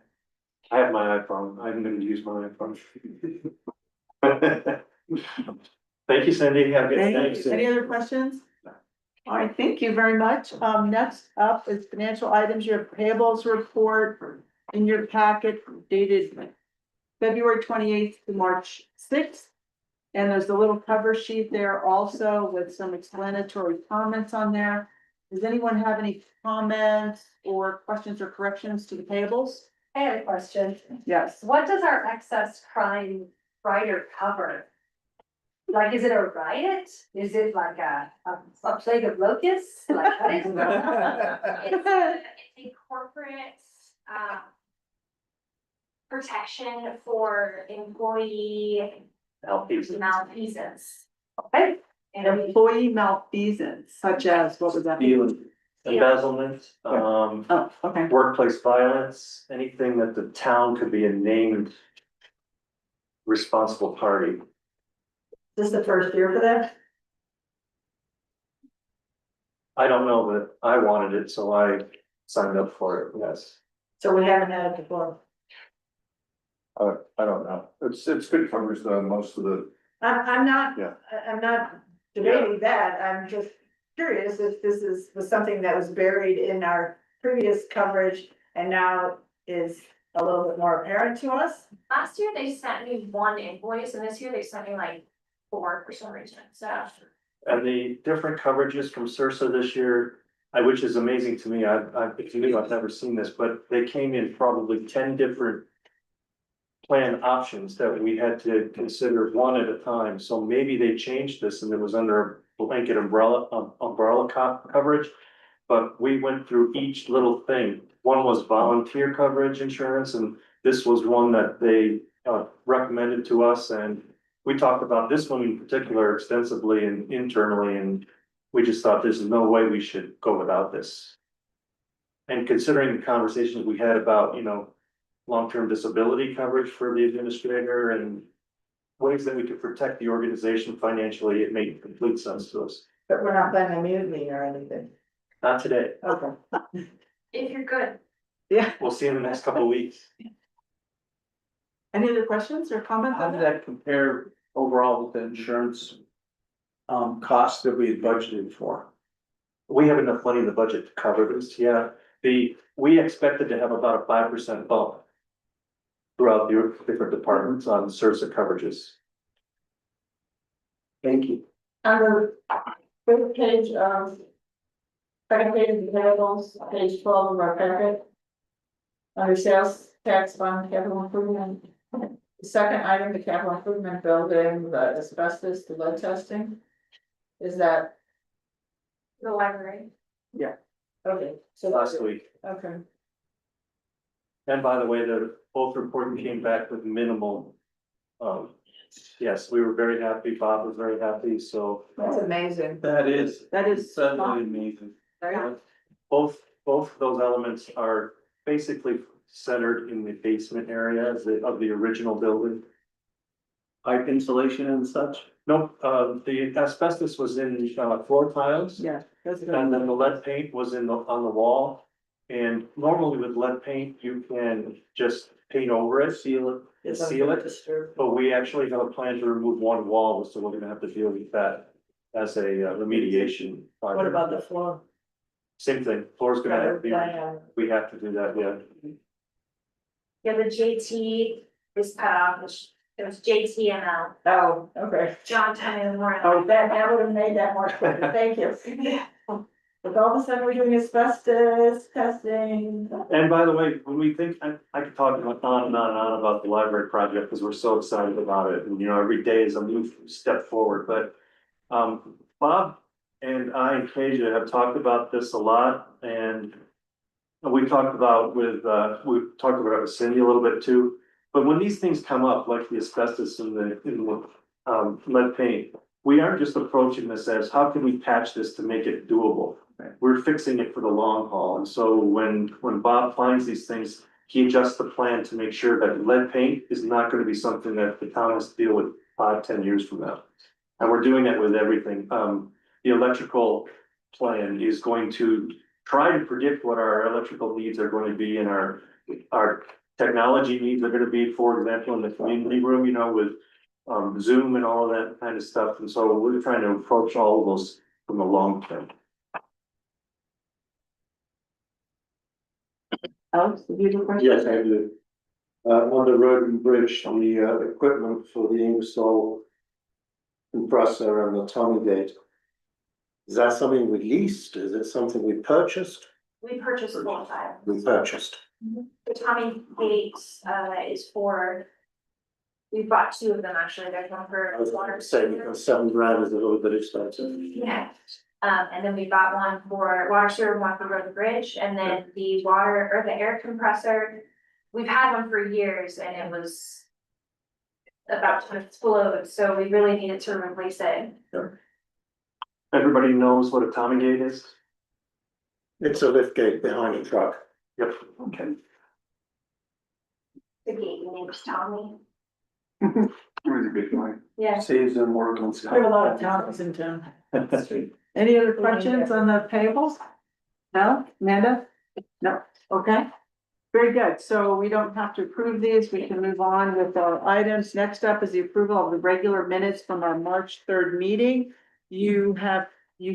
I have my iPhone, I'm gonna use my iPhone. Thank you, Cindy, have a good thank day. you. Any other questions? All right, thank you very much. Next up is financial items. Your payables report in your packet dated February 28th to March 6th. And there's a little cover sheet there also with some explanatory comments on there. Does anyone have any comments or questions or corrections to the payables? I have a question. Yes. What does our excess crime rider cover? Like, is it a riot? Is it like a plague of locusts? Like, what is It's a corporate, protection for employee malfeasance. Okay. And Employee malfeasance, such as, what was that? Stealing, embezzlement, Oh, okay. workplace violence, anything that the town could be a named responsible party. This is the first year for that? I don't know, but I wanted it, so I signed up for it, yes. So we haven't had it before. I don't know. It's good covers most of the. I'm not, Yeah. I'm not debating that, I'm just curious if this was something that was buried in our previous coverage and now is a little bit more apparent to us. last year they sent me one invoice and this year they sent me like 4 for some reason, so. And the different coverages from Sursa this year, which is amazing to me, I've never seen this, but they came in probably 10 different plan options that we had to consider one at a time, so maybe they changed this and it was under a blanket umbrella coverage. But we went through each little thing. One was volunteer coverage insurance, and this was one that they recommended to us, and we talked about this one in particular extensively and internally, and we just thought there's no way we should go without this. And considering the conversations we had about, long-term disability coverage for the administrator and ways that we could protect the organization financially, it made complete sense to us. But we're not planning a mutiny or anything. Not today. Okay. If you're good. Yeah. We'll see in the next couple of weeks. Any other questions or comments? How on did that? that compare overall with the insurance cost that we had budgeted for? We have enough money in the budget to cover this, yeah. We expected to have about a 5% bump throughout the different departments on service coverages. Thank you. On the first page, second page of the payables, page 12 of our packet. Under sales tax fund, capital improvement. The second item, the capital improvement building, the asbestos, the lead testing. Is that, The library. okay, so. Last week. Okay, And by the way, both reports came back with minimal. Yes, we were very happy, Bob was very happy, so. That's amazing. That is Certainly amazing. Right? both of those elements are basically centered in the basement area of the original building. Pipe insulation and such. Nope, the asbestos was in floor tiles. Yeah. That's good. And then the lead paint was on the wall. And normally with lead paint, you can just paint over it, seal it. But we actually have a plan to remove one wall, so we're gonna have to deal with that as a remediation. What project. about the floor? Same thing, floor's gonna have to be, we have to do that, yeah. Yeah, the JT is cut off, it was JTML, Oh, okay. John Time Memorial. Oh, that would have made that more clear, thank you. But all of a sudden, we're doing asbestos testing. And by the way, when we think, I could talk on and on and on about the library project, because we're so excited about it, and you know, every day is a new step forward, but. Bob and I and Kasia have talked about this a lot, and. We talked about with Cindy a little bit too, but when these things come up, like the asbestos in the lead paint. We aren't just approaching this as, how can we patch this to make it doable? We're fixing it for the long haul, and so when Bob finds these things, he adjusts the plan to make sure that lead paint is not gonna be something that the town has to deal with 5-10 years from now. And we're doing that with everything. The electrical plan is going to try to predict what our electrical needs are going to be and our technology needs are gonna be, for example, in the community room, you know, with Zoom and all of that kind of stuff. And so we're trying to approach all of those from the long term. Alex, did you have a question? Yes, I do. On the road and bridge, the equipment for the Ingersoll compressor and the Tommy gate. Is that something we leased? Is it something we purchased? We purchased full time. We purchased. The Tommy Gates, is for. We bought two of them actually, there's one for I was water. saying because $7,000 is a little bit expensive. Yeah, and then we bought one for water sewer, one for road and bridge, and then the water or the air compressor. We've had one for years and it was. About to explode, so we really needed to replace it. Everybody knows what a Tommy gate is? It's a lift gate behind a truck. Yep, okay. The gate name was Tommy. It was a good one. Yeah. Saves them work on We have a stuff. lot of towns in town. Any other questions on the payables? No, Amanda? No, okay. Very good, so we don't have to approve these, we can move on with our items. Next up is the approval of the regular minutes from our March 3rd meeting. You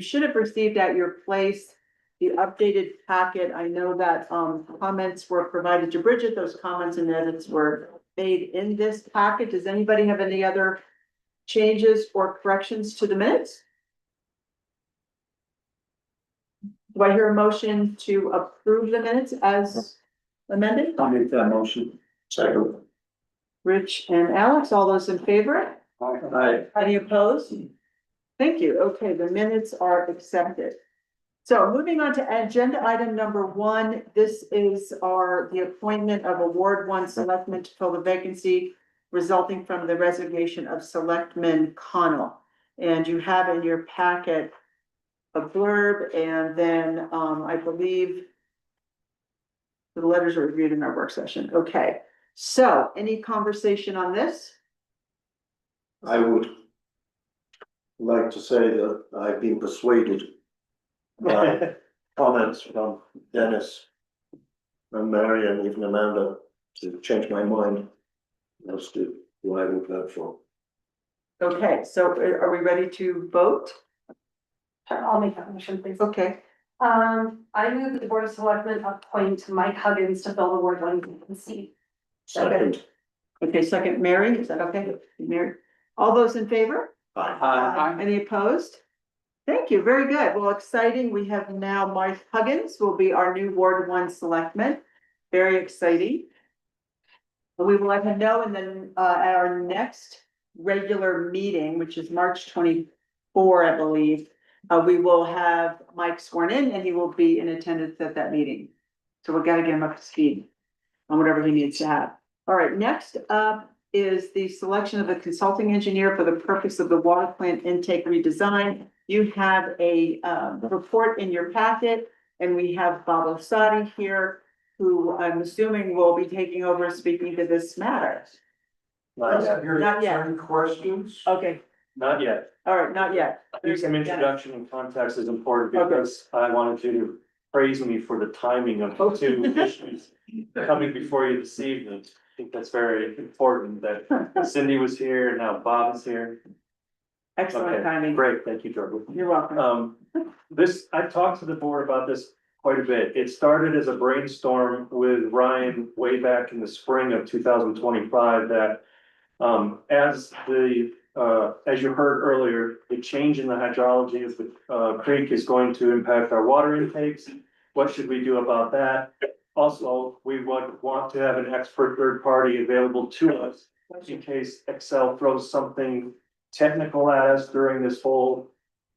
should have received at your place the updated packet. I know that comments were provided to Bridget, those comments and edits were made in this packet. Does anybody have any other changes or corrections to the minutes? Do I hear a motion to approve the minutes as amended? I'll make that motion. Second. Rich and Alex, all those in favor? Aye. Any opposed? Thank you. Okay, the minutes are accepted. So moving on to agenda item number 1, this is the appointment of a Ward 1 selectman to fill the vacancy resulting from the resignation of Selectman Connell. And you have in your packet a blurb, and then I believe the letters are reviewed in our work session. Okay, so any conversation on this? I would like to say that I've been persuaded by comments from Dennis and Mary and even Amanda to change my mind as to who I would vote for. Okay, so are we ready to vote? I'll make that motion, please. Okay, I move that the Board of Selectmen appoint Mike Huggins to fill the Ward 1 vacancy. Second. okay, second, Mary, is that okay? Mary, all those in favor? Aye. Any opposed? Thank you, very good. Well, exciting. We have now Mike Huggins will be our new Ward 1 selectman. Very exciting. We will let him know, and then at our next regular meeting, which is March 24, I believe, we will have Mike sworn in and he will be in attendance at that meeting. So we gotta get him up to speed. on whatever he needs to have. All right, next up is the selection of a consulting engineer for the purpose of the water plant intake redesign. You have a report in your packet, and we have Bob Osadi here, who I'm assuming will be taking over speaking to this matter. Not yet. Not yet. Any questions? Okay, Not yet. all right, not yet. I think some introduction and context is important Okay. because I wanted you to praise me for the timing of the two issues coming before you this evening. I think that's very important that Cindy was here and now Bob is here. Excellent Okay, timing. great, thank you, Jordan. You're welcome. I talked to the board about this quite a bit. It started as a brainstorm with Ryan way back in the spring of 2025 that as you heard earlier, the change in the hydrology of the creek is going to impact our water intakes. What should we do about that? Also, we would want to have an expert third party available to us in case Excel throws something technical at us during this whole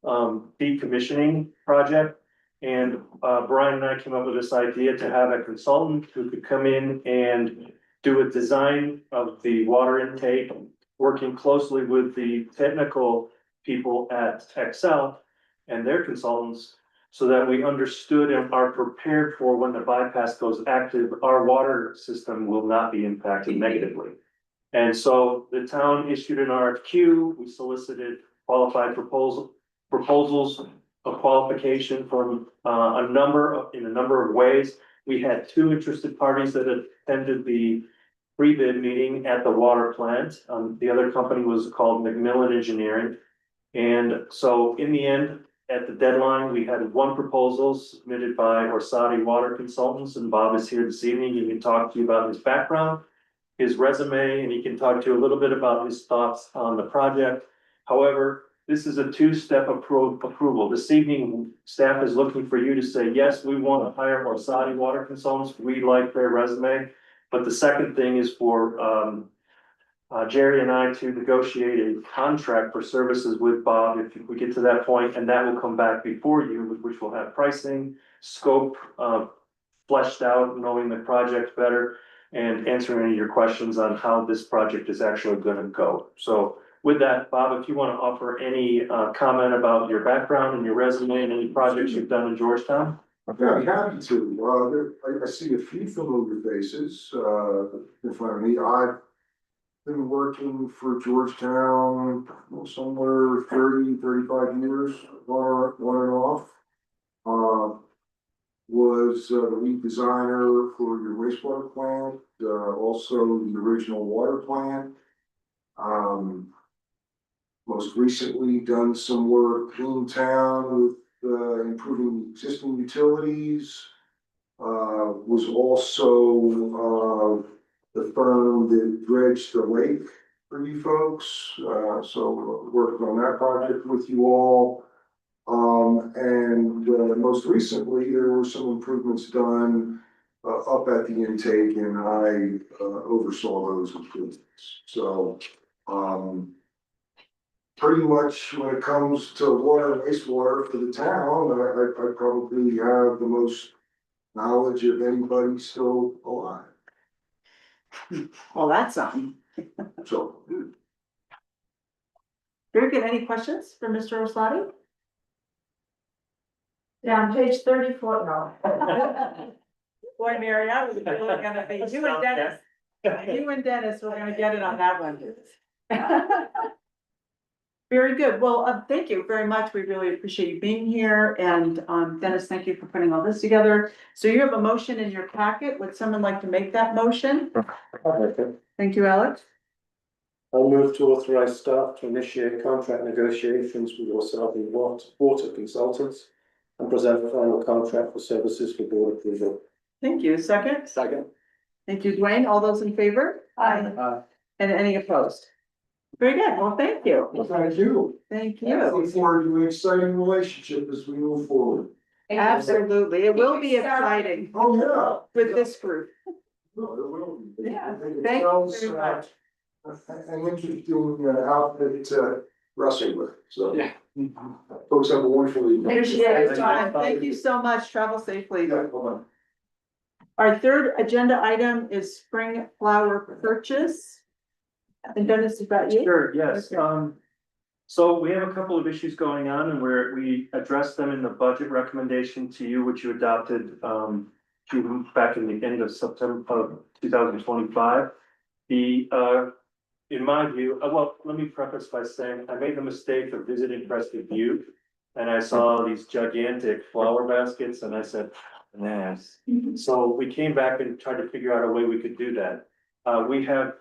decommissioning project. And Brian and I came up with this idea to have a consultant who could come in and do a design of the water intake, working closely with the technical people at Excel and their consultants, so that we understood and are prepared for when the bypass goes active, our water system will not be impacted negatively. And so the town issued an RFQ, we solicited qualified proposals of qualification from in a number of ways. We had two interested parties that attended the pre-bid meeting at the water plant. The other company was called McMillan Engineering. And so in the end, at the deadline, we had one proposal submitted by Orsatti Water Consultants, and Bob is here this evening. He can talk to you about his background, his resume, and he can talk to you a little bit about his thoughts on the project. However, this is a two-step approval. This evening, staff is looking for you to say, yes, we want to hire Orsatti Water Consultants. We like their resume. But the second thing is for Jerry and I to negotiate a contract for services with Bob if we get to that point, and that will come back before you, which will have pricing, scope, fleshed out, knowing the project better, and answering any of your questions on how this project is actually gonna go. So with that, Bob, if you wanna offer any comment about your background and your resume and any projects you've done in Georgetown? I'm very happy to. I see a few familiar faces, in front of me. I've been working for Georgetown somewhere 35 years, on and off. Was the lead designer for your wastewater plant, also the original water plant. Most recently done some work in town with improving existing utilities. Was also the firm that dredged the lake for you folks. So worked on that project with you all. And most recently, there were some improvements done up at the intake, and I oversaw those improvements. So pretty much when it comes to water and wastewater for the town, I probably have the most knowledge of anybody still alive. Well, that's something. So. Very good. Any questions for Mr. Orsatti? Down page 34, no. Boy, Mary, I was really gonna be, you and Dennis, we're gonna get it on that one. Very good. Well, thank you very much. We really appreciate you being here. And Dennis, thank you for putting all this together. So you have a motion in your packet. Would someone like to make that motion? Thank you, Alex. I'll move to authorize staff to initiate contract negotiations with Orsatti Water Consultants and present a final contract for services for board approval. Thank you. Second? Second. Thank you, Dwayne. All those in favor? Aye. And any opposed? Very good. Well, thank you. Well, thank you. Thank I you. look forward to an exciting relationship as we move forward. Absolutely. It will be exciting Oh, yeah. with this group. No, it will be. Yeah, It thank you sounds, very much. an interesting outfit to wrestle with, so. Yeah. Folks have a wonderful evening. Appreciate your time. Thank you so much. Travel safely. Yeah, bye-bye. Our third agenda item is spring flower purchase. And Dennis, is that you? Sure, yes, Okay. so we have a couple of issues going on and we addressed them in the budget recommendation to you, which you adopted, back in the end of September of 2025. In my view, well, let me preface by saying I made the mistake of visiting Crested View. And I saw these gigantic flower baskets and I said, nice. So we came back and tried to figure out a way we could do that. We have,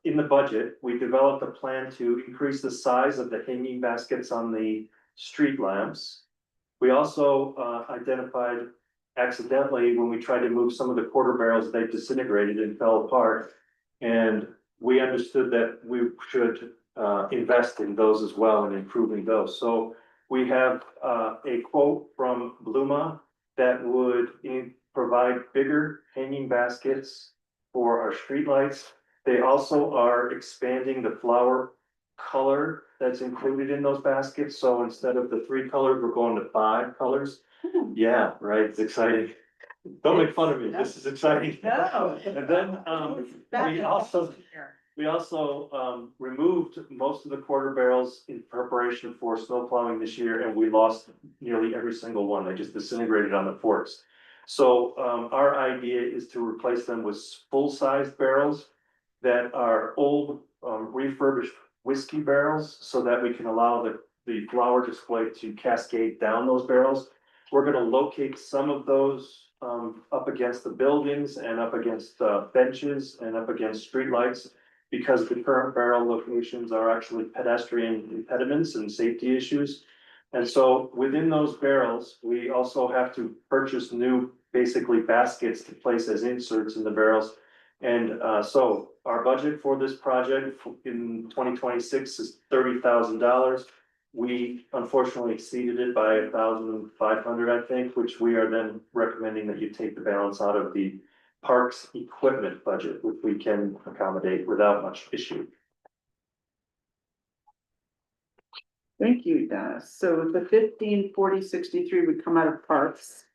in the budget, we developed a plan to increase the size of the hanging baskets on the street lamps. We also, identified accidentally, when we tried to move some of the quarter barrels, they disintegrated and fell apart. And we understood that we should, invest in those as well and improving those. So we have, a quote from Bluma that would provide bigger hanging baskets for our streetlights. They also are expanding the flower color that's included in those baskets. So instead of the 3 colors, we're going to 5 colors. Yeah, right, it's exciting. Don't make fun of me, this is exciting. No. And then, we also removed most of the quarter barrels in preparation for snow plowing this year, and we lost nearly every single one. They just disintegrated on the forks. So our idea is to replace them with full-sized barrels that are old refurbished whiskey barrels, so that we can allow the flower display to cascade down those barrels. We're gonna locate some of those up against the buildings and up against benches and up against streetlights, because the current barrel locations are actually pedestrian impediments and safety issues. And so within those barrels, we also have to purchase new, basically baskets to place as inserts in the barrels. And so our budget for this project in 2026 is $30,000. We unfortunately exceeded it by 1,500, I think, which we are then recommending that you take the balance out of the parks equipment budget, which we can accommodate without much issue. Thank you, Dennis. So the 154063 would come out of parks.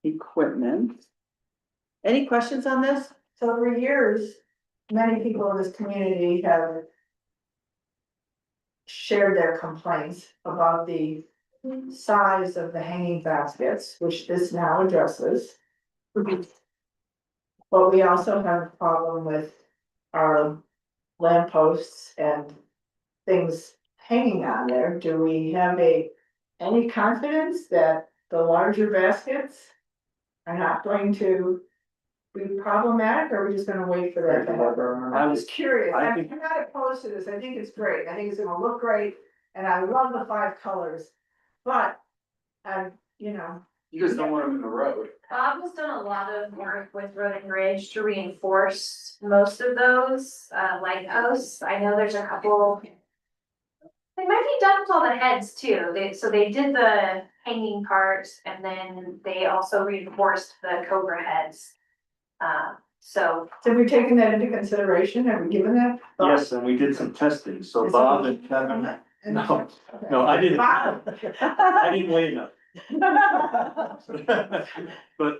Equipment. Any questions on this? So for years, many people in this community have shared their complaints about the size of the hanging baskets, which this now addresses. But we also have a problem with our lampposts and things hanging on there. Do we have any confidence that the larger baskets are not going to be problematic, or are we just gonna wait for that to happen? I'm just curious, I'm not opposed to this, I think it's great, I think it's gonna look great, and I love the 5 colors. But, you know, You just don't want them in the road. Bob has done a lot of work with Road and Ridge to reinforce most of those light posts. I know there's a couple. They might be done with all the heads too. They did the hanging parts and then they also reinforced the Cobra heads. So have we taken that into consideration, have we given that thought? Yes, and we did some testing, so Is Bob it- and Kevin, Okay. no, I didn't, Bob. I didn't weigh enough. But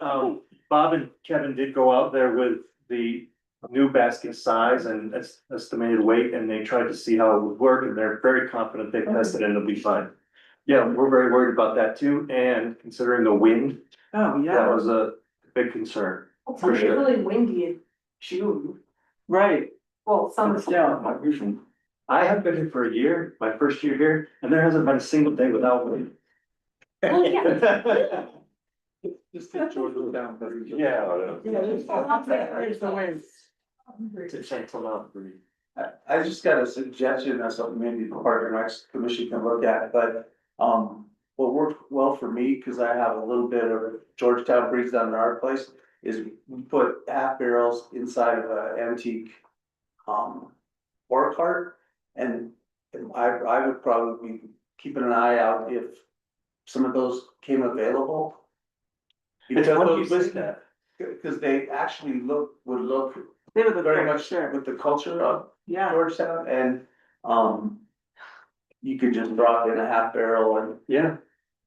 Bob and Kevin did go out there with the new basket size and estimated weight, and they tried to see how it would work, and they're very confident they tested and it'll be fine. Yeah, we're very worried about that too, and considering the wind, Oh, that yeah, was a big concern. It's For sure. really windy in June. right. Well, some Still. I have been here for a year, my first year here, and there hasn't been a single day without wind. Oh, yeah. Just get Georgia down. Yeah. There's the ways. It's a gentle mountain breeze. I just got a suggestion or something maybe the Park and Rec Commission can look at, but, what worked well for me, cause I have a little bit of Georgetown breeze down in our place, is we put half barrels inside of an antique, work cart, and I would probably be keeping an eye out if some of those came available. It's Because what you those list things- at. Cause they actually would look They would look very great, much sure. with the culture of Yeah, Georgetown, and, you could just drop in a half barrel and Yeah,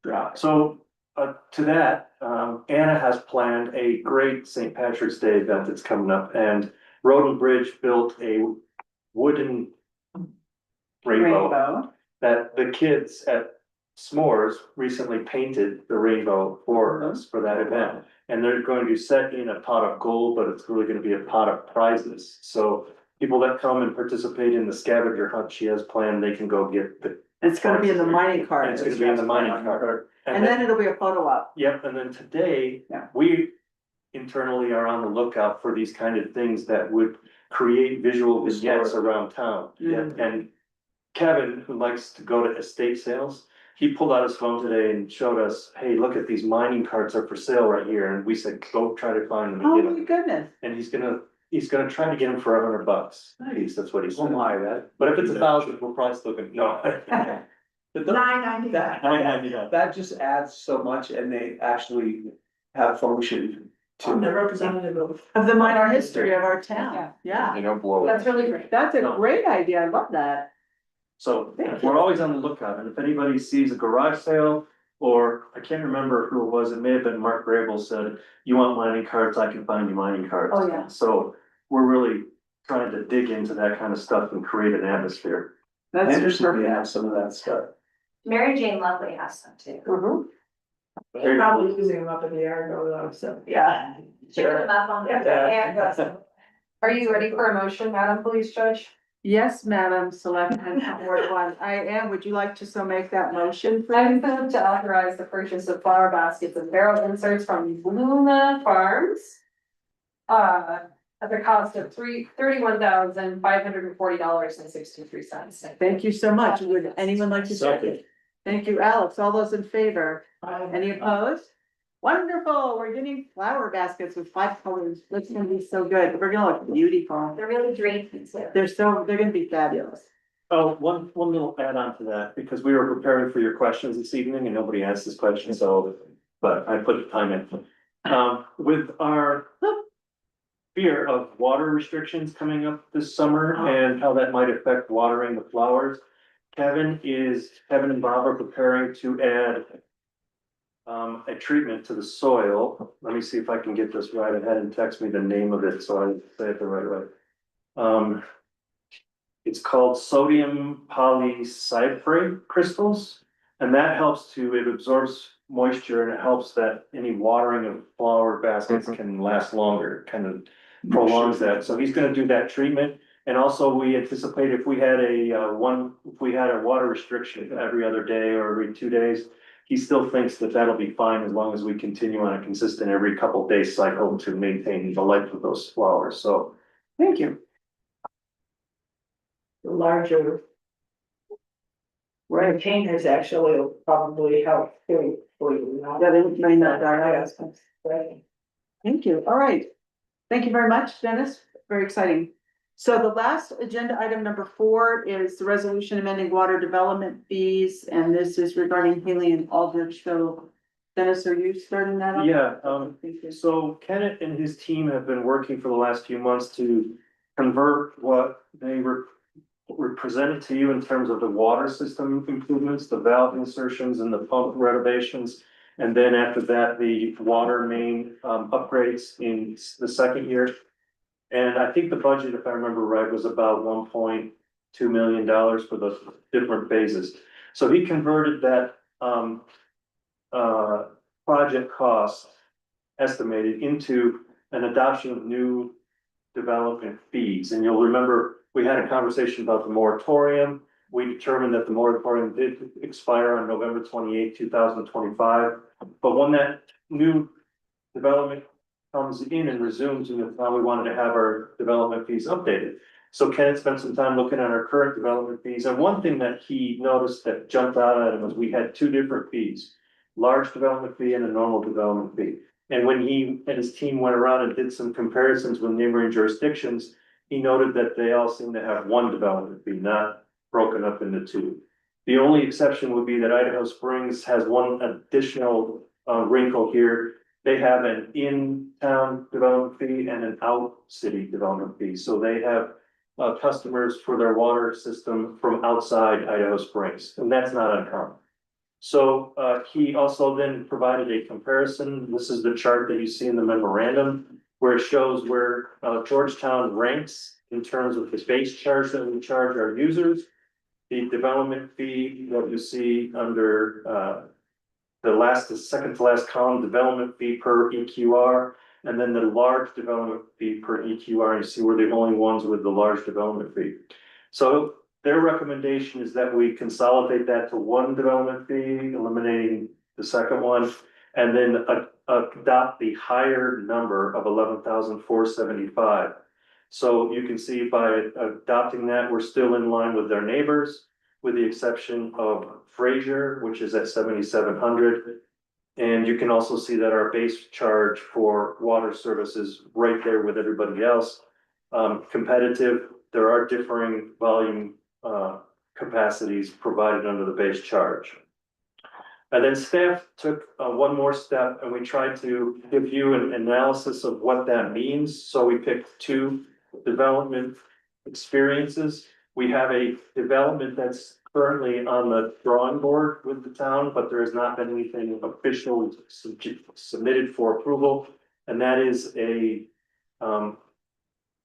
drop. so to that, Anna has planned a great St. Patrick's Day event that's coming up, and Road and Bridge built a wooden rainbow that the kids at S'mores recently painted the rainbow for us for that event. And they're going to set in a pot of gold, but it's really gonna be a pot of prizes. So people that come and participate in the scavenger hunt she has planned, they can go get the. It's gonna be in the mining And cart. it's gonna be in the mining cart. And then it'll be a photo op. Yep, and then today, Yeah. we internally are on the lookout for these kind of things that would create visual vignettes around town. Mhm. And Kevin, who likes to go to estate sales, he pulled out his phone today and showed us, hey, look at these mining carts are for sale right here, and we said, go try to find them Oh and get my them. goodness. And he's gonna try to get them for $100. Nice. That's what he We'll said. buy that. But if it's 1,000, we're probably still gonna, no. $9.99. That, that just adds so much and they actually have function I'm to the it. representative Of the minor history of our town. Yeah. You know, blow. That's really great. That's a No. great idea. I love that. So Thank we're always on the lookout, and if anybody sees a garage sale, or I can't remember who it was, it may have been Mark Grable said, you want mining carts, I can find you mining carts. Oh, yeah. So we're really trying to dig into that kind of stuff and create an atmosphere. That's Anderson may perfect. have some of that stuff. Mary Jane Lovely has some too. Mhm. They're probably using them up in the air though, so. Yeah. Pick them up on the Yeah. Are you ready for a motion, Madam Police Judge? Yes, Madam Selectman, Ward 1. I am. Would you like to so make that motion? I move to authorize the purchase of flower baskets and barrel inserts from Luna Farms. At the cost of $31,540.63. Thank you so much. Would anyone like to second? Thank you, Alex. All those in favor? Any opposed? Wonderful. We're getting flower baskets with 5 colors. That's gonna be so good. We're gonna look beautiful. They're really dreamy too. They're gonna be fabulous. Oh, one little add-on to that, because we were preparing for your questions this evening and nobody asked this question, so, but I put the time in. With our fear of water restrictions coming up this summer and how that might affect watering the flowers, Kevin and Bob are preparing to add a treatment to the soil. Let me see if I can get this right. It hadn't text me the name of it, so I say it the right way. It's called sodium polycyprate crystals, and that helps it absorbs moisture and it helps that any watering of flower baskets can last longer, kind of prolongs that. So he's gonna do that treatment. And also we anticipate if we had a water restriction every other day or every 2 days, he still thinks that that'll be fine as long as we continue on a consistent every couple day cycle to maintain the life of those flowers. So Thank you. The larger. Containers actually will probably help too, for you, you know. That it may not die. Yes, right. Thank you. All right. Thank you very much, Dennis. Very exciting. So the last agenda item number 4 is the resolution amending water development fees, and this is regarding Haley and Aldrich. So Dennis, are you starting that off? yeah, Thank you. so Kenneth and his team have been working for the last few months to convert what they were presented to you in terms of the water system improvements, the valve insertions and the pump renovations. And then after that, the water main upgrades in the second year. And I think the budget, if I remember right, was about $1.2 million for the different phases. So he converted that project cost estimated into an adoption of new development fees. And you'll remember, we had a conversation about the moratorium. We determined that the moratorium did expire on November 28, 2025. But when that new development comes in and resumes, and now we wanted to have our development fees updated. So Ken spent some time looking at our current development fees. And one thing that he noticed that jumped out at him was we had 2 different fees, large development fee and a normal development fee. And when he and his team went around and did some comparisons with neighboring jurisdictions, he noted that they all seem to have 1 development fee, not broken up into 2. The only exception would be that Idaho Springs has one additional wrinkle here. They have an in-town development fee and an out-city development fee. So they have customers for their water system from outside Idaho Springs, and that's not uncommon. So he also then provided a comparison. This is the chart that you see in the memorandum, where it shows where Georgetown ranks in terms of the base charge that we charge our users. The development fee that you see under the second to last column, development fee per EQR, and then the large development fee per EQR. You see we're the only ones with the large development fee. So their recommendation is that we consolidate that to one development fee, eliminating the second one, and then adopt the higher number of 11,475. So you can see by adopting that, we're still in line with their neighbors, with the exception of Fraser, which is at 7,700. And you can also see that our base charge for water service is right there with everybody else. Competitive, there are differing volume capacities provided under the base charge. And then staff took one more step and we tried to give you an analysis of what that means. So we picked two development experiences. We have a development that's currently on the drawing board with the town, but there has not been anything official submitted for approval. And that is a,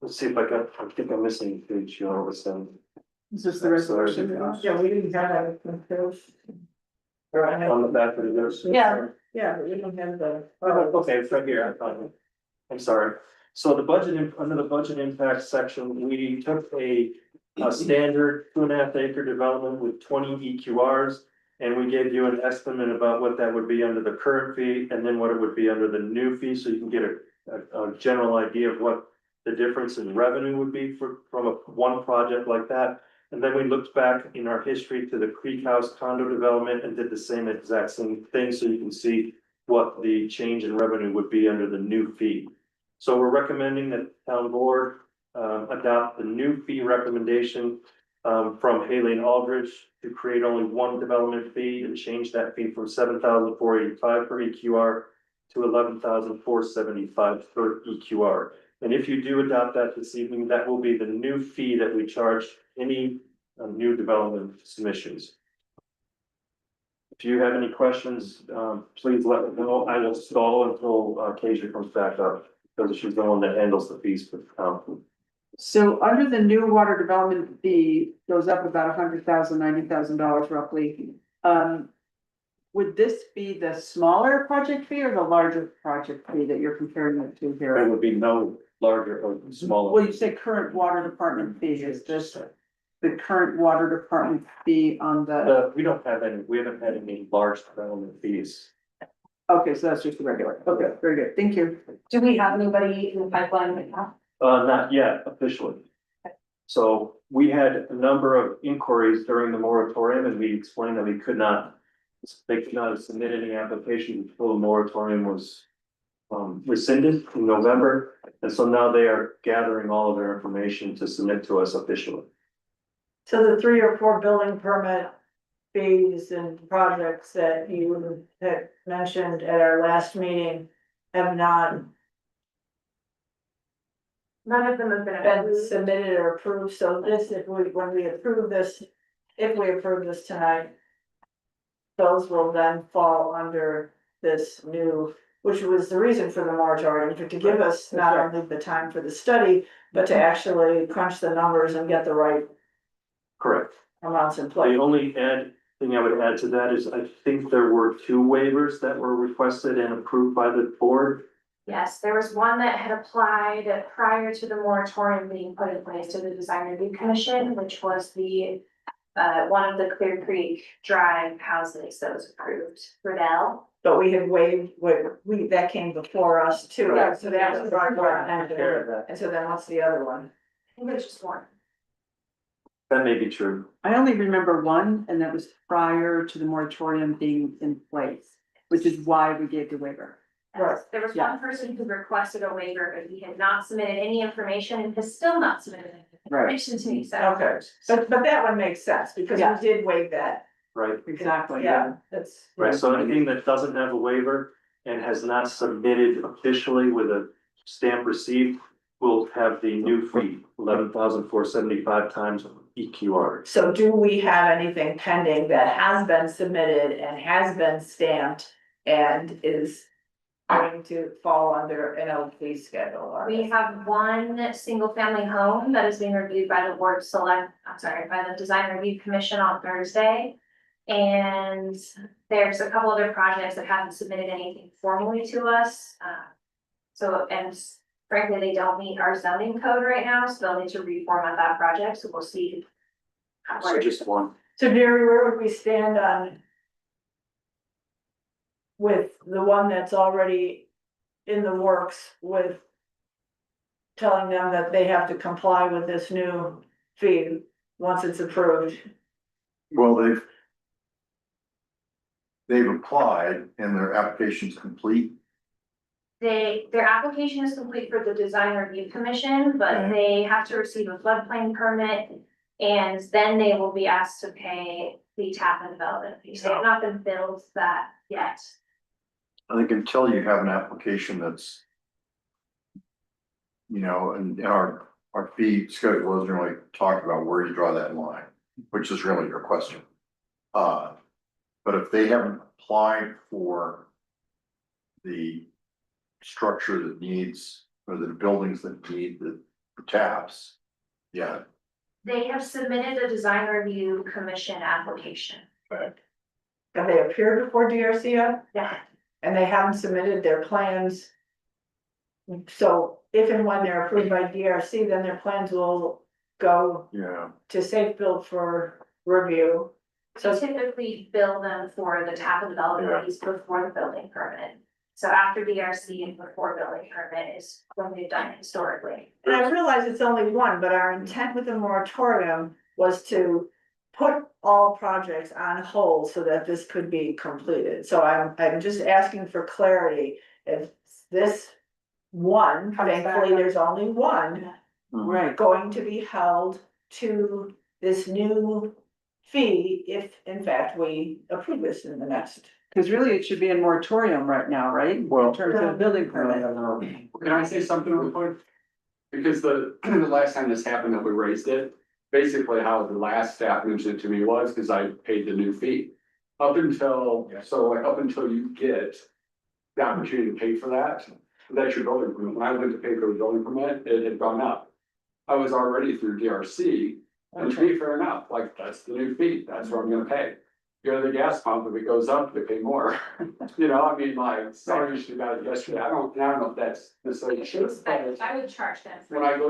let's see if I think I'm missing a page, you know, Is this the resolution? Yeah, we didn't have that with those. on the back of the notes. Yeah. Yeah, but we don't have the. Okay, it's right here, I'm sorry. So the budget, under the budget impact section, we took a standard 2.5 acre development with 20 EQRs. And we gave you an estimate about what that would be under the current fee and then what it would be under the new fee, so you can get a general idea of what the difference in revenue would be from one project like that. And then we looked back in our history to the Creek House condo development and did the same exact same thing, so you can see what the change in revenue would be under the new fee. So we're recommending that the town board adopt the new fee recommendation from Haley and Aldridge to create only one development fee and change that fee from 7,485 per EQR to 11,475 per EQR. And if you do adopt that this evening, that will be the new fee that we charge any new development submissions. If you have any questions, please let me know. I will stall until Kasia comes back up, because she's the one that handles the fees for the town. So under the new water development fee goes up about $90,000 roughly. Would this be the smaller project fee or the larger project fee that you're comparing it to There here? would be no larger or smaller. Well, you say current water department fee, is this the current water department fee on the, We don't have any, we haven't had any large development fees. okay, so that's just the regular, okay, very good, thank you. Do we have anybody in the pipeline right now? Not yet officially. So we had a number of inquiries during the moratorium and we explained that they could not submit any application until the moratorium was rescinded in November. And so now they are gathering all of their information to submit to us officially. So the 3 or 4 building permit fees and projects that you had mentioned at our last meeting have not None of them have been been approved. submitted or approved, so this, when we approve this, if we approve this tonight, those will then fall under this new, which was the reason for the moratorium, to give us not only the time for the study, but to actually crunch the numbers and get the right Correct. amounts in The place. only thing I would add to that is I think there were 2 waivers that were requested and approved by the board. Yes, there was one that had applied prior to the moratorium being put in place to the Design Review Commission, which was the one of the Clear Creek Drive houses that was approved, Riddell. But we had waived, that came before us too, Right. so that was brought forward, and so then what's the other one? I think it was just one. That may be true. I only remember one, and that was prior to the moratorium being in place, which is why we gave the waiver. Right. There was Yeah. one person who requested a waiver, but he had not submitted any information and has still not submitted any Right. information to me, so. Okay, but that one makes sense, because Yeah. we did waive that. Right. Exactly, Yeah, that's. Right, so anything that doesn't have a waiver and has not submitted officially with a stamp received will have the new fee, 11,475 times EQR. So do we have anything pending that has been submitted and has been stamped and is going to fall under an LP schedule? We have one single family home that is being reviewed by the by the Design Review Commission on Thursday. And there's a couple other projects that haven't submitted anything formally to us. And frankly, they don't meet our zoning code right now, so they'll need to reformat that project, so we'll see. So just one. So Jerry, where would we stand on with the one that's already in the works with telling them that they have to comply with this new fee once it's approved? Well, they've applied and their application's complete. Their application is complete for the Design Review Commission, but they have to receive a floodplain permit. And then they will be asked to pay the tap and development fees. They have not been billed that yet. I think until you have an application that's, you know, and our fee schedule isn't really talking about where you draw that line, which is really your question. But if they haven't applied for the structure that needs, or the buildings that need the taps, yeah. They have submitted a Design Review Commission application. Have they appeared before DRC yet? Yeah. And they haven't submitted their plans? So if and when they're approved by DRC, then their plans will go Yeah. to Safe Build for review. So typically bill them for the tap and development fees before the building permit. So after DRC and before building permit is when we've done historically. And I realize it's only one, but our intent with the moratorium was to put all projects on hold so that this could be completed. So I'm just asking for clarity. If this one, thankfully, there's only one, Right, going to be held to this new fee if in fact we approve this in the next. because really it should be in moratorium right now, right? Well- In terms of the building permit. Can I say something real quick? Because the last time this happened that we raised it, basically how the last staff mentioned it to me was because I paid the new fee. Up until you get the opportunity to pay for that, that's your building permit. When I went to pay for the building permit, it had gone up. I was already through DRC, and to be fair enough, like, that's the new fee, that's what I'm gonna pay. You go to the gas pump, if it goes up, they pay more. You know, I mean, like, sorry, you should have got it yesterday, I don't know if that's necessarily true. I would charge them. When I go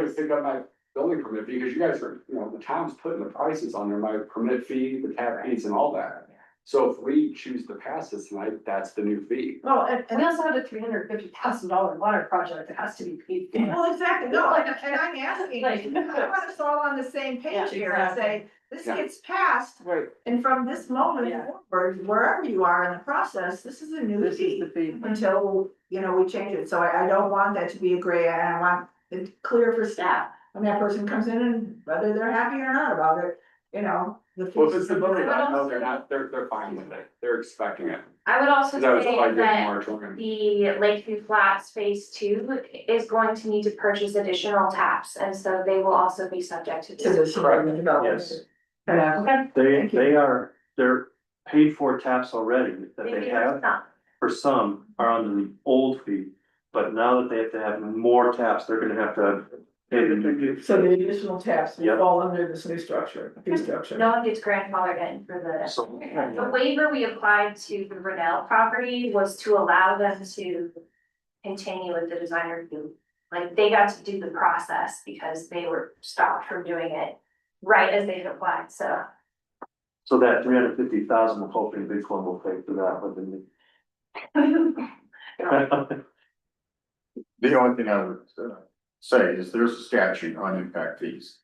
to pick up my building permit, because you guys are, you know, the town's putting the prices on there, my permit fee, the tap fees and all that. So if we choose to pass this tonight, that's the new fee. Well, We also have a $350,000 water project that has to be paid for. well, exactly, no, and I'm asking, I want us all on the same page here and say, this Yeah. gets passed. Right, And from this moment Yeah. forward, wherever you are in the process, this is a new this is fee the fee. until, you know, we change it. So I don't want that to be a gray area. I want it clear for staff. When that person comes in and whether they're happy or not about it, you know. Well, if it's the building, no, they're not, they're fine with it, they're expecting it. I would also That was say why I did the that moratorium. the Lakeview Flats Phase 2 is going to need to purchase additional taps, and so they will also be subject to To this. the Correct. development. Yes. Okay. Thank you. They're paid for taps already that they Maybe have. it's not. For some are under the old fee, but now that they have to have more taps, they're gonna have to pay the new fee. So the additional taps will Yep. fall under this new structure, fee structure. No one gets grandfathered in for the. So, The waiver we applied to the Riddell property was to allow them to continue with the design review. Like, they got to do the process because they were stopped from doing it right as they had applied, so. so that 350,000, we're hoping this one will pay for that, but then. The only thing I would say is there's a statute on impact fees.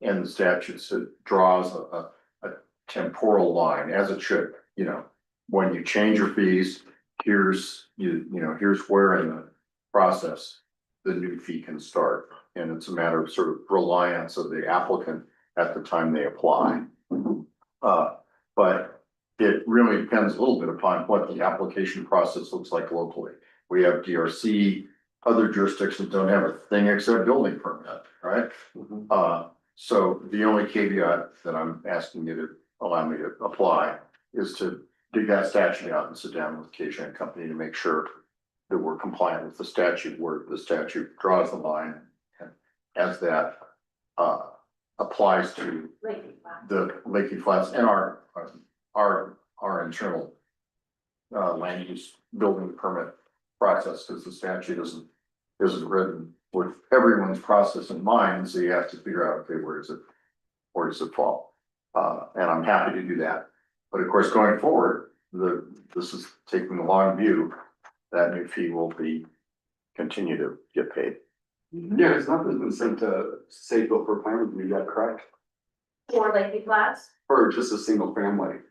And the statute draws a temporal line, as it should, you know. When you change your fees, here's where in the process the new fee can start. And it's a matter of sort of reliance of the applicant at the time they apply. But it really depends a little bit upon what the application process looks like locally. We have DRC, other jurisdictions don't have a thing except building permit, right? So the only caveat that I'm asking you to allow me to apply is to dig that statute out and sit down with K and Company to make sure that we're compliant with the statute, where the statute draws the line, and as that applies to the Lakeview Flats and our internal land use building permit process, because the statute isn't written with everyone's process in mind, so you have to figure out, okay, where does it fall? And I'm happy to do that. But of course, going forward, this is taking the long view, that new fee will continue to get paid. Yeah, because nothing's been sent to Safeville for plan review yet, correct? Or Lakeview Flats, Or just a single family?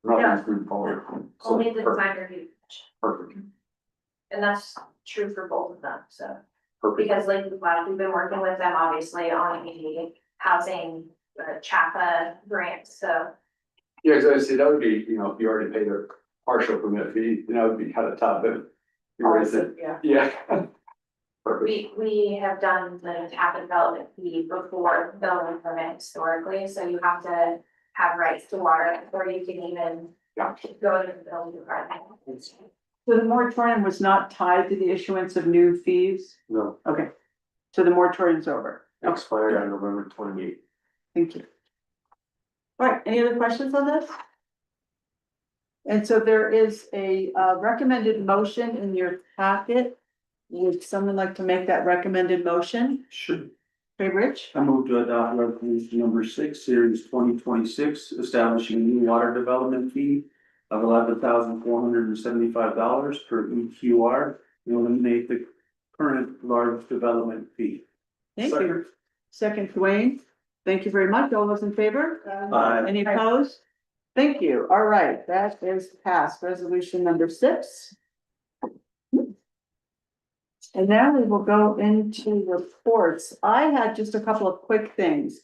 Nothing's moved forward. So, only the design review, Perfect, and that's true for both of them, so. perfect. Because Lakeview Flats, we've been working with them obviously on the housing, CHAPA grant, so. Yeah, because I see that would be, if you already paid a partial permit fee, it would be kind of tough if you raise it. Yeah. Yeah. Perfect. We have done the CHAPA development fee before building permit historically, so you have to have rights to water before you can even Yeah. go to the building department. So the moratorium was not tied to the issuance of new fees? No, Okay, so the moratorium's over. expired on November 28th. Thank you. All right, any other questions on this? And so there is a recommended motion in your packet. Would someone like to make that recommended motion? Sure. Okay, Rich? I move to adopt resolution number 6, series 2026, establishing a new water development fee of $11,475 per EQR, and eliminate the current large development fee. Thank you. Second, Dwayne. Thank you very much. All those in favor? Aye. Any opposed? Thank you. All right, that is passed. Resolution number 6. And now we will go into reports. I had just a couple of quick things.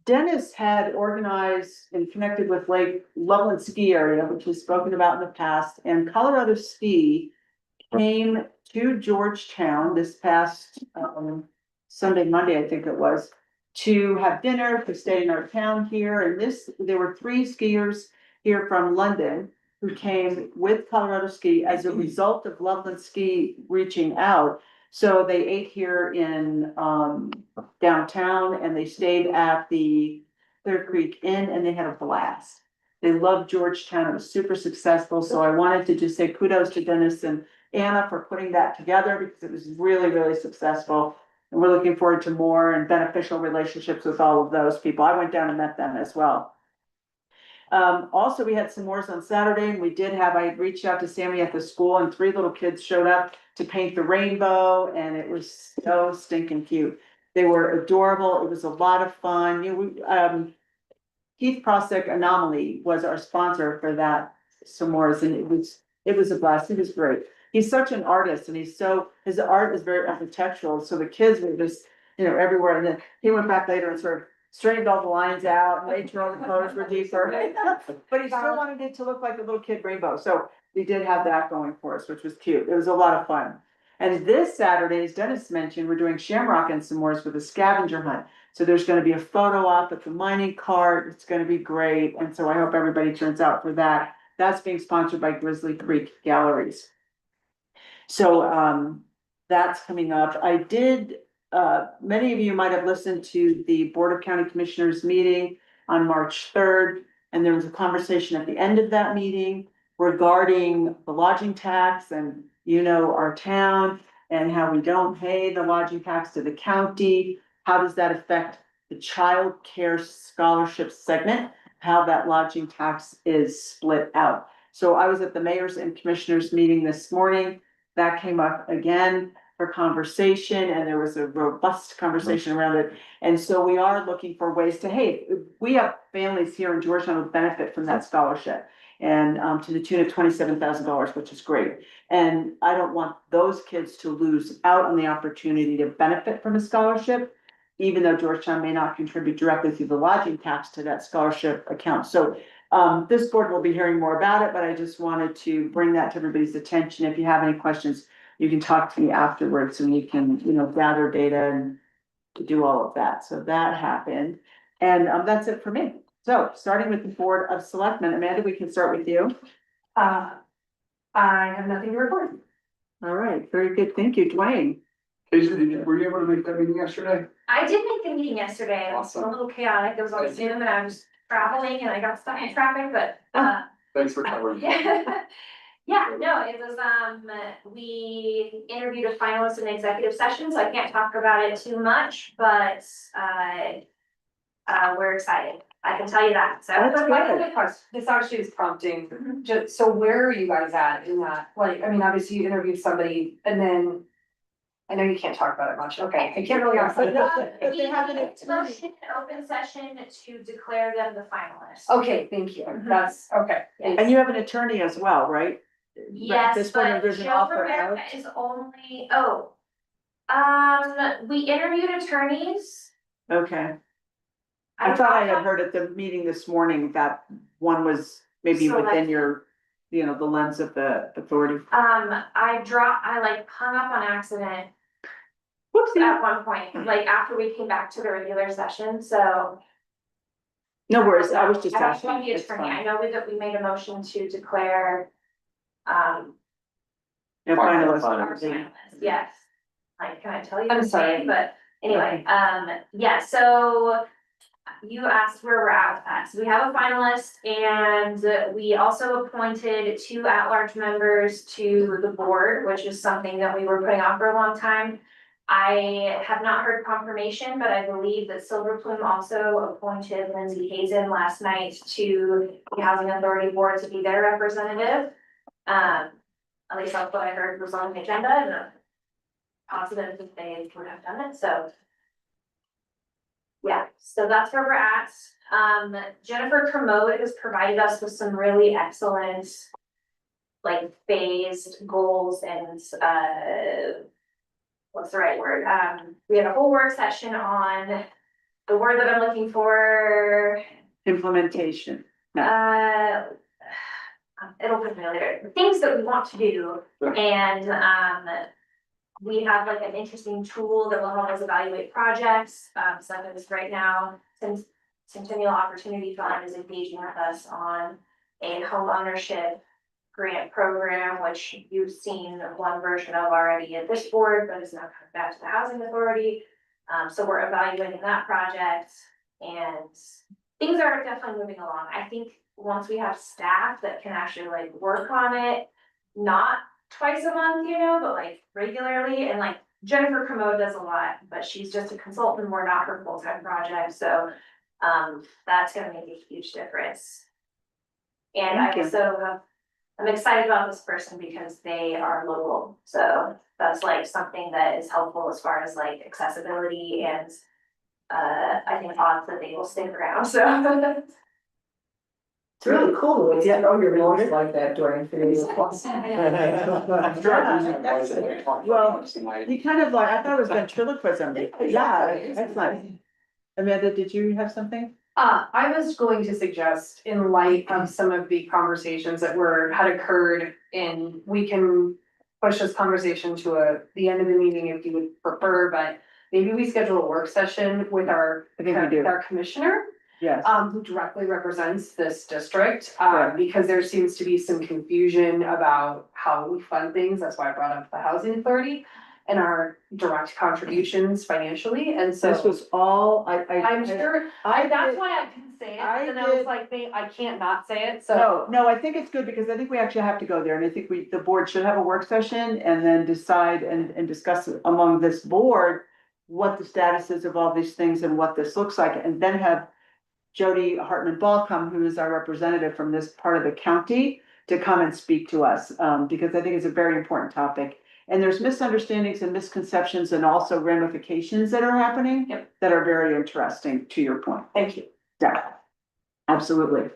Dennis had organized and connected with Lake Loveland Ski Area, which was spoken about in the past, and Colorado Ski came to Georgetown this past Sunday, Monday, I think it was, to have dinner, to stay in our town here. And there were 3 skiers here from London who came with Colorado Ski as a result of Loveland Ski reaching out. So they ate here in downtown, and they stayed at the Clear Creek Inn, and they had a blast. They loved Georgetown. It was super successful. So I wanted to just say kudos to Dennis and Anna for putting that together, because it was really, really successful. And we're looking forward to more and beneficial relationships with all of those people. I went down and met them as well. Also, we had s'mores on Saturday, and I reached out to Sammy at the school, and 3 little kids showed up to paint the rainbow, and it was so stinking cute. They were adorable. It was a lot of fun. Keith Prosick Anomaly was our sponsor for that s'mores, and it was a blast. It was great. He's such an artist, and his art is very architectural, so the kids were just, everywhere. And then he went back later and sort of straightened all the lines out and made sure all the colors were deeper. But he still wanted it to look like a little kid rainbow, so we did have that going for us, which was cute. It was a lot of fun. And this Saturday, as Dennis mentioned, we're doing Shamrock and s'mores with a scavenger hunt. So there's gonna be a photo op at the mining cart. It's gonna be great, and so I hope everybody turns out for that. That's being sponsored by Grizzly Creek Galleries. So that's coming up. Many of you might have listened to the Board of County Commissioners meeting on March 3rd. And there was a conversation at the end of that meeting regarding the lodging tax and, our town and how we don't pay the lodging tax to the county. How does that affect the child care scholarship segment? How that lodging tax is split out. So I was at the mayors and commissioners meeting this morning. That came up again for conversation, and there was a robust conversation around it. And so we are looking for ways we have families here in Georgetown who benefit from that scholarship, and to the tune of $27,000, which is great. And I don't want those kids to lose out on the opportunity to benefit from a scholarship, even though Georgetown may not contribute directly through the lodging tax to that scholarship account. So this board will be hearing more about it, but I just wanted to bring that to everybody's attention. If you have any questions, you can talk to me afterwards, and we can, gather data and to do all of that. So that happened. And, that's it for me. So starting with the Board of Selectmen, Amanda, we can start with you. I have nothing to report. All right, very good. Thank you, Dwayne. Casey, were you able to make that meeting yesterday? I did make the meeting yesterday, it was a Awesome. little chaotic, it was on Zoom and I was traveling and I got stuck in traffic, but, Thanks for covering. yeah, no, it was, we interviewed a finalist in executive session, so I can't talk about it too much, but, we're excited, I can tell you that, so. That's I have good. a question. This actually is prompting, just, so where are you guys at in that? Like, I mean, obviously you interviewed somebody and then. I know you can't talk about it much, okay, I can't really ask. But they have an attorney. Motion in open session to declare them the finalists. Okay, thank you, that's, okay. And you have an attorney as well, right? Yes, This one, but there's an Joe offer Rivera out. is only, we interviewed attorneys. Okay. I don't thought I know had heard at the meeting this morning that one was maybe within Select- your, the lens of the authority. I like hung up on accident Whoopsie. at one point, like after we came back to the regular session, so. No worries, I was just I don't asking. want the It's attorney, fine. I know we made a motion to declare, Yeah, Finalist. our finalists, yes. Like, can I tell you? I'm the sorry. name? But anyway, yeah, so you asked where we're at with that. So we have a finalist and we also appointed 2 at-large members to the board, which is something that we were putting off for a long time. I have not heard confirmation, but I believe that Silver Plume also appointed Lindsay Hazen last night to the Housing Authority Board to be their representative. At least that's what I heard was on the agenda and I'm positive that they would have done it, so. Yeah, so that's where we're at. Jennifer Kermode has provided us with some really excellent, like, phased goals and, what's the right word? We had a whole work session on the word that I'm looking for, Implementation. it'll come later, things that we want to do, and, we have like an interesting tool that will help us evaluate projects, some of this right now, since Centennial Opportunity Fund is engaging with us on a home ownership grant program, which you've seen one version of already at this board, but it's now coming back to the Housing Authority. So we're evaluating that project and things are definitely moving along. I think once we have staff that can actually like work on it, not twice a month, but like regularly, and like Jennifer Kermode does a lot, but she's just a consultant, we're not her full-time project, so that's gonna make a huge difference. And Thank I you. also I'm excited about this person because they are local, so that's like something that is helpful as far as like accessibility and I think odds that they will stick around, so. It's really cool when you know your voice like that, Dwayne, for these. I'm sure I'm using my voice as I talk. Well, he kind of like, I thought it was ventriloquism. Yeah, that's nice. Amanda, did you have something? I was going to suggest, in light of some of the conversations that had occurred we can push this conversation to the end of the meeting if you would prefer, but maybe we schedule a work session with our I think we do. our commissioner, Yes. who directly represents this district, Right. because there seems to be some confusion about how we fund things. That's why I brought up the Housing Authority and our direct contributions financially, and so. This was all, I'm sure, that's why I didn't say it, and I was like, I can't not say it, so. No, I think it's good because I think we actually have to go there and I think the board should have a work session and then decide and discuss among this board what the status is of all these things and what this looks like, and then have Jody Hartman Ball come, who is our representative from this part of the county, to come and speak to us, because I think it's a very important topic. And there's misunderstandings and misconceptions and also ramifications that are happening. Yep. That are very interesting, to your point. Thank you. Yeah, absolutely.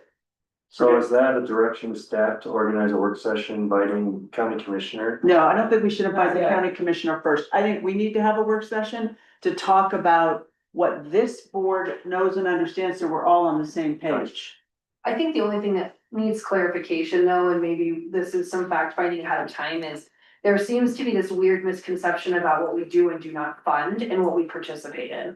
So is that a direction of staff to organize a work session inviting county commissioner? No, I don't think we should invite the Not yet. county commissioner first. I think we need to have a work session to talk about what this board knows and understands, so we're all on the same page. I think the only thing that needs clarification though, and maybe this is some fact finding ahead of time, is there seems to be this weird misconception about what we do and do not fund and what we participate in.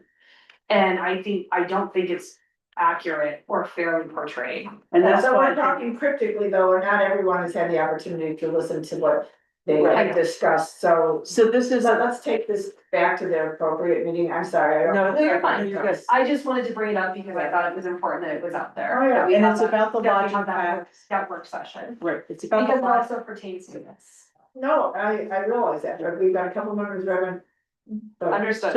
And I don't think it's accurate or fairly portrayed. And that's So why I we're think- talking cryptically though, and not everyone has had the opportunity to listen to what they Right. had discussed, so. So this is, Let's take this back to the appropriate meeting, I'm sorry, I don't. No, No, you're fine. you're good. I just wanted to bring it up because I thought it was important that it was out there. Oh, yeah. that we And have it's that- about the that we lodging have that work- tax. that work session, right, it's about because the it lodging. also pertains to this. No, I realize that, but we've got a couple members who haven't. but- Understood.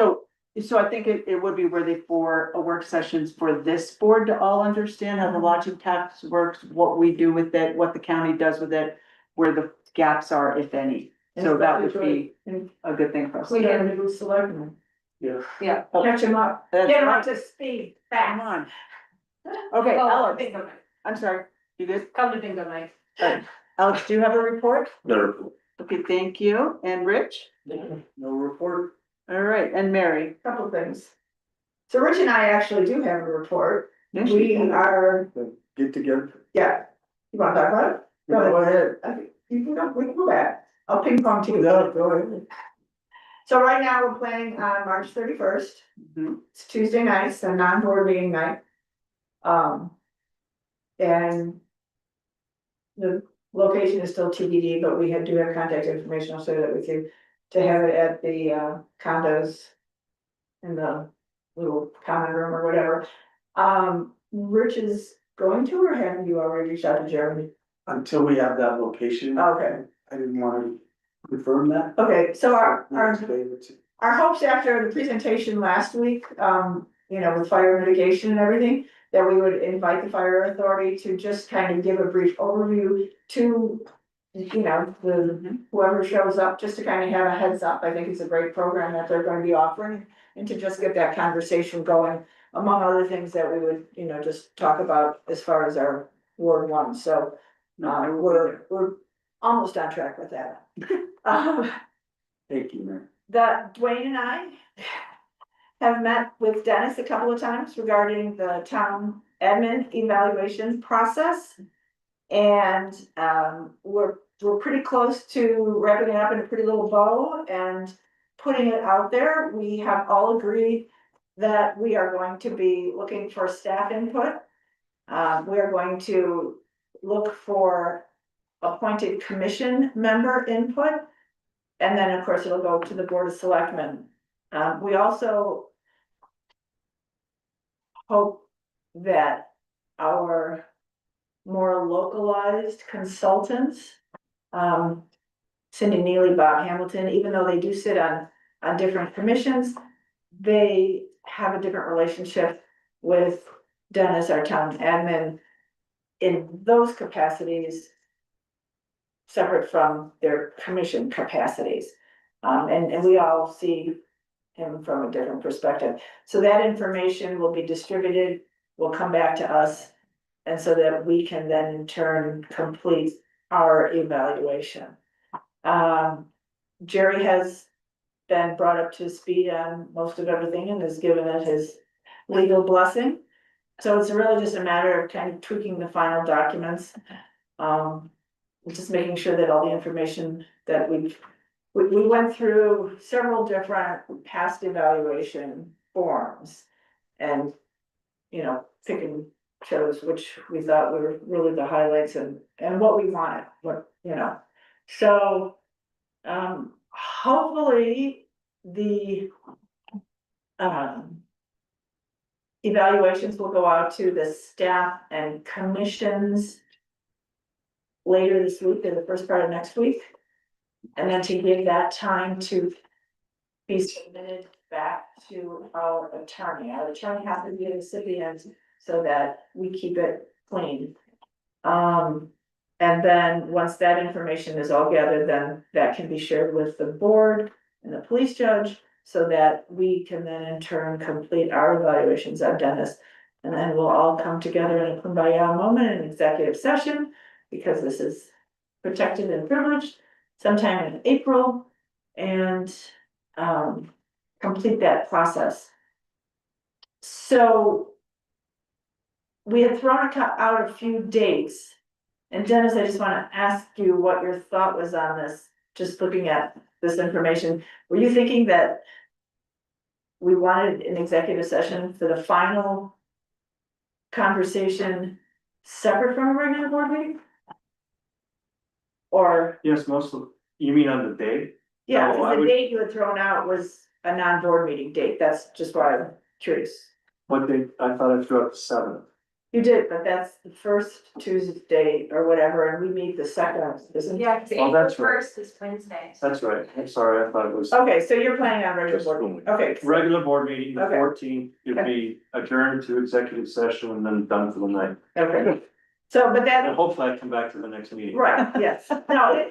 So I think it would be worthy for a work sessions for this board to all understand how the lodging tax works, what we do with it, what the county does with it, where the gaps are, if any. So that would be a good thing for us. We have a new selectman. Yeah. Yeah. Catch him up, That's get him right. up to speed, Come fast. on. Okay, Oh, Alex, bingo night. I'm sorry, you good? Come to bingo night. Alex, do you have a report? No. Okay, thank you. And Rich? No report. All right, and Mary? Couple things. So Rich and I actually do have a report, Yes, we you are, Get together. yeah, you wanna talk about it? Go ahead. Okay, you can go, we can go back, I'll ping pong to you. No, go ahead. So right now, we're planning on March 31st. Mhm. It's Tuesday night, so non-board meeting night. And the location is still TBD, but we do have contact information, I'll share that with you, to have it at the condos in the little common room or whatever. Rich is going to, or have you already reached out to Jeremy? Until we have that location. Okay, I didn't wanna confirm that. okay, so our Today, our hopes after the presentation last week, with fire mitigation and everything, that we would invite the fire authority to just kind of give a brief overview to, whoever shows up, just to kind of have a heads up. I think it's a great program that they're gonna be offering, and to just get that conversation going, among other things that we would, just talk about as far as our Ward 1, so. We're almost on track with that. Thank you, man. That Dwayne and I have met with Dennis a couple of times regarding the town admin evaluation process. And we're pretty close to wrapping it up in a pretty little bow and putting it out there. We have all agreed that we are going to be looking for staff input. We are going to look for appointed commission member input. And then, of course, it'll go to the Board of Selectmen. We also hope that our more localized consultants, Cindy Neely, Bob Hamilton, even though they do sit on different commissions, they have a different relationship with Dennis, our town admin, in those capacities, separate from their commission capacities. And we all see him from a different perspective. So that information will be distributed, will come back to us, and so that we can then in turn complete our evaluation. Jerry has been brought up to speed on most of everything and has given it his legal blessing. So it's really just a matter of kind of tweaking the final documents. Just making sure that all the information that we went through several different past evaluation forms. And, picking chose which we thought were really the highlights and what we wanted, So, hopefully the, evaluations will go out to the staff and commissions later this week or the first part of next week. And then to give that time to be submitted back to our attorney. Our attorney has to be a recipient so that we keep it clean. And then once that information is all gathered, then that can be shared with the board and the police judge so that we can then in turn complete our evaluations on Dennis. And then we'll all come together in a kumbaya moment in executive session, because this is protected and privileged, sometime in April, and complete that process. So we had thrown out a few dates, and Dennis, I just want to ask you what your thought was on this. just looking at this information, were you thinking that we wanted an executive session for the final conversation separate from a regular board meeting? Or, Yes, you mean on the day? yeah, No, I because the would- date you had thrown out was a non-board meeting date, that's just why I'm curious. What day? I thought I threw out the 7th. You did, but that's the first Tuesday or whatever, and we meet the second, isn't it? Yeah, cause Oh, April that's right. first is Wednesday. That's right. I'm sorry. I thought it was Okay, so you're planning on regular Just board, going. okay. regular board meeting, the Okay. 14th, it'd be adjourned to executive session and then done for the night. Okay, so, but And that, hopefully I come back to the next meeting. right, yes, no,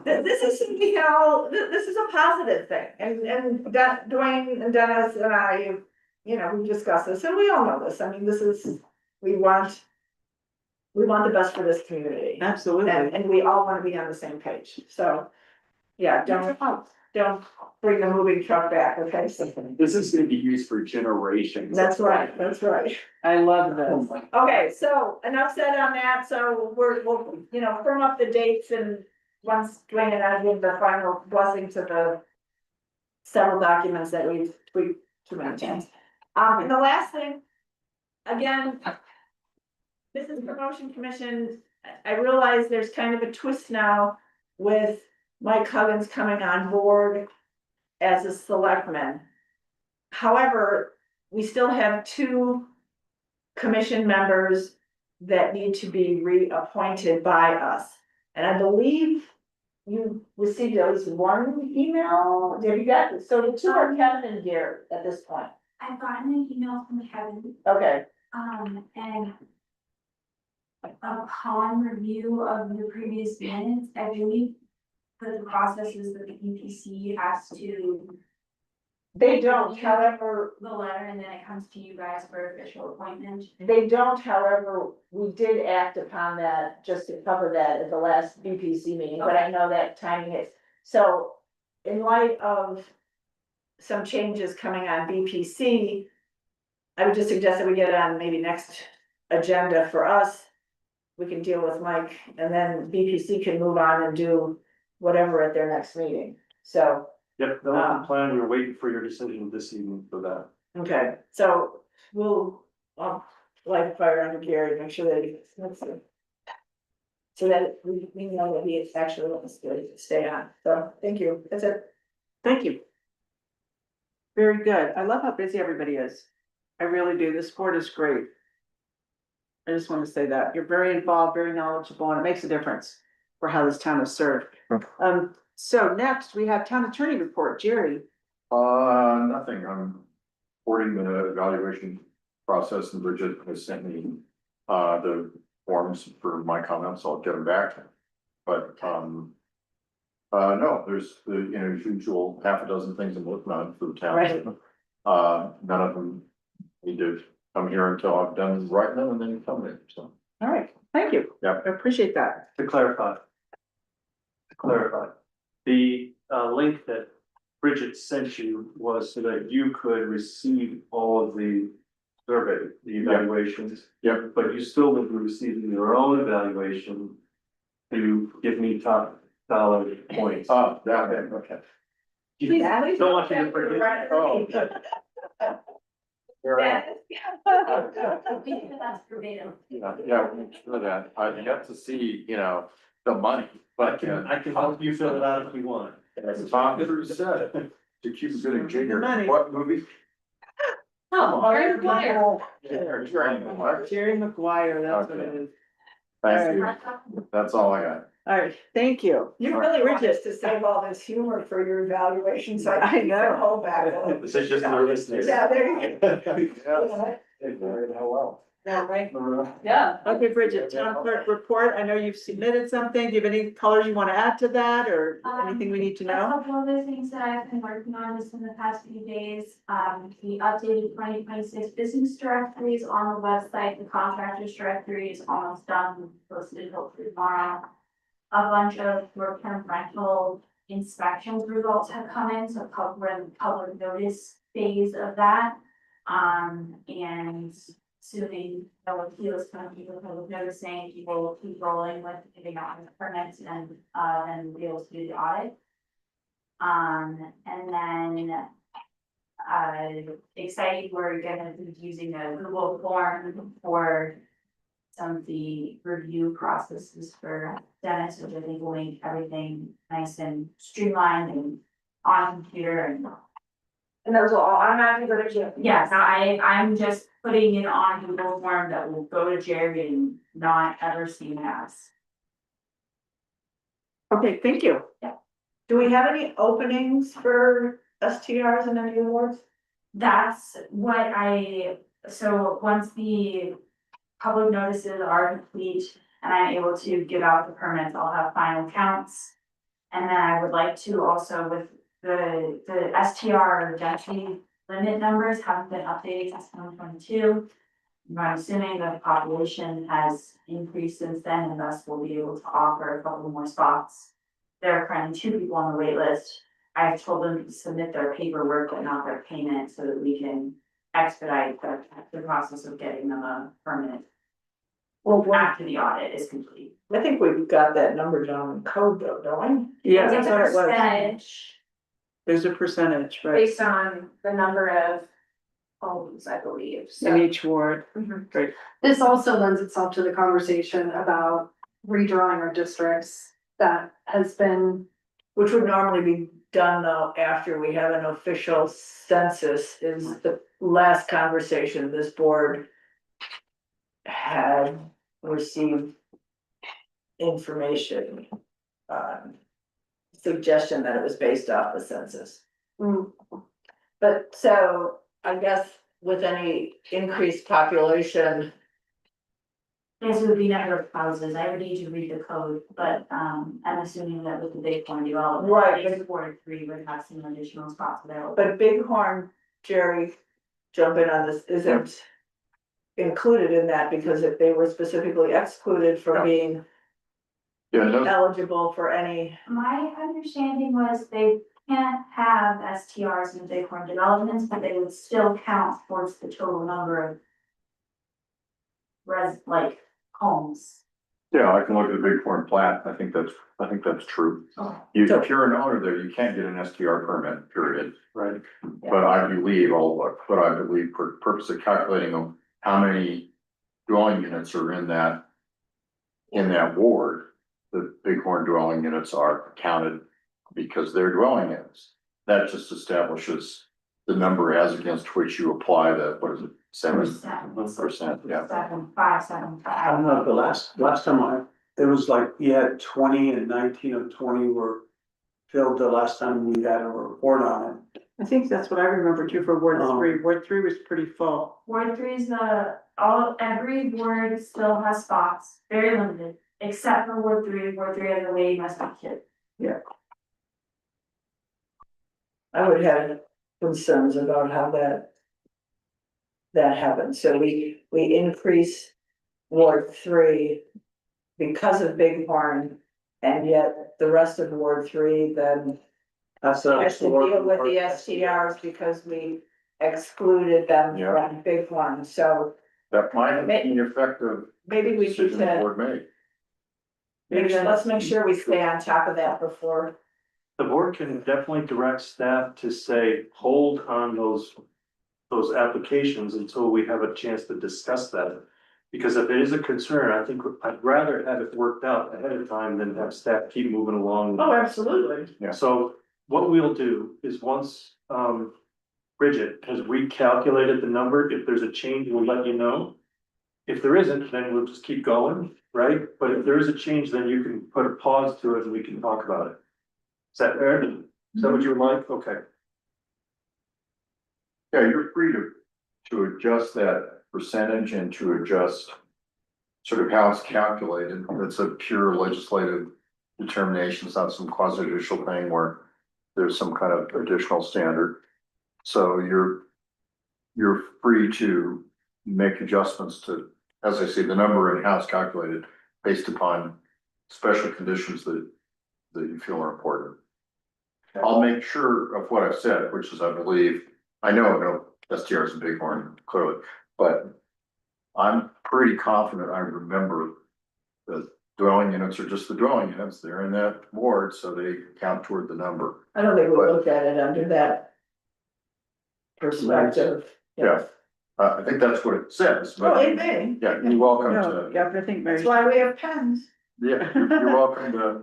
this is, you know, this is a positive thing, and that Dwayne and Dennis and I, you know, we discussed this, and we all know this, I mean, this is, we want the best for this community, Absolutely. and we all wanna be on the same page, so, yeah, don't bring the moving truck back, okay? This is gonna be used for generations. That's right, that's right. I love this. Okay, so enough said on that, so we'll, you know, firm up the dates and once Dwayne and I give the final blessing to the several documents that we've tweaked too many times. And the last thing, again, this is promotion commission. I realize there's kind of a twist now with Mike Huggins coming on board as a selectman. However, we still have two commission members that need to be reappointed by us. And I believe you received at least one email, have you got, so the two are Kevin and Gary at this point, I've gotten an email from Kevin, okay, and upon review of the previous minutes, I believe that the process is that the EPC has to they don't, however, the letter and then it comes to you guys for official appointment. they don't, however, we did act upon that, just to cover that at the last BPC meeting, but I know that timing is. So, in light of some changes coming on BPC, I would just suggest that we get on maybe next agenda for us. We can deal with Mike, and then BPC can move on and do whatever at their next meeting, so. Yep, that was the plan. We were waiting for your decision this evening for that. Okay, so I'll light a fire under Gary, make sure that let's see. So that we know that he actually wants to stay on, so thank you, that's it. Thank you. Very good. I love how busy everybody is. I really do. This board is great. I just want to say that. You're very involved, very knowledgeable, and it makes a difference for how this town is served. So next, we have town attorney report, Jerry. Nothing, I'm supporting the evaluation process and Bridget has sent me, the forms for my comments, I'll get them back. But, no, there's the, you know, usual half a dozen things I'm looking on for the town. Right. None of them need to come here until I've done writing them and then come in, so. All right, thank you. Yeah. I appreciate that. To clarify. The link that Bridget sent you was so that you could receive all of the survey, the evaluations. Yep. But you still will be receiving your own evaluation to give me top dollar points. That, okay. Don't want you to forget. Oh. Here I am. That's verbatim. Yeah, for that, I've yet to see, you know, the money, I but, can help you fill it out if you want. as Tom Cruise said, to keep getting junior, Money. what movie? Jerry Thank Jerry McGuire, that's what it is. you, that's all I got. All right, thank you. You really want us to save all this humor for your evaluation, so I I can know. hold back. a little. This is just nervousness. Yeah, there you Yes. go. How well. Yeah, right. Yeah. Okay, Bridget, town clerk report. I know you've submitted something. Do you have any colors you want to add to that or anything we need to A know? couple other things that I've been working on just in the past few days, the updated 2026 business directory is on the website, the contractors directory is almost done, posted hopefully tomorrow. A bunch of short-term rental inspections results have come in, so we're in the public notice phase of that. And assuming no appeal is coming, people will noticing, people will keep rolling with giving out permits and be able to do the audit. And then excited, we're gonna be using a Google form for some of the review processes for Dennis, which I think will make everything nice and streamlined and on computer And those will all automatically go to Jim. yes, I'm just putting it on Google form that will go to Jerry and not ever see us. Okay, thank you. Yeah. Do we have any openings for STRs in any awards? That's what so once the public notices are complete and I'm able to give out the permits, I'll have final counts. And then I would like to also with the STR density limit numbers haven't been updated since 2022. I'm assuming the population has increased since then and thus we'll be able to offer a couple more spots. There are currently 2 people on the wait list. I've told them to submit their paperwork but not their payment so that we can expedite the process of getting them a permit. Well, After the audit is complete. I think we've got that number down in code though, don't we? Yeah, It's that's a what it was. percentage There's a percentage, right, Based on the number of homes, I believe, in so. each ward. Great. This also lends itself to the conversation about redrawing our districts that has been, Which would normally be done though after we have an official census is the last conversation this board had received information, suggestion that it was based off the census. But so I guess with any increased population, This would be number of houses, I would need to read the code, but I'm assuming that with the big one development. Right. Big Ward 3 would have some additional spots available. but Bighorn, Jerry, jump in on this, isn't included in that because if they were specifically excluded from being Yeah, no, eligible for any. My understanding was they can't have STRs in Bighorn developments, but they would still count towards the total number of homes. yeah, I can look at the big foreign plat, I think that's true. You, if you're an owner there, you can't get an STR permit, period. Right. But I believe, for purpose of calculating how many dwelling units are in that ward, the bighorn dwelling units are counted because they're dwelling units. That just establishes the number as against which you apply the, what is it, 7%, yeah. 7.575. I don't know, the last time it was like, you had 20 and 19 of 20 were filled the last time we had a report on it. I think that's what I remember too for Ward 3. Ward 3 was pretty full. Ward 3 is every ward still has spots, very limited, except for Ward 3. Ward 3 has a waiting list of kids. I would have concerns about how that happens. So we increase Ward 3 because of Bighorn, and yet the rest of Ward 3 then That's has to deal with the STRs because we excluded them Yeah. from Bighorn. So That might have been the effective maybe we should, decision the board made. let's make sure we stay on top of that before. The board can definitely direct staff to say, hold on those applications until we have a chance to discuss that. Because if it is a concern, I think I'd rather have it worked out ahead of time than have staff keep moving along. Oh, absolutely. Yeah. So what we'll do is once, Bridget has recalculated the number, if there's a change, we'll let you know. If there isn't, then we'll just keep going, right? But if there is a change, then you can put a pause to it and we can talk about it. Is that fair? Is that what you would like? Okay. Yeah, you're free to adjust that percentage and to adjust sort of how it's calculated. It's a pure legislative determination. It's not some quasi judicial thing where there's some kind of additional standard. So you're free to make adjustments to, as I say, the number and how it's calculated based upon special conditions that you feel are important. I'll make sure of what I've said, which is, I know STR is a big one, clearly, but I'm pretty confident I remember the dwelling units are just the dwelling units, they're in that ward, so they count toward the number. I don't think we looked at it under that perspective. Yeah. I think that's what it says, Oh, but it may. yeah, you're welcome No, to, yeah, but I think Mary. That's why we have pens. yeah, you're welcome to.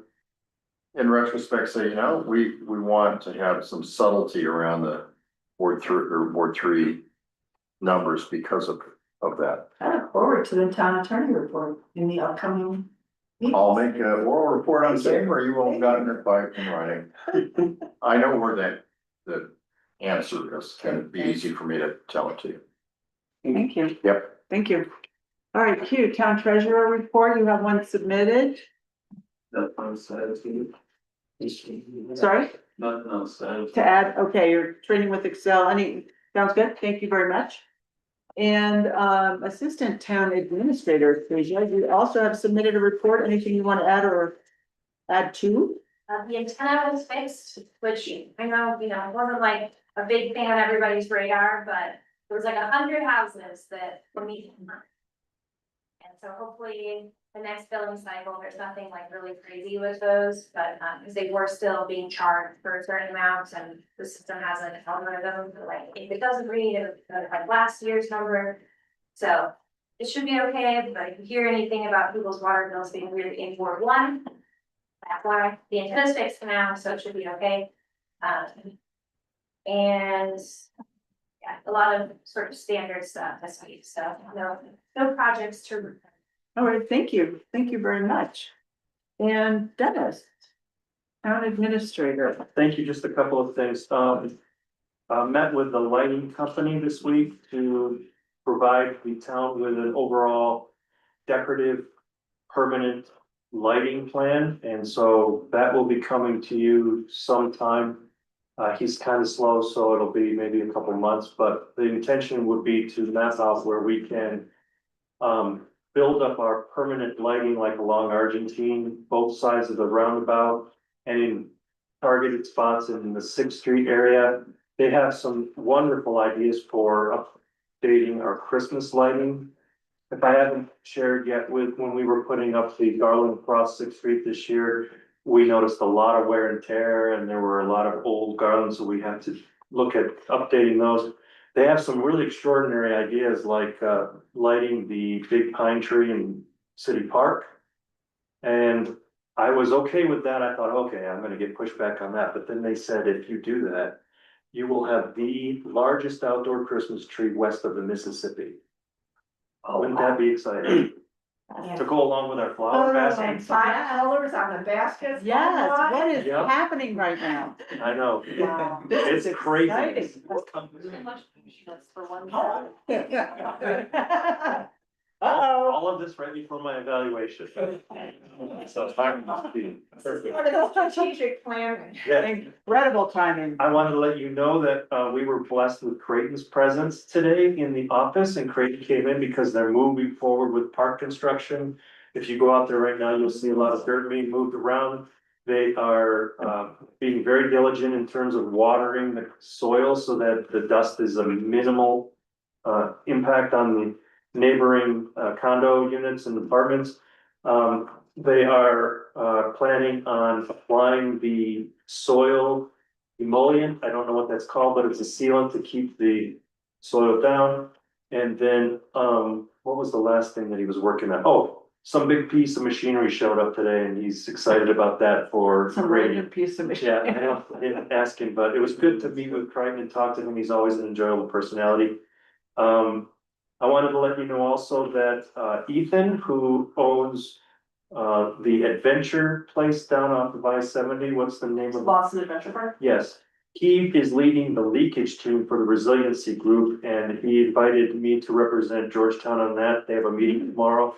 In retrospect, say, we want to have some subtlety around the Ward 3 numbers because of that. I look forward to the town attorney report in the upcoming. I'll make a oral report on same where you won't gotten it by in writing. I know where the answer is, and it'd be easy for me to tell it to you. Thank you. Yep. Thank you. All right, Q, town treasurer report, you have one submitted, sorry, Nothing else. to add, okay, you're training with Excel, sounds good, thank you very much. And, assistant town administrator, Treasurer, you also have submitted a report, anything you want to add or add to? The antenna was fixed, which I know, wasn't like a big thing on everybody's radar, but there was like 100 houses that were meeting. And so hopefully the next billing cycle, there's nothing like really crazy with those, but because they were still being charged for a certain amount and the system has an algorithm, like if it doesn't read, it would like last year's number. So it should be okay, but if you hear anything about people's water bills being weird in Ward 1, that's why the antenna's fixed now, so it should be okay. And yeah, a lot of sort of standard stuff this week, so no projects to. All right, thank you very much. And Dennis, town administrator, Thank you, just a couple of things, met with the lighting company this week to provide the town with an overall decorative permanent lighting plan, and so that will be coming to you sometime. He's kind of slow, so it'll be maybe a couple of months, but the intention would be to map out where we can build up our permanent lighting like along Argentine, both sides of the roundabout, and in targeted spots in the 6th Street area. They have some wonderful ideas for updating our Christmas lighting. If I haven't shared yet when we were putting up the garland across 6th Street this year, we noticed a lot of wear and tear and there were a lot of old garlands, so we had to look at updating those. They have some really extraordinary ideas like lighting the big pine tree in City Park. And I was okay with that. I thought, okay, I'm gonna get pushback on that. But then they said, if you do that, you will have the largest outdoor Christmas tree west of the Mississippi. Wouldn't that be exciting? To go along with our flower basket. And 5 colors on the baskets. yes, what is Yep. happening right now? I know. Wow. It's crazy. exciting. For one. Uh-oh. All of this right before my evaluation. So it's hard to be perfect. Part of the strategic planning. Yeah, Incredible timing. I wanted to let you know that we were blessed with Creighton's presence today in the office, and Creighton came in because they're moving forward with park construction. If you go out there right now, you'll see a lot of dirt being moved around. They are being very diligent in terms of watering the soil so that the dust is a minimal impact on the neighboring condo units and apartments. They are planning on applying the soil emollient. I don't know what that's called, but it's a sealant to keep the soil down. And then, what was the last thing that he was working on? Oh, some big piece of machinery showed up today and he's excited about that for. Some random piece of machine. Yeah, I didn't ask him, but it was good to meet with Crichton and talk to him. He's always an enjoyable personality. I wanted to let you know also that Ethan, who owns the adventure place down off of I-70, what's the name of it? Boston Adventure Park? Yes, he is leading the leakage team for the resiliency group, and he invited me to represent Georgetown on that. They have a meeting tomorrow.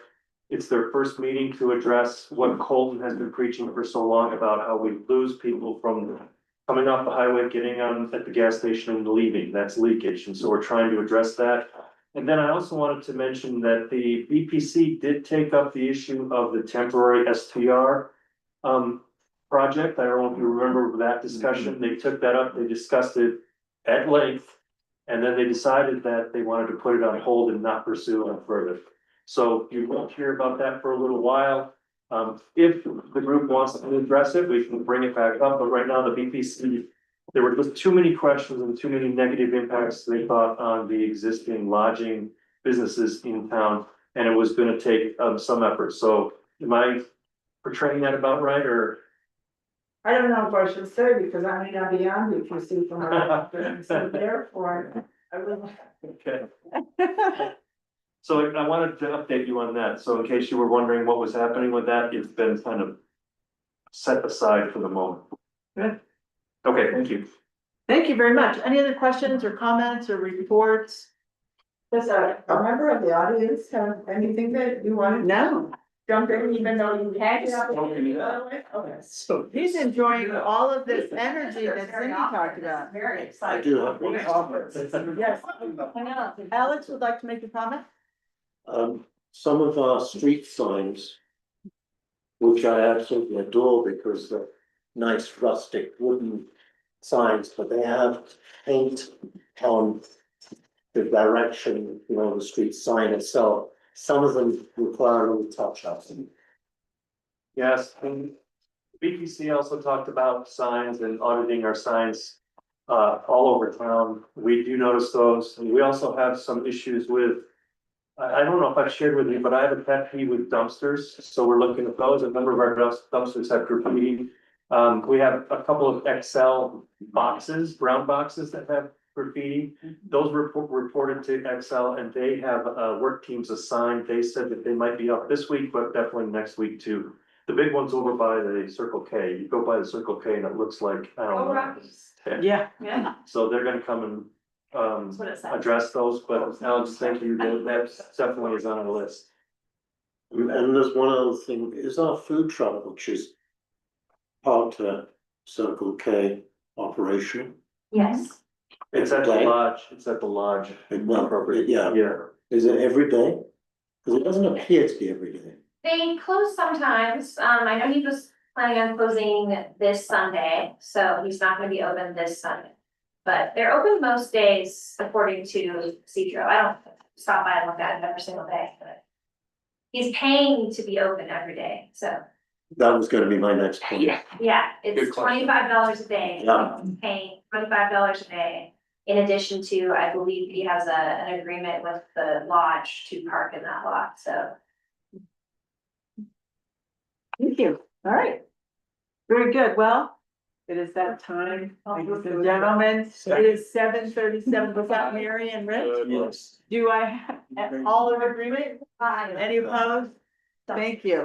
It's their first meeting to address what Colton has been preaching for so long about how we lose people from coming off the highway, getting on at the gas station and leaving. That's leakage, and so we're trying to address that. And then I also wanted to mention that the BPC did take up the issue of the temporary STR project. I don't know if you remember that discussion. They took that up, they discussed it at length. And then they decided that they wanted to put it on hold and not pursue it further. So you won't hear about that for a little while. If the group wants to address it, we can bring it back up, but right now the BPC, there were just too many questions and too many negative impacts they thought on the existing lodging businesses in town. And it was gonna take some effort. So am I portraying that about right, or? I don't know if I should say, because I may not be on BPC from our, so therefore, I will. Okay. So I wanted to update you on that. So in case you were wondering what was happening with that, it's been kind of set aside for the moment. Good. Okay, thank you. Thank you very much. Any other questions or comments or reports? Does a member of the audience have anything that you want to No. jump in, even though you had it up? Okay. So He's enjoying all of this energy that Cindy talked about. Very I exciting. do have one comment. Yes. I know. Alex would like to make a comment? Some of our street signs, which I absolutely adore because they're nice rustic wooden signs, but they have paint on the direction, the street sign itself. Some of them require a little touch up. Yes, and BPC also talked about signs and auditing our signs all over town. We do notice those, and we also have some issues with. I don't know if I've shared with you, but I have a pet peeve with dumpsters, so we're looking at those. A number of our dumpsters have graffiti. We have a couple of XL boxes, brown boxes that have graffiti. Those were reported to XL, and they have work teams assigned. They said that they might be up this week, but definitely next week too. The big one's over by the Circle K. You go by the Circle K and it looks like, I don't know. Yeah. Yeah. So they're gonna come and That's what it says. address those, but Alex, thank you, that definitely is on our list. And there's one other thing, is our food truck, which is part Circle K operation. Yes. It's at the Okay. lodge, it's at the lodge. Yeah, Yeah, is it every day? Because it doesn't appear to be every day. They close sometimes, I know he was planning on closing this Sunday, so he's not gonna be open this Sunday. But they're open most days according to Cedro, I don't stop by and look at it every single day, but. He's paying to be open every day, so, That was gonna be my next point. yeah, Good it's question. $25 a day. Yeah. He's paying $25 a day. In addition to, I believe he has an agreement with the lodge to park in that lot, so. Thank you. All right. Very good. Well, it is that time, ladies and gentlemen. It is 7:37 without Mary and Rich. Yes. Do I have all in agreement? Any opposed? Thank you.